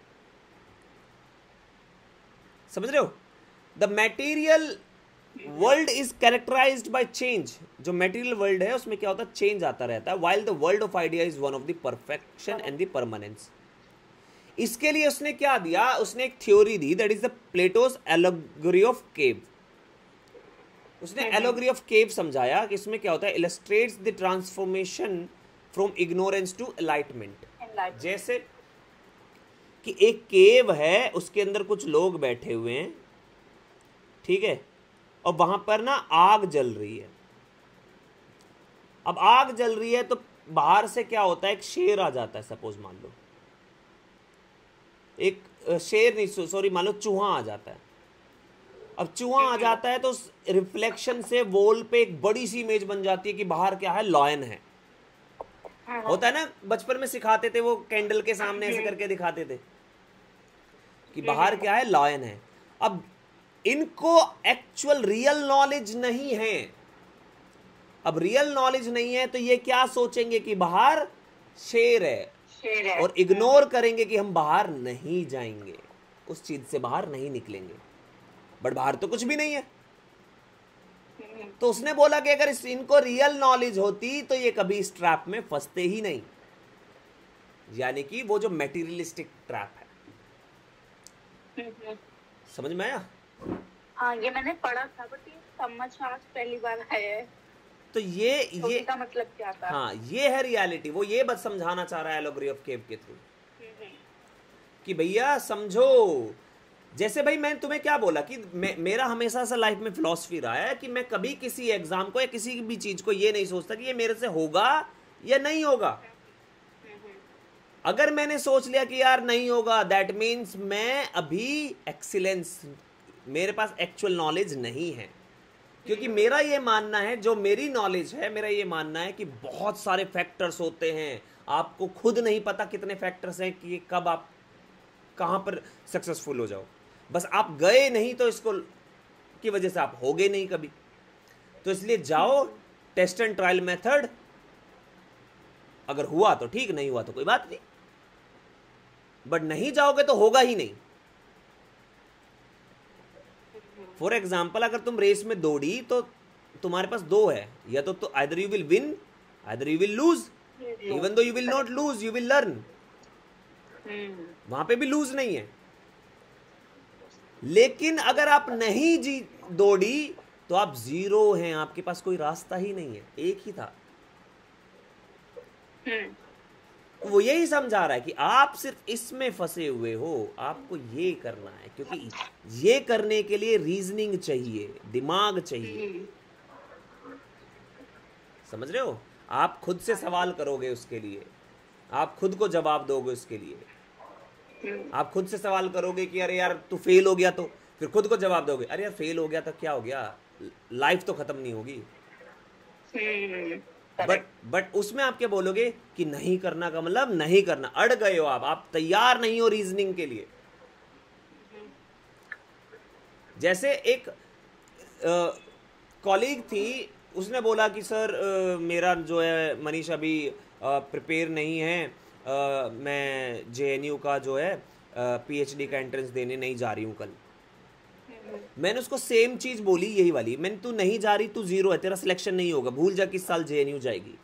समझ रहे हो। The material world is characterised by change. जो मेटीरियल वर्ल्ड है उसमें क्या होता है, चेंज आता रहता है। While the world of idea is one of the perfection and the permanence. इसके लिए उसने क्या दिया, उसने एक थ्योरी दी, that is the Plato's allegory of cave. उसने एलोगरी ऑफ केव समझाया कि इसमें क्या होता है, illustrates the transformation from ignorance to enlightenment. जैसे कि एक केव है, उसके अंदर कुछ लोग बैठे हुए हैं, ठीक है, और वहां पर ना आग जल रही है। अब आग जल रही है तो बाहर से क्या होता है, एक शेर आ जाता है, सपोज मान लो एक शेर नहीं, सॉरी मान लो चूहा आ जाता है। अब चूहा आ जाता है तो रिफ्लेक्शन से वॉल पे एक बड़ी सी इमेज बन जाती है कि बाहर क्या है, लॉयन है। होता है ना, बचपन में सिखाते थे वो, कैंडल के सामने ऐसे करके दिखाते थे कि बाहर क्या है, लॉयन है। अब इनको एक्चुअल रियल नॉलेज नहीं है। अब रियल नॉलेज नहीं है तो ये क्या सोचेंगे कि बाहर शेर है, और इग्नोर करेंगे कि हम बाहर नहीं जाएंगे, उस चीज से बाहर नहीं निकलेंगे, बट बाहर तो कुछ भी नहीं है। तो उसने बोला कि अगर इनको रियल नॉलेज होती तो ये कभी इस ट्रैप में फंसते ही नहीं, यानी कि वो जो मेटीरियलिस्टिक ट्रैप है। समझ में आया? हाँ, ये मैंने पढ़ा था, बट ये समझ आज पहली बार आया है। तो ये का मतलब क्या था? हाँ, ये है रियलिटी। वो ये बस समझाना चाह रहा है एलोगरी ऑफ केव के थ्रू कि भैया समझो। जैसे भाई मैं तुम्हें क्या बोला कि मेरा हमेशा से लाइफ में फिलॉसफी रहा है कि मैं कभी किसी एग्जाम को या किसी भी चीज को ये नहीं सोचता कि ये मेरे से होगा या नहीं होगा। अगर मैंने सोच लिया कि यार नहीं होगा, दैट मीन्स मैं अभी एक्सीलेंस, मेरे पास एक्चुअल नॉलेज नहीं है। क्योंकि मेरा ये मानना है, जो मेरी नॉलेज है, मेरा ये मानना है कि बहुत सारे फैक्टर्स होते हैं, आपको खुद नहीं पता कितने फैक्टर्स हैं कि कब आप कहां पर सक्सेसफुल हो जाओ। बस आप गए नहीं तो इसको की वजह से आप होगे नहीं कभी। तो इसलिए जाओ, टेस्ट एंड ट्रायल मेथड, अगर हुआ तो ठीक, नहीं हुआ तो कोई बात नहीं, बट नहीं जाओगे तो होगा ही नहीं। फॉर एग्जाम्पल, अगर तुम रेस में दौड़ी तो तुम्हारे पास दो है, या तो either you will win, either you will lose. Even though you will not lose, you will learn. वहां पे भी लूज नहीं है। लेकिन अगर आप नहीं दौड़ी तो आप जीरो हैं, आपके पास कोई रास्ता ही नहीं है, एक ही था। वो यही समझा रहा है कि आप सिर्फ इसमें फंसे हुए हो, आपको ये करना है, क्योंकि ये करने के लिए रीजनिंग चाहिए, दिमाग चाहिए। समझ रहे हो? आप खुद से सवाल करोगे उसके लिए, आप खुद को जवाब दोगे उसके लिए। आप खुद से सवाल करोगे कि अरे यार तू फेल हो गया, तो फिर खुद को जवाब दोगे, अरे यार फेल हो गया तो क्या हो गया, लाइफ तो खत्म नहीं होगी। बट उसमें आप क्या बोलोगे कि नहीं करना का मतलब नहीं करना, अड़ गए हो आप तैयार नहीं हो रीजनिंग के लिए। जैसे एक कॉलीग थी, उसने बोला कि सर मेरा जो है मनीष अभी प्रिपेयर नहीं है, मैं जेएनयू का जो है पीएचडी का एंट्रेंस देने नहीं जा रही हूँ कल। मैंने उसको सेम चीज बोली, यही वाली, मैंने तू नहीं जा रही, तू जीरो है, तेरा सिलेक्शन नहीं होगा, भूल जा किस साल जेएनयू जाएगी।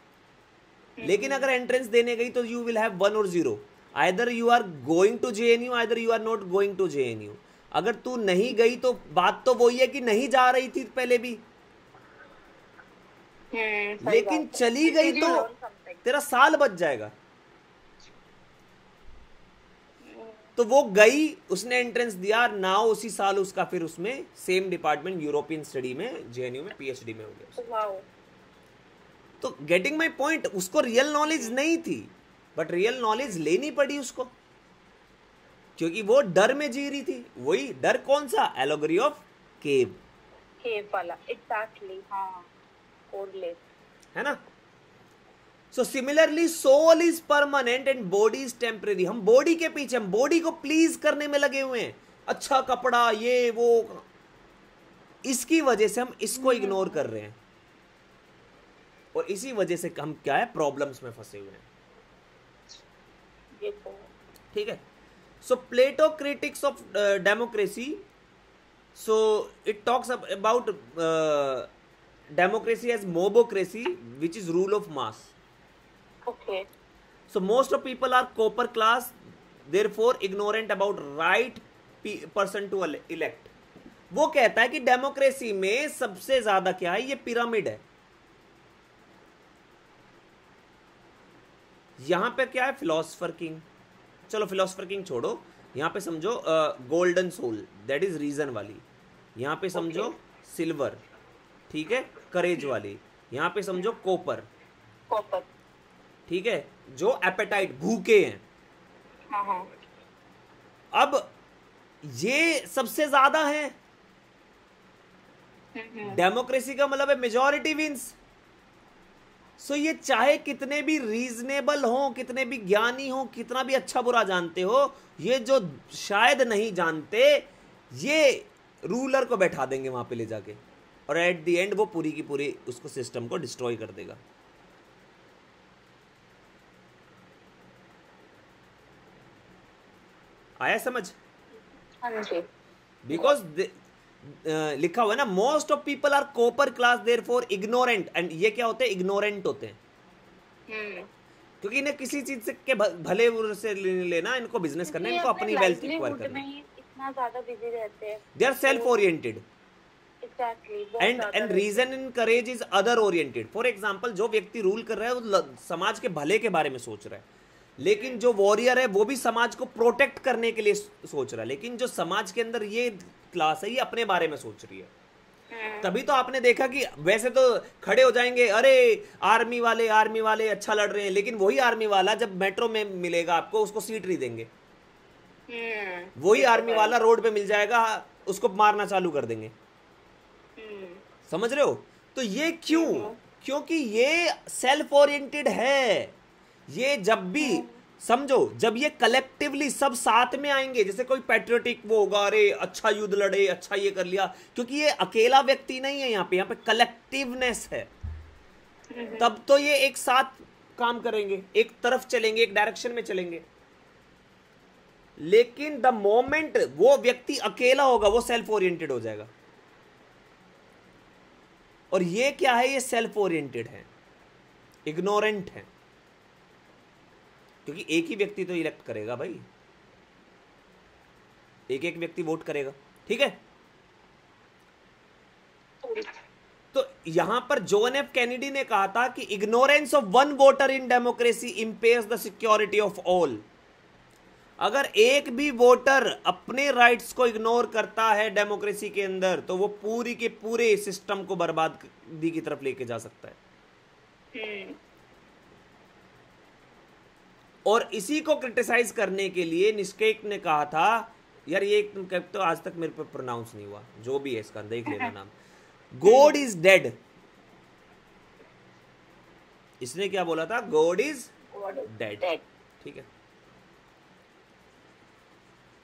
लेकिन अगर एंट्रेंस देने गई तो यू विल हैव 1 और 0, either you are going to JNU, either you are not going to JNU. अगर तू नहीं गई तो बात तो वही है कि नहीं जा रही थी पहले भी, लेकिन चली गई तो तेरा साल बच जाएगा। तो वो गई, उसने एंट्रेंस दिया, नाउ उसी साल उसका फिर उसमें सेम डिपार्टमेंट यूरोपियन स्टडी में जेएनयू में पीएचडी में हो गया। तो गेटिंग माय पॉइंट, उसको रियल नॉलेज नहीं थी, बट रियल नॉलेज लेनी पड़ी उसको, क्योंकि वो डर में जी रही थी। वही डर कौन सा, एलोगरी ऑफ केव वाला, एग्जैक्टली, हाँ, कोडलेस है ना। So similarly soul is permanent and body is temporary. हम बॉडी के पीछे, हम बॉडी को प्लीज करने में लगे हुए हैं, अच्छा कपड़ा ये वो, इसकी वजह से हम इसको इग्नोर कर रहे हैं, और इसी वजह से हम क्या है, प्रॉब्लम्स में फंसे हुए हैं। ठीक है। So Plato critics of democracy So it talks about democracy as mobocracy, which is rule of mass. Okay. So most of people are copper class, therefore ignorant about right person to elect. वो कहता है कि democracy में सबसे ज्यादा क्या है, ये पिरामिड है. यहां पे क्या है, फिलोसफर किंग. चलो फिलोसफर किंग छोड़ो, यहां पे समझो golden soul, that is reason वाली. यहां पे समझो सिल्वर, ठीक है, करेज वाली. यहां पे समझो कॉपर, कॉपर, ठीक है, जो एपेटाइट, भूखे हैं. हाँ हाँ. अब ये सबसे ज्यादा है. डेमोक्रेसी का मतलब है मेजॉरिटी विंस. सो ये चाहे कितने भी रीजनेबल हो, कितने भी ज्ञानी हो, कितना भी अच्छा बुरा जानते हो, ये जो शायद नहीं जानते, ये रूलर को बैठा देंगे वहां पे ले जाके, और एट द एंड वो पूरी की पूरी उसको सिस्टम को डिस्ट्रॉय कर देगा. आया समझ? हाँ जी. बिकॉज लिखा हुआ है ना, most of people are copper class therefore ignorant. And ये क्या होते हैं, इग्नोरेंट होते हैं. क्योंकि इन्हें किसी चीज से के भले से लेना, इनको बिजनेस करना, इनको अपनी वेल्थ एक्वायर करना. इतना ज्यादा बिजी रहते हैं. They are self oriented. Exactly. And reason in courage is other oriented. For example, जो व्यक्ति रूल कर रहा है वो समाज के भले के बारे में सोच रहा है, लेकिन जो वॉरियर है वो भी समाज को प्रोटेक्ट करने के लिए सोच रहा है. लेकिन जो समाज के अंदर ये क्लास है, ये अपने बारे में सोच रही है. तभी तो आपने देखा कि वैसे तो खड़े हो जाएंगे, अरे आर्मी वाले अच्छा लड़ रहे हैं, लेकिन वही आर्मी वाला जब मेट्रो में मिलेगा आपको, उसको सीट नहीं देंगे. वही आर्मी वाला रोड पे मिल जाएगा, उसको मारना चालू कर देंगे. समझ रहे हो? तो ये क्यों? क्योंकि ये सेल्फ ओरिएंटेड है. ये जब भी समझो, जब ये कलेक्टिवली सब साथ में आएंगे, जैसे कोई पैट्रियोटिक वो होगा, अरे अच्छा युद्ध लड़े, अच्छा ये कर लिया, क्योंकि ये अकेला व्यक्ति नहीं है, यहाँ पे कलेक्टिवनेस है. तब तो ये एक साथ काम करेंगे, एक तरफ चलेंगे, एक डायरेक्शन में चलेंगे. लेकिन द मोमेंट वो व्यक्ति अकेला होगा, वो सेल्फ ओरिएंटेड हो जाएगा. और ये क्या है, ये सेल्फ ओरिएंटेड है, इग्नोरेंट है. क्योंकि एक ही व्यक्ति तो इलेक्ट करेगा भाई, एक व्यक्ति वोट करेगा, ठीक है. तो यहां पर जॉन एफ कैनेडी ने कहा था कि ignorance of one voter in democracy impairs the security of all. अगर एक भी वोटर अपने राइट्स को इग्नोर करता है डेमोक्रेसी के अंदर, तो वो पूरी के पूरे सिस्टम को बर्बादी की तरफ लेके जा सकता है. और इसी को क्रिटिसाइज करने के लिए निष्केक ने कहा था, यार ये तो आज तक मेरे पे प्रोनाउंस नहीं हुआ, जो भी है इसका देख लेना नाम, गॉड इज डेड. इसने क्या बोला था, गॉड इज डेड. ठीक है.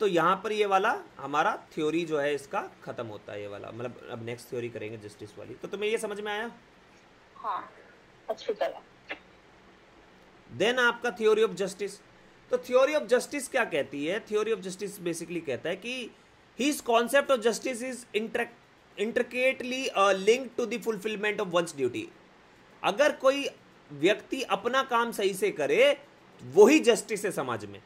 तो यहां पर ये वाला हमारा थ्योरी जो है इसका खत्म होता है, ये वाला, मतलब अब नेक्स्ट थ्योरी करेंगे जस्टिस वाली. तो तुम्हें ये समझ में आया? हाँ, अच्छी तरह. देन आपका थ्योरी ऑफ जस्टिस. तो थ्योरी ऑफ जस्टिस क्या कहती है? थ्योरी ऑफ जस्टिस बेसिकली कहता है कि his concept of justice is intricately linked to the fulfilment of one's duty. अगर कोई व्यक्ति अपना काम सही से करे, वही जस्टिस है समाज में.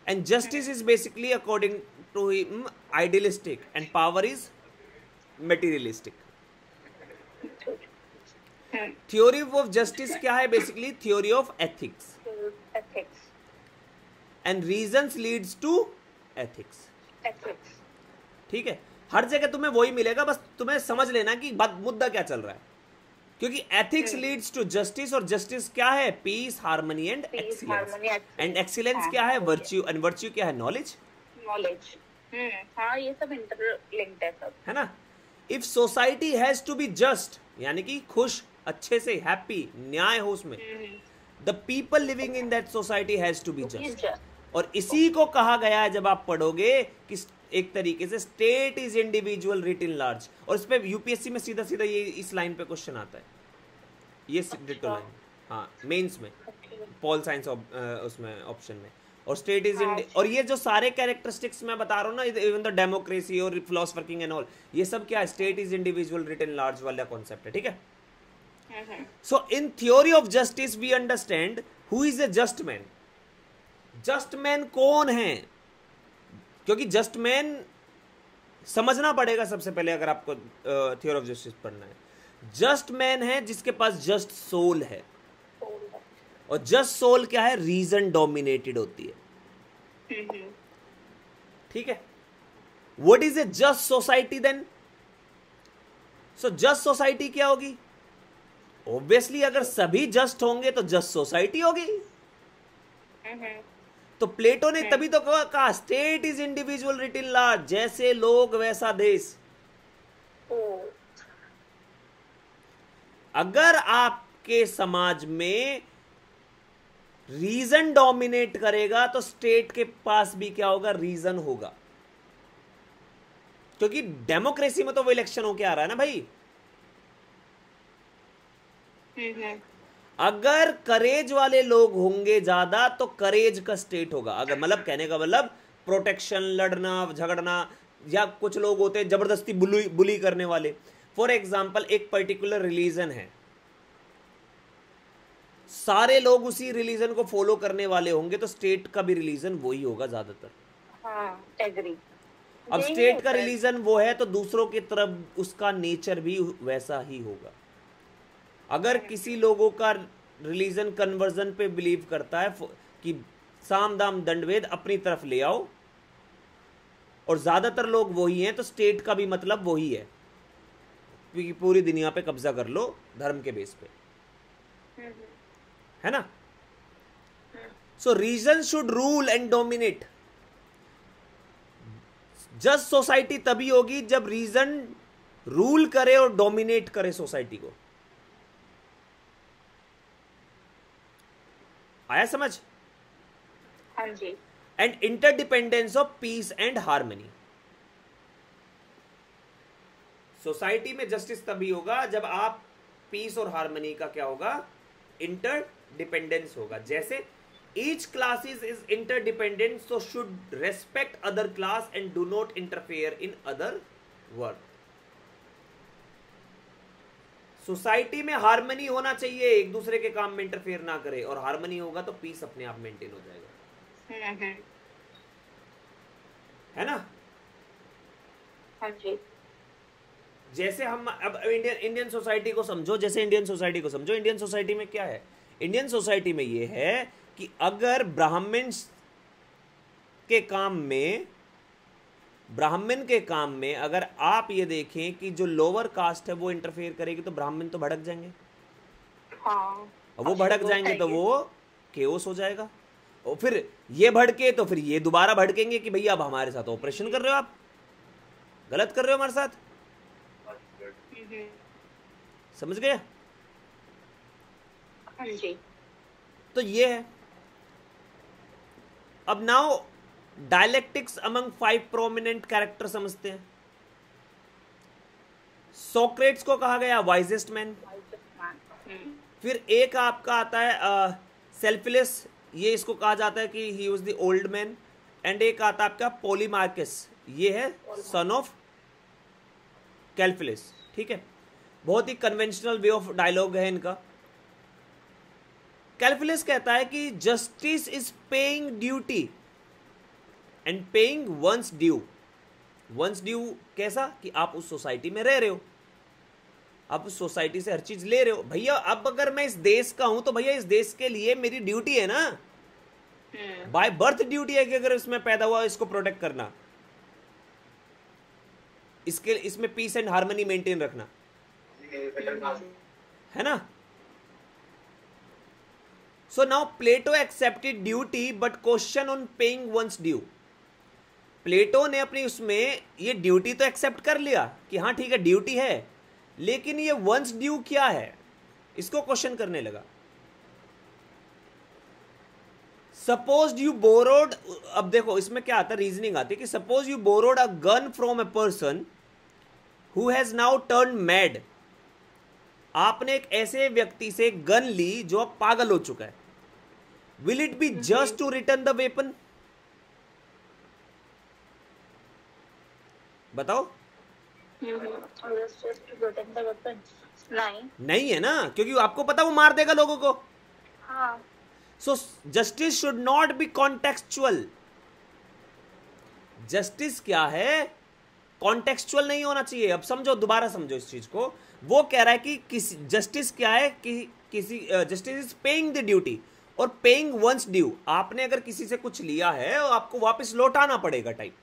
And justice is basically according to him idealistic and power is materialistic. Theory of justice क्या है? Basically theory of ethics. And reasons leads to ethics. ठीक है. हर जगह तुम्हें वही मिलेगा, बस तुम्हें समझ लेना कि मुद्दा क्या चल रहा है. क्योंकि एथिक्स लीड्स टू जस्टिस, और जस्टिस क्या है? Peace, harmony and excellence. And excellence क्या है? वर्च्यू. एंड वर्च्यू क्या है? नॉलेज. हाँ, ये सब इंटरलिंक्ड है सब, है ना. If society has to be just, यानी कि खुश, अच्छे से, हैप्पी, न्याय हो उसमें, the people living in that society has to be just. और इसी को कहा गया है, जब आप पढ़ोगे, कि एक तरीके से state is individual writ in large. और इस पे यूपीएससी में सीधा सीधा ये इस लाइन पे क्वेश्चन आता है, ये डिटो लाइन. हाँ, मेंस में, पॉल साइंस उसमें ऑप्शन में. और स्टेट इज हाँ, और ये जो सारे कैरेक्टरिस्टिक्स मैं बता रहा हूँ ना, इवन द डेमोक्रेसी और फिलोसफर किंग एंड ऑल, ये सब क्या है, state is individual written large वाला कॉन्सेप्ट है, ठीक है। So in theory of justice we understand who is a just man. Just man कौन है, क्योंकि जस्ट मैन समझना पड़ेगा सबसे पहले अगर आपको थ्योरी ऑफ जस्टिस पढ़ना है। जस्ट मैन है जिसके पास जस्ट सोल है, और जस्ट सोल क्या है, रीजन डोमिनेटेड होती है, ठीक है। What is a just society then? So just society क्या होगी? ऑब्वियसली अगर सभी जस्ट होंगे तो जस्ट सोसाइटी होगी। तो प्लेटो ने तभी तो कहा state is individual writ in large, जैसे लोग वैसा देश। अगर आपके समाज में रीजन डोमिनेट करेगा तो स्टेट के पास भी क्या होगा, रीजन होगा, क्योंकि डेमोक्रेसी में तो वो इलेक्शन होके आ रहा है ना भाई। अगर करेज वाले लोग होंगे ज्यादा तो करेज का स्टेट होगा। अगर मतलब कहने का मतलब प्रोटेक्शन, लड़ना झगड़ना, या कुछ लोग होते हैं जबरदस्ती बुली करने वाले। फॉर एग्जाम्पल एक पर्टिकुलर रिलीजन है, सारे लोग उसी रिलीजन को फॉलो करने वाले होंगे तो स्टेट का भी रिलीजन वही होगा ज्यादातर। हाँ, एग्री। अब स्टेट का रिलीजन वो है तो दूसरों की तरफ उसका नेचर भी वैसा ही होगा। अगर किसी लोगों का रिलीजन कन्वर्जन पे बिलीव करता है कि साम दाम दंडभेद अपनी तरफ ले आओ, और ज्यादातर लोग वही हैं, तो स्टेट का भी मतलब वही है कि पूरी दुनिया पे कब्जा कर लो धर्म के बेस पे, है ना। So reason should rule and dominate. Just society तभी होगी जब रीजन रूल करे और डोमिनेट करे सोसाइटी को। आया समझ? हाँ जी। And interdependence of peace and harmony. Society में जस्टिस तभी होगा जब आप पीस और हार्मनी का क्या होगा, इंटरडिपेंडेंस होगा। जैसे each classes is interdependent so should respect other class and do not interfere in other work. Society में हार्मनी होना चाहिए, एक दूसरे के काम में इंटरफेयर ना करे, और हार्मनी होगा तो पीस अपने आप मेंटेन हो जाएगा, है ना। हाँ जी। जैसे हम अब इंडियन सोसाइटी को समझो, जैसे इंडियन सोसाइटी को समझो। इंडियन सोसाइटी में क्या है, इंडियन सोसाइटी में ये है कि अगर ब्राह्मण के काम में अगर आप ये देखें कि जो लोअर कास्ट है वो इंटरफेयर करेगी तो ब्राह्मण तो भड़क जाएंगे। हाँ, वो भड़क जाएंगे तो वो केओस हो जाएगा, और फिर ये भड़के तो फिर ये दोबारा भड़केंगे कि भैया अब हमारे साथ ऑपरेशन कर रहे हो, आप गलत कर रहे हो हमारे साथ। समझ गए? हाँ जी। तो ये है। अब now dialectics among 5 prominent character समझते हैं। सोक्रेट्स को कहा गया वाइजेस्ट मैन। फिर एक आपका आता है सेल्फलेस, ये इसको कहा जाता है कि he was the old man. And एक आता है आपका पोलीमार्कस, ये है सन ऑफ कैल्फिलिस, ठीक है। बहुत ही कन्वेंशनल वे ऑफ डायलॉग है इनका। कैल्फिलिस कहता है कि justice is paying duty and paying one's due. One's due कैसा, कि आप उस सोसाइटी में रह रहे हो, आप उस सोसाइटी से हर चीज ले रहे हो। भैया अब अगर मैं इस देश का हूं तो भैया इस देश के लिए मेरी ड्यूटी है ना, बाय बर्थ ड्यूटी है कि अगर इसमें पैदा हुआ इसको प्रोटेक्ट करना, इसमें पीस एंड हार्मनी मेंटेन रखना, है ना। So now Plato accepted duty but question on paying one's due. Plato ने अपनी उसमें ये ड्यूटी तो एक्सेप्ट कर लिया कि हाँ ठीक है ड्यूटी है, लेकिन ये वंस ड्यू क्या है इसको क्वेश्चन करने लगा। सपोज यू बोरोड, अब देखो इसमें क्या आता है, रीजनिंग आती है कि suppose you borrowed a gun from a person who has now turn mad. आपने एक ऐसे व्यक्ति से गन ली जो अब पागल हो चुका है। Will it be just to return the weapon? बताओ। नहीं है ना, क्योंकि आपको पता वो मार देगा लोगों को। हाँ। So justice should not be contextual. Justice क्या है? कॉन्टेक्चुअल नहीं होना चाहिए। अब समझो, दोबारा समझो इस चीज को। वो कह रहा है कि किसी जस्टिस क्या है कि किसी justice is paying the duty और पेइंग वंस ड्यू। आपने अगर किसी से कुछ लिया है और आपको वापस लौटाना पड़ेगा टाइप।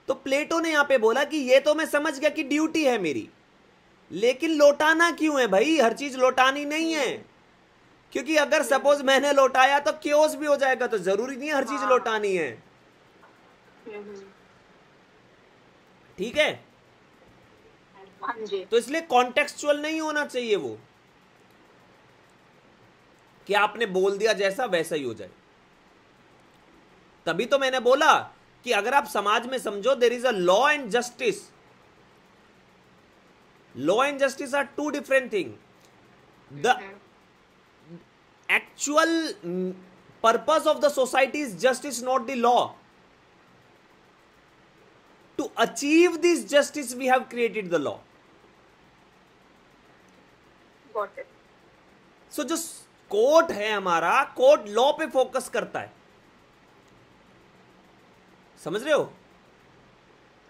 तो प्लेटो ने यहां पे बोला कि ये तो मैं समझ गया कि ड्यूटी है मेरी, लेकिन लौटाना क्यों है भाई? हर चीज लौटानी नहीं है, क्योंकि अगर सपोज मैंने लौटाया तो क्योस भी हो जाएगा, तो जरूरी नहीं है हर चीज लौटानी है। ठीक है? हाँ जी। तो इसलिए कॉन्टेक्चुअल नहीं होना चाहिए वो कि आपने बोल दिया जैसा वैसा ही हो जाए। तभी तो मैंने बोला कि अगर आप समाज में समझो, there is a law and justice. Law and justice are two different thing. The actual purpose of the society is justice, not the law. To achieve this justice, we have created the law. Got it. So जो court है हमारा, court law पे focus करता है। समझ रहे हो?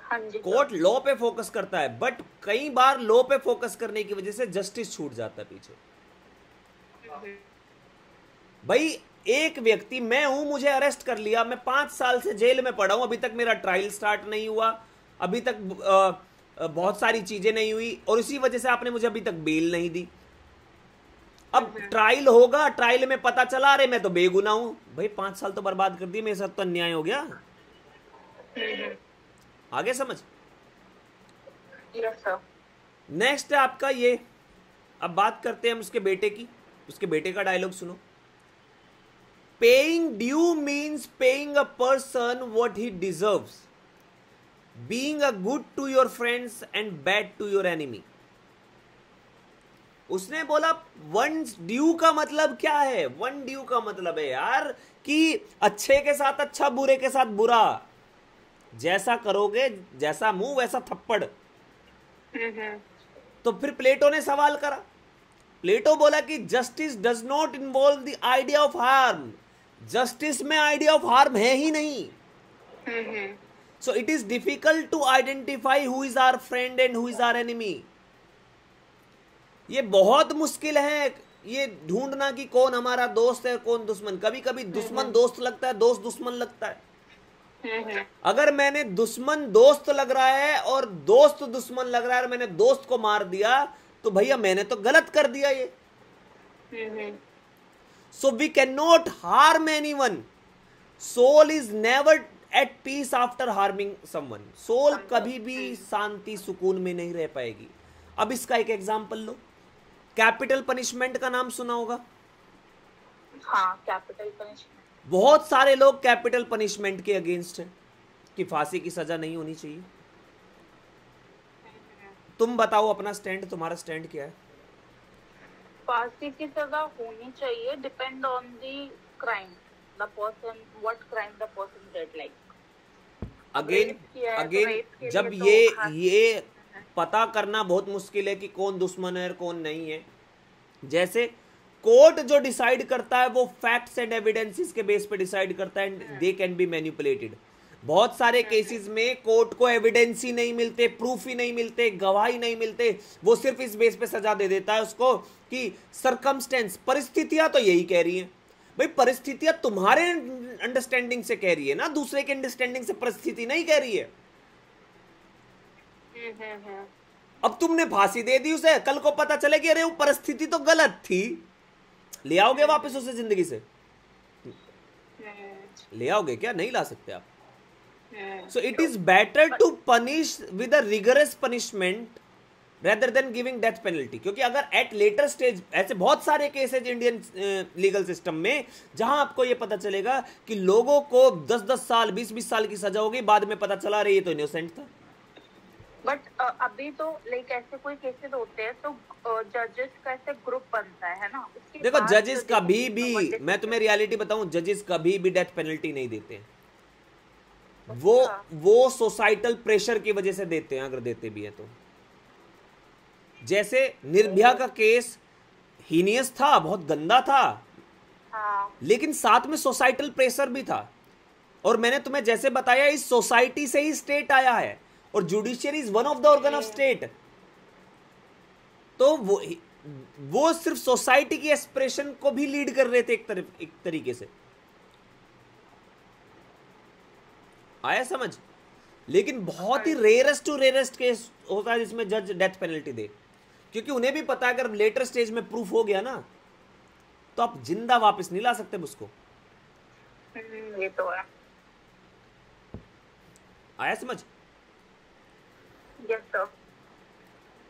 हाँ जी। कोर्ट लॉ पे फोकस करता है, बट कई बार लॉ पे फोकस करने की वजह से जस्टिस छूट जाता है पीछे। भाई एक व्यक्ति, मैं हूं, मुझे अरेस्ट कर लिया, मैं 5 साल से जेल में पड़ा हूं, अभी तक मेरा ट्रायल स्टार्ट नहीं हुआ, अभी तक बहुत सारी चीजें नहीं हुई, और इसी वजह से आपने मुझे अभी तक बेल नहीं दी। अब ट्रायल होगा, ट्रायल में पता चला अरे मैं तो बेगुनाह हूं। भाई 5 साल तो बर्बाद कर दिए, मेरे साथ तो अन्याय हो गया। आगे समझ? नेक्स्ट है आपका ये। अब बात करते हैं हम उसके बेटे की। उसके बेटे का डायलॉग सुनो। Paying due means paying a person what he deserves, being a good to your friends and bad to your enemy. उसने बोला वन ड्यू का मतलब क्या है? वन ड्यू का मतलब है यार कि अच्छे के साथ अच्छा, बुरे के साथ बुरा। जैसा करोगे, जैसा मुंह वैसा थप्पड़। तो फिर प्लेटो ने सवाल करा। प्लेटो बोला कि justice does not involve the idea of harm. Justice में आइडिया ऑफ हार्म है ही नहीं। So it is difficult to identify who is our friend and who is our enemy. ये बहुत मुश्किल है ये ढूंढना कि कौन हमारा दोस्त है कौन दुश्मन। कभी कभी दुश्मन दोस्त लगता है, दोस्त दुश्मन लगता है। अगर मैंने दुश्मन दोस्त लग रहा है और दोस्त दुश्मन लग रहा है और मैंने दोस्त को मार दिया, तो भैया मैंने तो गलत कर दिया ये। So we cannot harm anyone. Soul is never at peace after harming someone. Soul कभी भी शांति सुकून में नहीं रह पाएगी। अब इसका एक एग्जांपल लो। कैपिटल पनिशमेंट का नाम सुना होगा। हाँ, कैपिटल पनिशमेंट। बहुत सारे लोग कैपिटल पनिशमेंट के अगेंस्ट हैं कि फांसी की सजा नहीं होनी चाहिए। तुम बताओ अपना स्टैंड, तुम्हारा स्टैंड क्या है? फांसी की सजा होनी चाहिए, depend on the crime, the person, what crime the person did. Like again जब ये पता करना बहुत मुश्किल है कि कौन दुश्मन है और कौन नहीं है। जैसे कोर्ट जो डिसाइड करता है वो फैक्ट्स एंड एविडेंसेस के बेस पे डिसाइड करता है, and they can be manipulated. बहुत सारे केसेस में कोर्ट को एविडेंस ही नहीं मिलते, प्रूफ ही नहीं मिलते, गवाही नहीं मिलते, वो सिर्फ इस बेस पे सजा दे देता है उसको कि सरकमस्टेंस, परिस्थितियां तो यही कह रही हैं। भाई परिस्थितियां तुम्हारे अंडरस्टैंडिंग से कह रही है ना, दूसरे के अंडरस्टैंडिंग से परिस्थिति नहीं कह रही है। अब तुमने फांसी दे दी उसे, कल को पता चले कि अरे वो परिस्थिति तो गलत थी, ले आओगे वापस उसे जिंदगी से? ले आओगे क्या? नहीं ला सकते आप। So it is better to punish with a rigorous punishment rather than giving death penalty. क्योंकि अगर at later stage, ऐसे बहुत सारे केसेज इंडियन लीगल सिस्टम में जहां आपको ये पता चलेगा कि लोगों को 10-10 साल 20-20 साल की सजा होगी, बाद में पता चला रही है तो इनोसेंट था। बट अभी तो लाइक ऐसे कोई केसेस होते हैं तो जजेस का ऐसे ग्रुप बनता है ना, उसके देखो बाद जजेस जो कभी देखो भी, one मैं तुम्हें decision। रियलिटी बताऊं, जजेस कभी भी डेथ पेनल्टी नहीं देते हैं। वो अच्छा। वो सोसाइटल प्रेशर की वजह से देते हैं, अगर देते भी हैं तो। जैसे निर्भया का केस हीनियस था, बहुत गंदा था, हाँ। लेकिन साथ में सोसाइटल प्रेशर भी था। और मैंने तुम्हें जैसे बताया, इस सोसाइटी से ही स्टेट आया है, और judiciary is one of the organ of state. तो वो सिर्फ सोसाइटी की एक्सप्रेशन को भी लीड कर रहे थे एक तरीके से। आया समझ? लेकिन बहुत ही रेयरेस्ट टू रेयरेस्ट केस होता है जिसमें जज डेथ पेनल्टी दे, क्योंकि उन्हें भी पता है अगर लेटर स्टेज में प्रूफ हो गया ना, तो आप जिंदा वापस नहीं ला सकते उसको। ये तो है। आया समझ? Yes sir.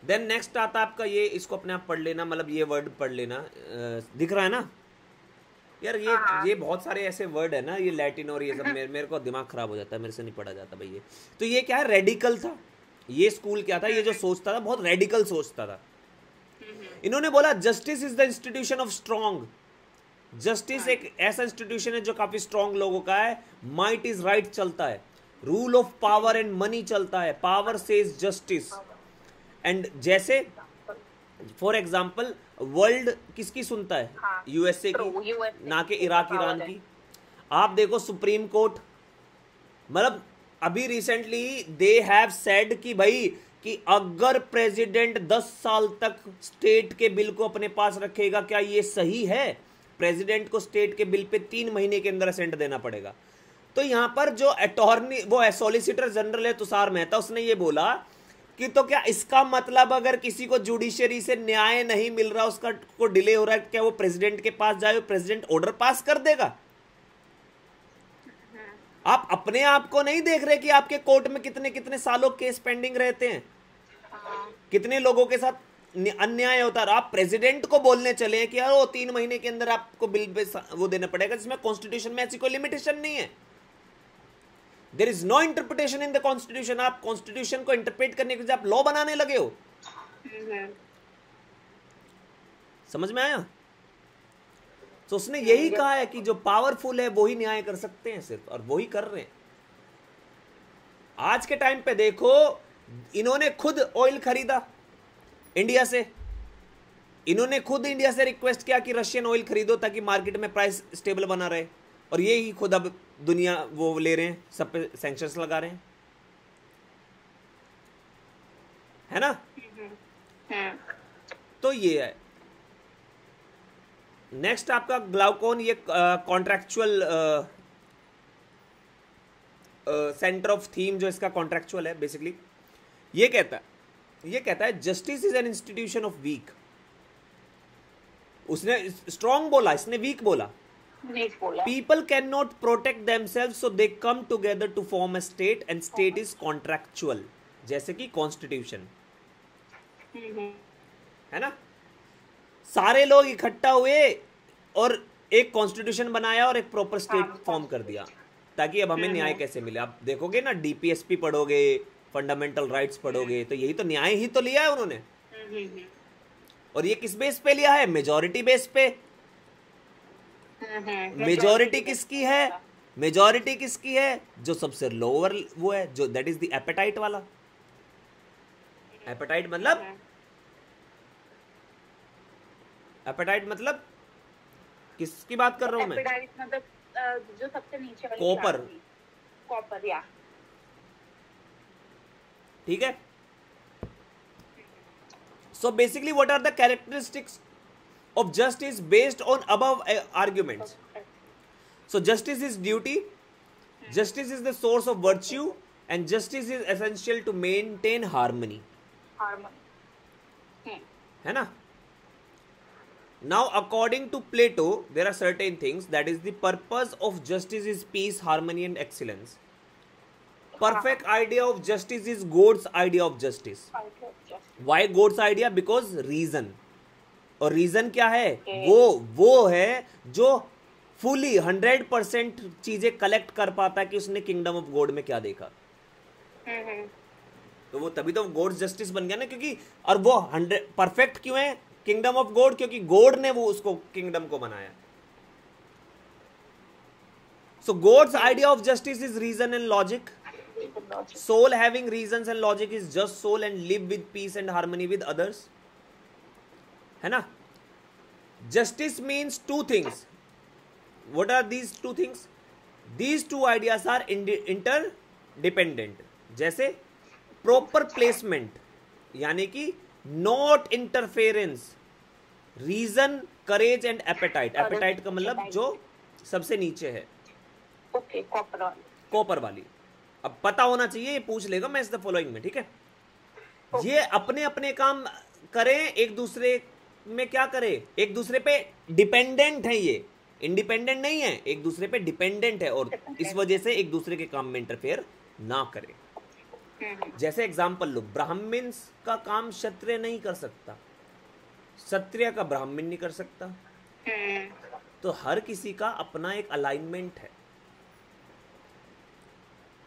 देन नेक्स्ट आता है आपका ये, इसको अपने आप पढ़ लेना, मतलब ये वर्ड पढ़ लेना। दिख रहा है ना यार? ये बहुत सारे ऐसे वर्ड है ना, ये लैटिन और ये सब, मेरे को दिमाग खराब हो जाता है, मेरे से नहीं पढ़ा जाता भाई ये। तो ये क्या है, रेडिकल था ये स्कूल। क्या था ये जो सोचता था, बहुत रेडिकल सोचता था। इन्होंने बोला justice is the institution of strong. Justice एक ऐसा इंस्टीट्यूशन है जो काफी स्ट्रॉन्ग लोगों का है। माइट इज राइट चलता है, rule of power and money चलता है, पावर सेज जस्टिस। एंड जैसे फॉर एग्जाम्पल वर्ल्ड किसकी सुनता है? हाँ, यूएसए की, ना कि इराक ईरान की। आप देखो सुप्रीम कोर्ट, मतलब अभी रिसेंटली दे हैव सेड कि भाई कि अगर प्रेसिडेंट 10 साल तक स्टेट के बिल को अपने पास रखेगा, क्या ये सही है? प्रेसिडेंट को स्टेट के बिल पे 3 महीने के अंदर असेंट देना पड़ेगा। तो यहां पर जो अटॉर्नी, वो सॉलिसिटर जनरल है तुषार मेहता, उसने ये बोला कि तो क्या इसका मतलब अगर किसी को जुडिशरी से न्याय नहीं मिल रहा, उसका को डिले हो रहा है, क्या वो प्रेसिडेंट के पास जाए, प्रेसिडेंट ऑर्डर पास कर देगा? आप अपने आप को नहीं देख रहे कि आपके कोर्ट में कितने कितने सालों केस पेंडिंग रहते हैं, कितने लोगों के साथ अन्याय होता है। आप प्रेसिडेंट को बोलने चले हैं कि यार वो 3 महीने के अंदर आपको बिल पे वो देना पड़ेगा, जिसमें कॉन्स्टिट्यूशन में ऐसी कोई लिमिटेशन नहीं है। There is no interpretation in the constitution. आप कॉन्स्टिट्यूशन को इंटरप्रेट करने के लिए आप लॉ बनाने लगे हो। समझ में आया? तो उसने यही कहा है कि जो पावरफुल है वो ही न्याय कर सकते हैं सिर्फ, और वो ही कर रहे हैं। आज के टाइम पे देखो, इन्होंने खुद ऑयल खरीदा इंडिया से, इन्होंने खुद इंडिया से रिक्वेस्ट किया कि रशियन ऑयल खरीदो ताकि मार्केट में प्राइस स्टेबल बना रहे, और ये ही खुद अब दुनिया वो ले रहे हैं, सब पे सैंक्शंस लगा रहे हैं, है ना? तो ये है। नेक्स्ट आपका ग्लाउकोन, ये कॉन्ट्रैक्चुअल सेंटर ऑफ थीम जो इसका कॉन्ट्रैक्चुअल है बेसिकली। ये कहता है justice is an institution of weak. उसने स्ट्रॉन्ग बोला, इसने वीक बोला। People can not protect themselves, so they come together to form a state, and state is contractual, जैसे कि कॉन्स्टिट्यूशन है ना। सारे लोग इकट्ठा हुए और एक कॉन्स्टिट्यूशन बनाया और एक प्रॉपर स्टेट फॉर्म कर दिया, ताकि अब हमें न्याय कैसे मिले। आप देखोगे ना, डीपीएसपी पढ़ोगे, फंडामेंटल राइट्स पढ़ोगे, तो यही तो न्याय ही तो लिया है उन्होंने। और ये किस बेस पे लिया है? मेजॉरिटी बेस पे। मेजॉरिटी किसकी है? मेजॉरिटी किसकी है? जो सबसे लोअर वो है, जो दैट इज द एपेटाइट वाला। एपेटाइट मतलब किसकी बात कर रहा हूं मैं? एपेटाइट मतलब जो सबसे नीचे वाली कॉपर या। ठीक है। So basically what are the characteristics of justice based on above arguments? So justice is duty, justice is the source of virtue, and justice is essential to maintain harmony. है ना? Now according to Plato there are certain things, that is the purpose of justice is peace, harmony and excellence. Perfect idea of justice is God's idea of justice. Why God's idea? Because reason. और reason क्या है? वो है जो fully 100% चीजें collect कर पाता है कि उसने किंगडम ऑफ गॉड में क्या देखा। तो वो तभी तो गॉड्स जस्टिस बन गया ना, क्योंकि और वो 100 परफेक्ट क्यों है किंगडम ऑफ गॉड, क्योंकि गॉड ने वो उसको किंगडम को बनाया। So God's idea of justice is reason and logic. Soul having reasons and logic is just soul and live with peace and harmony with others, है ना। Justice means two things. What are these two things? These two ideas are interdependent. जैसे proper placement, यानी कि not interference, reason, courage and appetite. Appetite का मतलब जो सबसे नीचे है, ओके, कॉपर वाली। अब पता होना चाहिए, ये पूछ लेगा मैं इस द फॉलोइंग में, ठीक है। ये अपने अपने काम करें, एक दूसरे में क्या करें, एक दूसरे पे डिपेंडेंट है, ये इंडिपेंडेंट नहीं है, एक दूसरे पे डिपेंडेंट है, और इस वजह से एक दूसरे के काम में इंटरफेयर ना करे। जैसे एग्जांपल लो, ब्राह्मण्स का काम क्षत्रिय नहीं कर सकता, क्षत्रिय का ब्राह्मण नहीं कर सकता। तो हर किसी का अपना एक अलाइनमेंट है।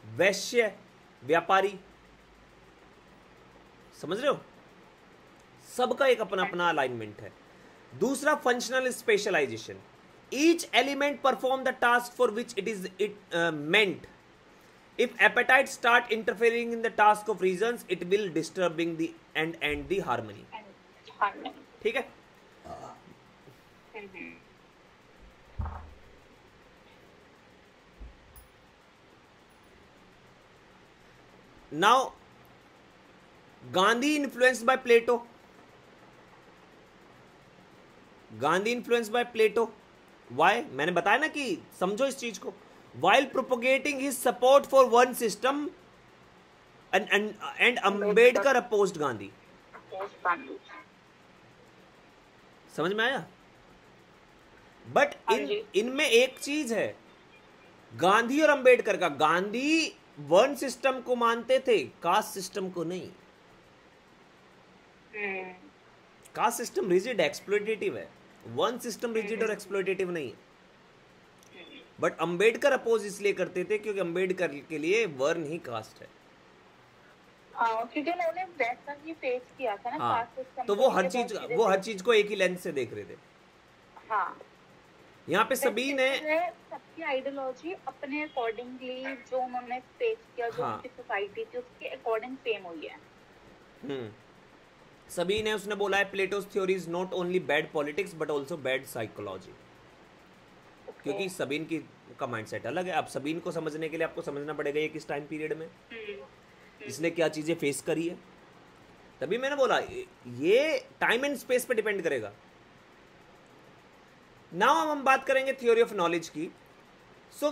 वैश्य, व्यापारी, समझ रहे हो, सबका एक अपना अपना अलाइनमेंट है। दूसरा functional specialisation, each element perform the task for which it is meant. If appetite start interfering in the task of reasons, it will disturbing the and the harmony. ठीक है। Now, Gandhi influenced by Plato. Gandhi influenced by Plato. Why? मैंने बताया ना कि समझो इस चीज को। While propagating his support for one system, and Ambedkar opposed Gandhi. समझ में आया? बट इनमें एक चीज है, गांधी और अंबेडकर का, गांधी वन सिस्टम को मानते थे, कास्ट सिस्टम को नहीं। कास्ट सिस्टम रिजिड एक्सप्लॉयटेटिव है, वन सिस्टम रिजिड और एक्सप्लॉयटेटिव नहीं है। बट अंबेडकर अपोज इसलिए करते थे क्योंकि अंबेडकर के लिए वर्ण ही कास्ट है। क्योंकि उन्होंने वैसा ही फेस किया था ना, कास्ट सिस्टम। तो वो हर चीज को एक ही लेंस से देख रहे थे। हाँ, यहाँ पे सभी ने सबकी आइडियोलॉजी अपने अकॉर्डिंगली जो उन्होंने फेस किया, जो उनकी सोसाइटी थी उसके अकॉर्डिंग फेम हुई है। सभी ने, उसने बोला है plateaus theory is not only bad politics but also bad psychology. क्योंकि सबीन की का माइंडसेट अलग है। अब सबीन को समझने के लिए आपको समझना पड़ेगा ये किस टाइम पीरियड में, इसने क्या चीजें फेस करी है। तभी मैंने बोला ये टाइम एंड स्पेस पे डिपेंड करेगा। नाउ हम बात करेंगे थ्योरी ऑफ नॉलेज की। So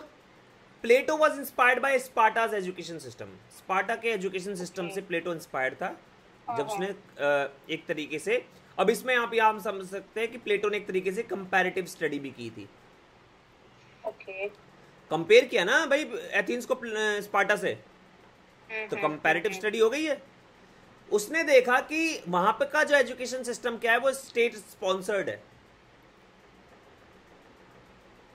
Plato was inspired by Sparta's education system. Sparta के एजुकेशन सिस्टम से प्लेटो इंस्पायर्ड था, जब उसने एक तरीके से, अब इसमें आप यहाँ हम समझ सकते हैं कि प्लेटो ने एक तरीके से कंपैरेटिव स्टडी भी की थी। कंपेयर किया ना भाई एथेंस को स्पार्टा से, तो कंपैरेटिव स्टडी हो गई है। उसने देखा कि वहां पे का जो एजुकेशन सिस्टम क्या है वो स्टेट स्पॉन्सर्ड है,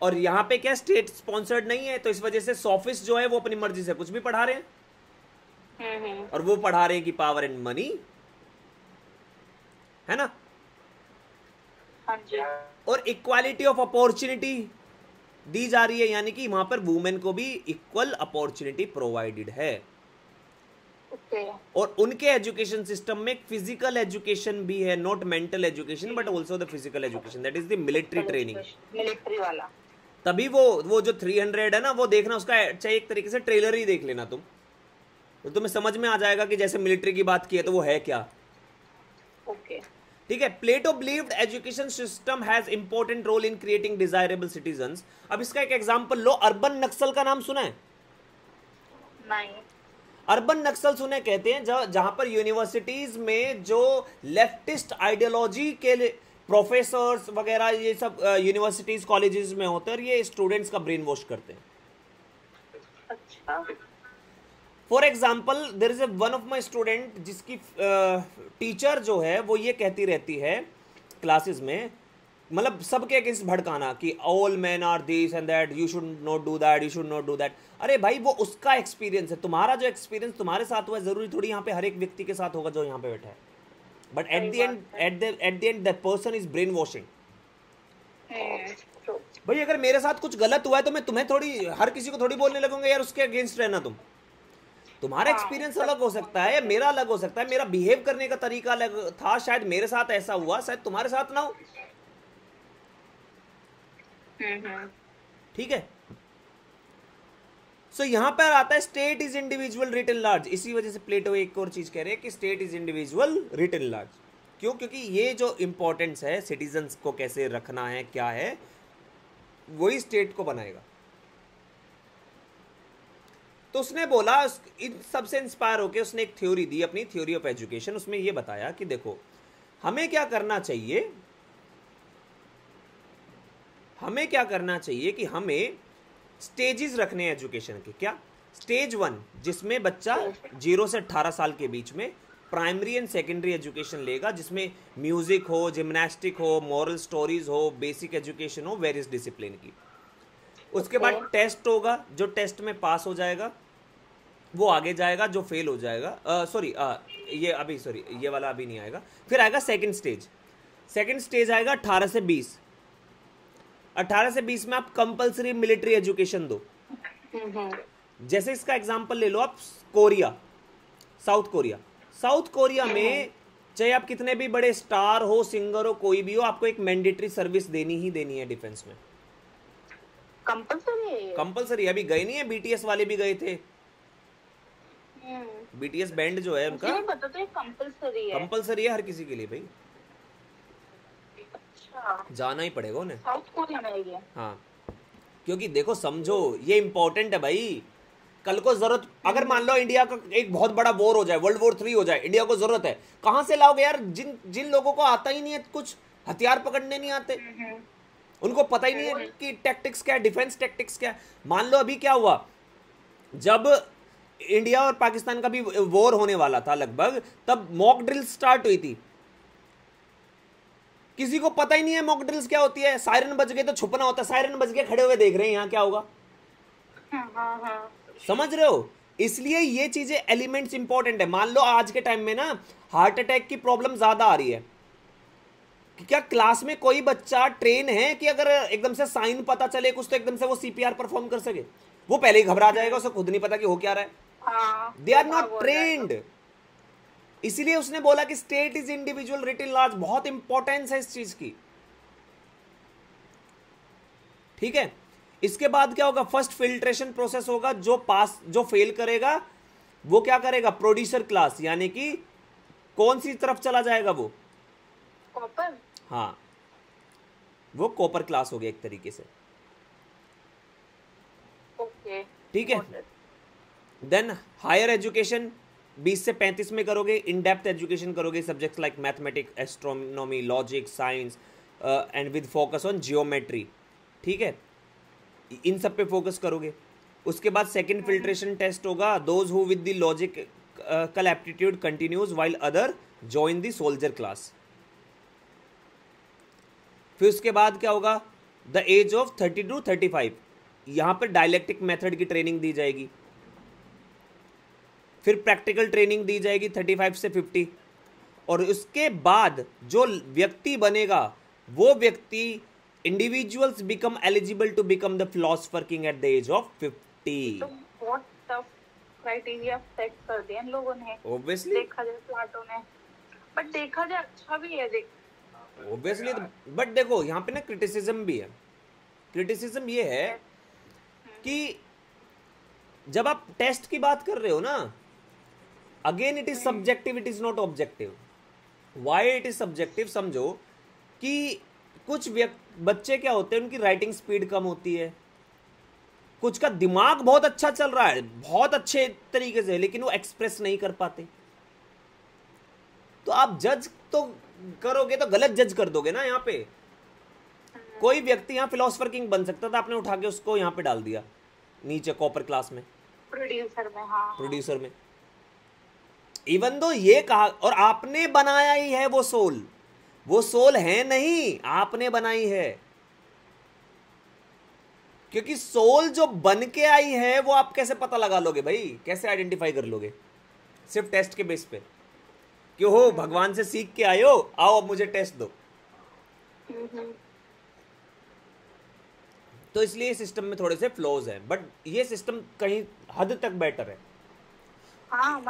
और यहाँ पे क्या स्टेट स्पॉन्सर्ड नहीं है। तो इस वजह से सोफिस्ट जो है वो अपनी मर्जी से कुछ भी पढ़ा रहे हैं, और वो पढ़ा रहे हैं कि पावर एंड मनी, है ना। और इक्वालिटी ऑफ अपॉर्चुनिटी दी जा रही है, यानी कि वहां पर वुमेन को भी इक्वल अपॉर्चुनिटी प्रोवाइडेड है। और उनके एजुकेशन सिस्टम में फिजिकल एजुकेशन भी है, not mental education but also the physical education, that is the military training, military वाला। तभी वो जो 300 है ना, वो देखना उसका चाहे एक तरीके से ट्रेलर ही देख लेना तुम, तो तुम्हें समझ में आ जाएगा कि जैसे मिलिट्री की बात की है तो वो है क्या। ठीक है। Plato believed education system has important role in creating desirable citizens. अब इसका एक एग्जांपल लो, अर्बन नक्सल का नाम सुना है? नहीं। अर्बन नक्सल सुने कहते हैं जहां पर यूनिवर्सिटीज में जो लेफ्टिस्ट आइडियोलॉजी के प्रोफेसर्स वगैरह ये सब यूनिवर्सिटीज कॉलेजेस में होते हैं, और ये स्टूडेंट्स का ब्रेन वॉश करते हैं। अच्छा। For example there is one of my student जिसकी टीचर जो है वो ये कहती रहती है क्लासेस में मतलब सबके अगेंस्ट भड़काना कि all man are this and that, you should not do that, you should not do that. अरे भाई वो उसका एक्सपीरियंस है, तुम्हारा जो एक्सपीरियंस तुम्हारे साथ हुआ है जरूरी थोड़ी यहाँ पे हर एक व्यक्ति के साथ होगा जो यहाँ पे बैठा है। But at the end at the end that person is brain washing. भाई अगर मेरे साथ कुछ गलत हुआ है तो मैं तुम्हें थोड़ी, हर किसी को थोड़ी बोलने लगूंगा यार उसके अगेंस्ट रहना। तुम्हारा एक्सपीरियंस अलग हो सकता है, मेरा अलग हो सकता है, मेरा बिहेव करने का तरीका अलग था, शायद मेरे साथ ऐसा हुआ, शायद तुम्हारे साथ ना हो। ठीक है। सो यहां पर आता है state is individual written large. इसी वजह से प्लेटो एक और चीज कह रहे हैं कि state is individual written large. क्यों? क्योंकि ये जो इंपॉर्टेंस है सिटीजन्स को कैसे रखना है क्या है, वही स्टेट को बनाएगा। तो उसने बोला, इन सबसे इंस्पायर होकर उसने एक थ्योरी दी, अपनी थ्योरी ऑफ एजुकेशन। उसमें यह बताया कि देखो हमें क्या करना चाहिए, हमें क्या करना चाहिए कि हमें स्टेजेस रखने हैं एजुकेशन के। क्या? स्टेज 1 जिसमें बच्चा 0 से 18 साल के बीच में प्राइमरी एंड सेकेंडरी एजुकेशन लेगा, जिसमें म्यूजिक हो, जिम्नास्टिक हो, मॉरल स्टोरीज हो, बेसिक एजुकेशन हो वेरियस डिसिप्लिन की। उसके बाद टेस्ट होगा, जो टेस्ट में पास हो जाएगा वो आगे जाएगा, जो फेल हो जाएगा ये वाला अभी नहीं आएगा। फिर आएगा सेकंड स्टेज। सेकंड स्टेज आएगा 18 से 20। 18 से 20 में आप कंपलसरी मिलिट्री एजुकेशन दो। जैसे इसका एग्जांपल ले लो आप Korea, south Korea. South Korea में चाहे आप कितने भी बड़े स्टार हो, सिंगर हो, कोई भी हो, आपको एक मैंडेटरी सर्विस देनी ही देनी है डिफेंस में। कंपलसरी है। कंपलसरी। अभी गए नहीं है, बीटीएस वाले भी गए थे। बीटीएस बैंड जो है उनका, मुझे नहीं पता था ये कंपलसरी है। कंपलसरी है हर किसी के लिए भाई। अच्छा, जाना ही पड़ेगा उन्हें। साउथ कोरिया में है। हाँ, क्योंकि देखो समझो ये इंपॉर्टेंट है भाई। कल को जरूरत, अगर मान लो इंडिया का एक बहुत बड़ा वॉर हो जाए, वर्ल्ड वॉर 3 हो जाए, इंडिया को जरूरत है, कहां से लाओगे यार? जिन लोगों को आता ही नहीं है, कुछ हथियार पकड़ने नहीं आते, उनको पता ही नहीं है कि टैक्टिक्स क्या है, डिफेंस टैक्टिक्स क्या है। मान लो अभी क्या हुआ, जब इंडिया और पाकिस्तान का भी वॉर होने वाला था लगभग, तब मॉक ड्रिल स्टार्ट हुई थी। किसी को पता ही नहीं है मॉक ड्रिल्स क्या होती है। सायरन बज गए तो छुपना होता है, सायरन बज गए खड़े हुए देख रहे हैं यहाँ क्या होगा। समझ रहे हो? इसलिए ये चीजें एलिमेंट्स इंपॉर्टेंट है। मान लो आज के टाइम में ना हार्ट अटैक की प्रॉब्लम ज्यादा आ रही है, क्या क्लास में कोई बच्चा ट्रेन है कि अगर एकदम से साइन पता चले कुछ तो एकदम से वो सीपीआर परफॉर्म कर सके? वो पहले ही घबरा जाएगा, उसे खुद नहीं पता कि हो क्या रहा है। They are not trained. इसीलिए उसने बोला कि state is individual written large. बहुत इंपॉर्टेंस है इस चीज की। ठीक है। इसके बाद क्या होगा? फर्स्ट फिल्ट्रेशन प्रोसेस होगा। जो पास, जो फेल करेगा वो क्या करेगा? प्रोड्यूसर क्लास, यानी कि कौन सी तरफ चला जाएगा वो? कॉपर। हाँ, वो कॉपर क्लास हो गया एक तरीके से। ओके, ठीक है। देन हायर एजुकेशन 20 से 35 में करोगे, इन डेप्थ एजुकेशन करोगे, subjects like mathematics, astronomy, logic, science and with focus on geometry. ठीक है, इन सब पे फोकस करोगे। उसके बाद सेकंड फिल्ट्रेशन टेस्ट होगा। Those who with the logical aptitude continues while other join the soldier class. फिर उसके बाद क्या होगा? द एज ऑफ 30 to 35, यहां पर डायलेक्टिक मेथड की ट्रेनिंग दी जाएगी। फिर प्रैक्टिकल ट्रेनिंग दी जाएगी 35 से 50। और उसके बाद जो व्यक्ति बनेगा वो व्यक्ति, individuals become eligible to become the philosopher king at the age of 50। तो बहुत टफ क्राइटेरिया सेट कर दिया इन लोगों ने। ऑब्वियसली देखा जाए प्लाटो ने, बट देखा जाए अच्छा भी है। देख ऑब्वियसली, बट देखो यहाँ पे ना क्रिटिसिज्म भी है। क्रिटिसिज्म ये है कि जब आप टेस्ट की बात कर रहे हो ना, again it is subjective, it is not objective. Why it is subjective? समझो कि कुछ बच्चे क्या होते हैं, उनकी राइटिंग स्पीड कम होती है, कुछ का दिमाग बहुत अच्छा चल रहा है, बहुत अच्छे तरीके से, लेकिन वो एक्सप्रेस नहीं कर पाते। तो आप जज तो करोगे तो गलत जज कर दोगे ना। यहाँ पे कोई व्यक्ति यहाँ फिलोसोफर किंग बन सकता था, आपने उठा के उसको यहाँ पे डाल दिया नीचे कॉपर क्लास में, प्रोड्यूसर में। हाँ, प्रोड्यूसर में। इवन दो ये कहा, और आपने बनाया ही है वो सोल, वो सोल है नहीं, आपने बनाई है। क्योंकि सोल जो बन के आई है वो आप कैसे पता लगा लोगे भाई, कैसे आइडेंटिफाई कर लोगे? सिर्फ टेस्ट के बेस पे। क्यों हो, भगवान से सीख के आए हो, आओ अब मुझे टेस्ट दो। तो इसलिए सिस्टम में थोड़े से फ्लॉज हैं, बट ये सिस्टम कहीं हद तक बेटर है।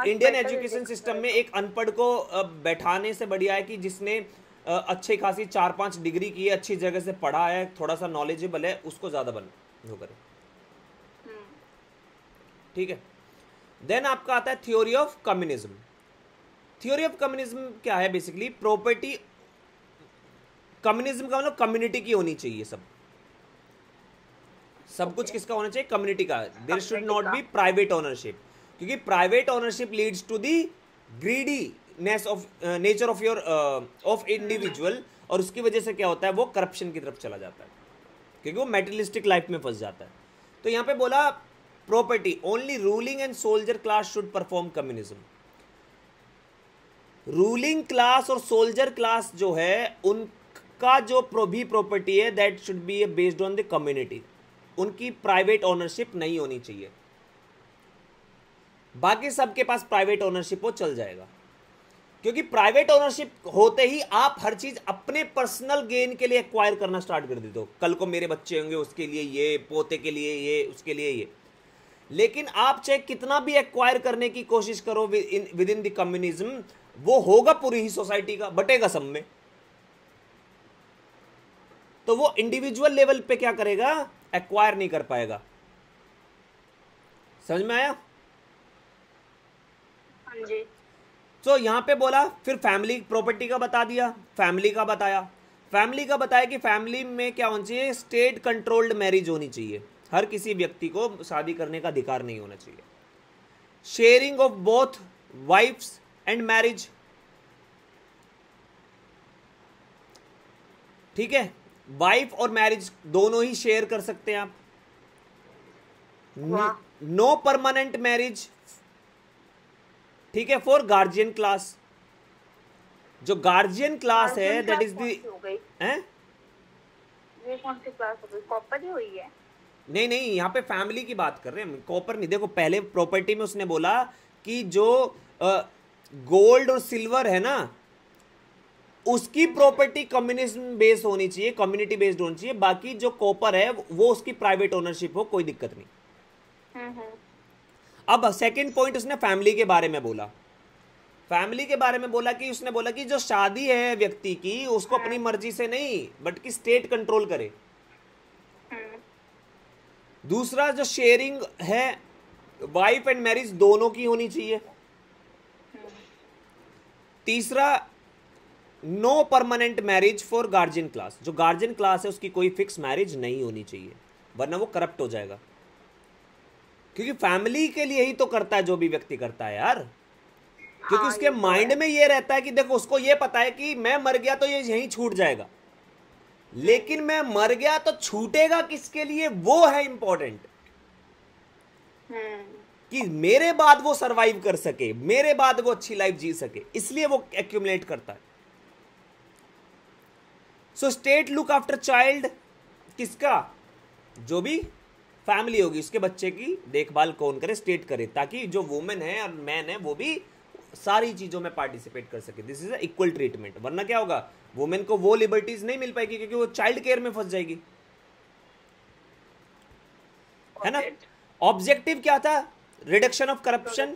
इंडियन एजुकेशन सिस्टम में एक अनपढ़ को बैठाने से बढ़िया है कि जिसने अच्छी खासी 4-5 डिग्री की है, अच्छी जगह से पढ़ा है, थोड़ा सा नॉलेजेबल है, उसको ज्यादा बन वो करे। ठीक है। देन आपका आता है theory of communism. Theory of communism क्या है? बेसिकली प्रॉपर्टी, कम्युनिज्म का मतलब कम्युनिटी की होनी चाहिए, सब कुछ किसका होना चाहिए? कम्युनिटी का। There should not be private ownership, क्योंकि private ownership leads to the greediness of nature of your of individual, और उसकी वजह से क्या होता है? वो करप्शन की तरफ चला जाता है, क्योंकि वो मेटेरियलिस्टिक लाइफ में फंस जाता है। तो यहाँ पे बोला property, only ruling and soldier class should perform communism. Ruling class और सोल्जर क्लास जो है, उनका जो भी प्रॉपर्टी है that should be based on the community, उनकी प्राइवेट ओनरशिप नहीं होनी चाहिए। बाकी सबके पास प्राइवेट ओनरशिप हो, चल जाएगा, क्योंकि प्राइवेट ओनरशिप होते ही आप हर चीज अपने पर्सनल गेन के लिए एक्वायर करना स्टार्ट कर देते हो। कल को मेरे बच्चे होंगे, उसके लिए ये, पोते के लिए ये, उसके लिए ये। लेकिन आप चाहे कितना भी एक्वायर करने की कोशिश करो विद इन द कम्युनिज्म, वो होगा पूरी ही सोसाइटी का, बटेगा सब में। तो वो इंडिविजुअल लेवल पे क्या करेगा? एक्वायर नहीं कर पाएगा। समझ में आया? हाँ जी। तो यहां पे बोला, फिर फैमिली प्रॉपर्टी का बता दिया, फैमिली का बताया। फैमिली का बताया कि फैमिली में क्या होना चाहिए? स्टेट कंट्रोल्ड मैरिज होनी चाहिए, हर किसी व्यक्ति को शादी करने का अधिकार नहीं होना चाहिए। Sharing of both wives and marriage, ठीक है, वाइफ और मैरिज दोनों ही शेयर कर सकते हैं आप। नो परमानेंट मैरिज, ठीक है, फॉर गार्जियन क्लास। जो गार्जियन क्लास है दैट इज दी, हैं? ये कौन सी क्लास हो गई? कॉपर ही हुई है? नहीं नहीं, यहाँ पे फैमिली की बात कर रहे हैं, कॉपर नहीं। देखो पहले प्रॉपर्टी में उसने बोला कि जो गोल्ड और सिल्वर है ना, उसकी प्रॉपर्टी कम्युनिज्म बेस्ड होनी चाहिए, कम्युनिटी बेस्ड होनी चाहिए। बाकी जो कॉपर है वो उसकी प्राइवेट ओनरशिप हो, कोई दिक्कत नहीं। अब सेकंड पॉइंट उसने फैमिली के बारे में बोला। फैमिली के बारे में बोला कि उसने बोला कि जो शादी है व्यक्ति की, उसको अपनी मर्जी से नहीं, बट कि स्टेट कंट्रोल करे। दूसरा जो शेयरिंग है, वाइफ एंड मैरिज दोनों की होनी चाहिए। तीसरा, no permanent marriage for guardian class, जो गार्जियन क्लास है उसकी कोई फिक्स मैरिज नहीं होनी चाहिए, वरना वो करप्ट हो जाएगा। क्योंकि फैमिली के लिए ही तो करता है जो भी व्यक्ति करता है यार, क्योंकि उसके माइंड में ये रहता है कि देखो, उसको ये पता है कि मैं मर गया तो ये यहीं छूट जाएगा, लेकिन मैं मर गया तो छूटेगा किसके लिए, वो है इंपॉर्टेंट, कि मेरे बाद वो सरवाइव कर सके, मेरे बाद वो अच्छी लाइफ जी सके, इसलिए वो एक्यूमुलेट करता है। सो स्टेट लुक आफ्टर चाइल्ड, किसका? जो भी फैमिली होगी उसके बच्चे की देखभाल कौन करे? स्टेट करे, ताकि जो वुमेन है और मैन है वो भी सारी चीजों में पार्टिसिपेट कर सके। This is equal treatment. वरना क्या होगा? वुमेन को वो लिबर्टीज नहीं मिल पाएगी, क्योंकि वो चाइल्ड केयर में फंस जाएगी, है ना। ऑब्जेक्टिव क्या था? Reduction of corruption,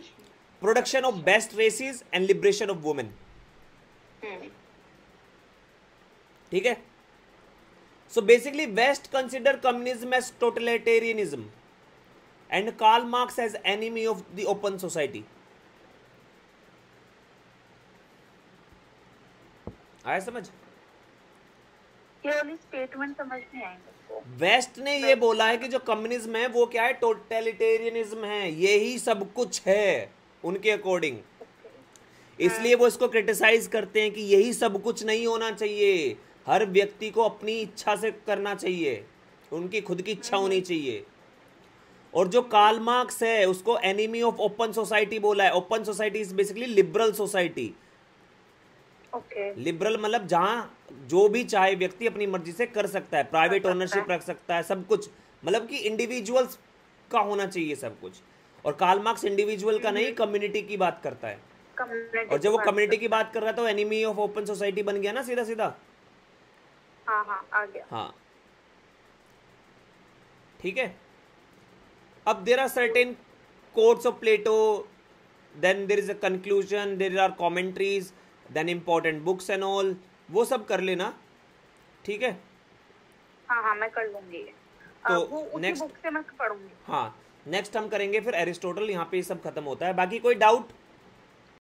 production of best races and liberation of women. ठीक है। So basically West consider communism as totalitarianism and Karl Marx as enemy of the open society. आया समझ? केवल स्टेटमेंट समझ नहीं आएंगे। वेस्ट ने ये बोला है कि जो कम्युनिज्म है वो क्या है? टोटलिटेरियनिज्म है, यही सब कुछ है उनके अकॉर्डिंग। इसलिए वो इसको क्रिटिसाइज करते हैं कि यही सब कुछ नहीं होना चाहिए, हर व्यक्ति को अपनी इच्छा से करना चाहिए, उनकी खुद की इच्छा होनी चाहिए। और जो कार्ल मार्क्स है उसको एनिमी ऑफ ओपन सोसाइटी बोला है। Open society is basically liberal society. Okay. Liberal मतलब जहाँ जो भी चाहे व्यक्ति अपनी मर्जी से कर सकता है, प्राइवेट कर सकता ओनरशिप है। रख सकता है, सब कुछ, मतलब कि इंडिविजुअल्स का होना चाहिए सब कुछ। और कार्ल मार्क्स इंडिविजुअल का नहीं, कम्युनिटी की बात करता है। कम्युनिटी और की जब वो बात कम्युनिटी की करता है। बात कर रहा था तो एनिमी ऑफ ओपन सोसाइटी बन गया ना सीधा सीधा। हाँ हाँ, आ गया। हाँ, ठीक है। अब there are certain quotes of Plato, then there is a conclusion, there are commentaries, then important books and all, वो सब कर लेना, ठीक है। हाँ हाँ, मैं कर लूंगी ये। तो वो उसी नेक्स्ट, बुक से मैं पढ़ूंगी। हाँ नेक्स्ट हम करेंगे फिर एरिस्टोटल, यहाँ पे ये सब खत्म होता है। बाकी कोई डाउट?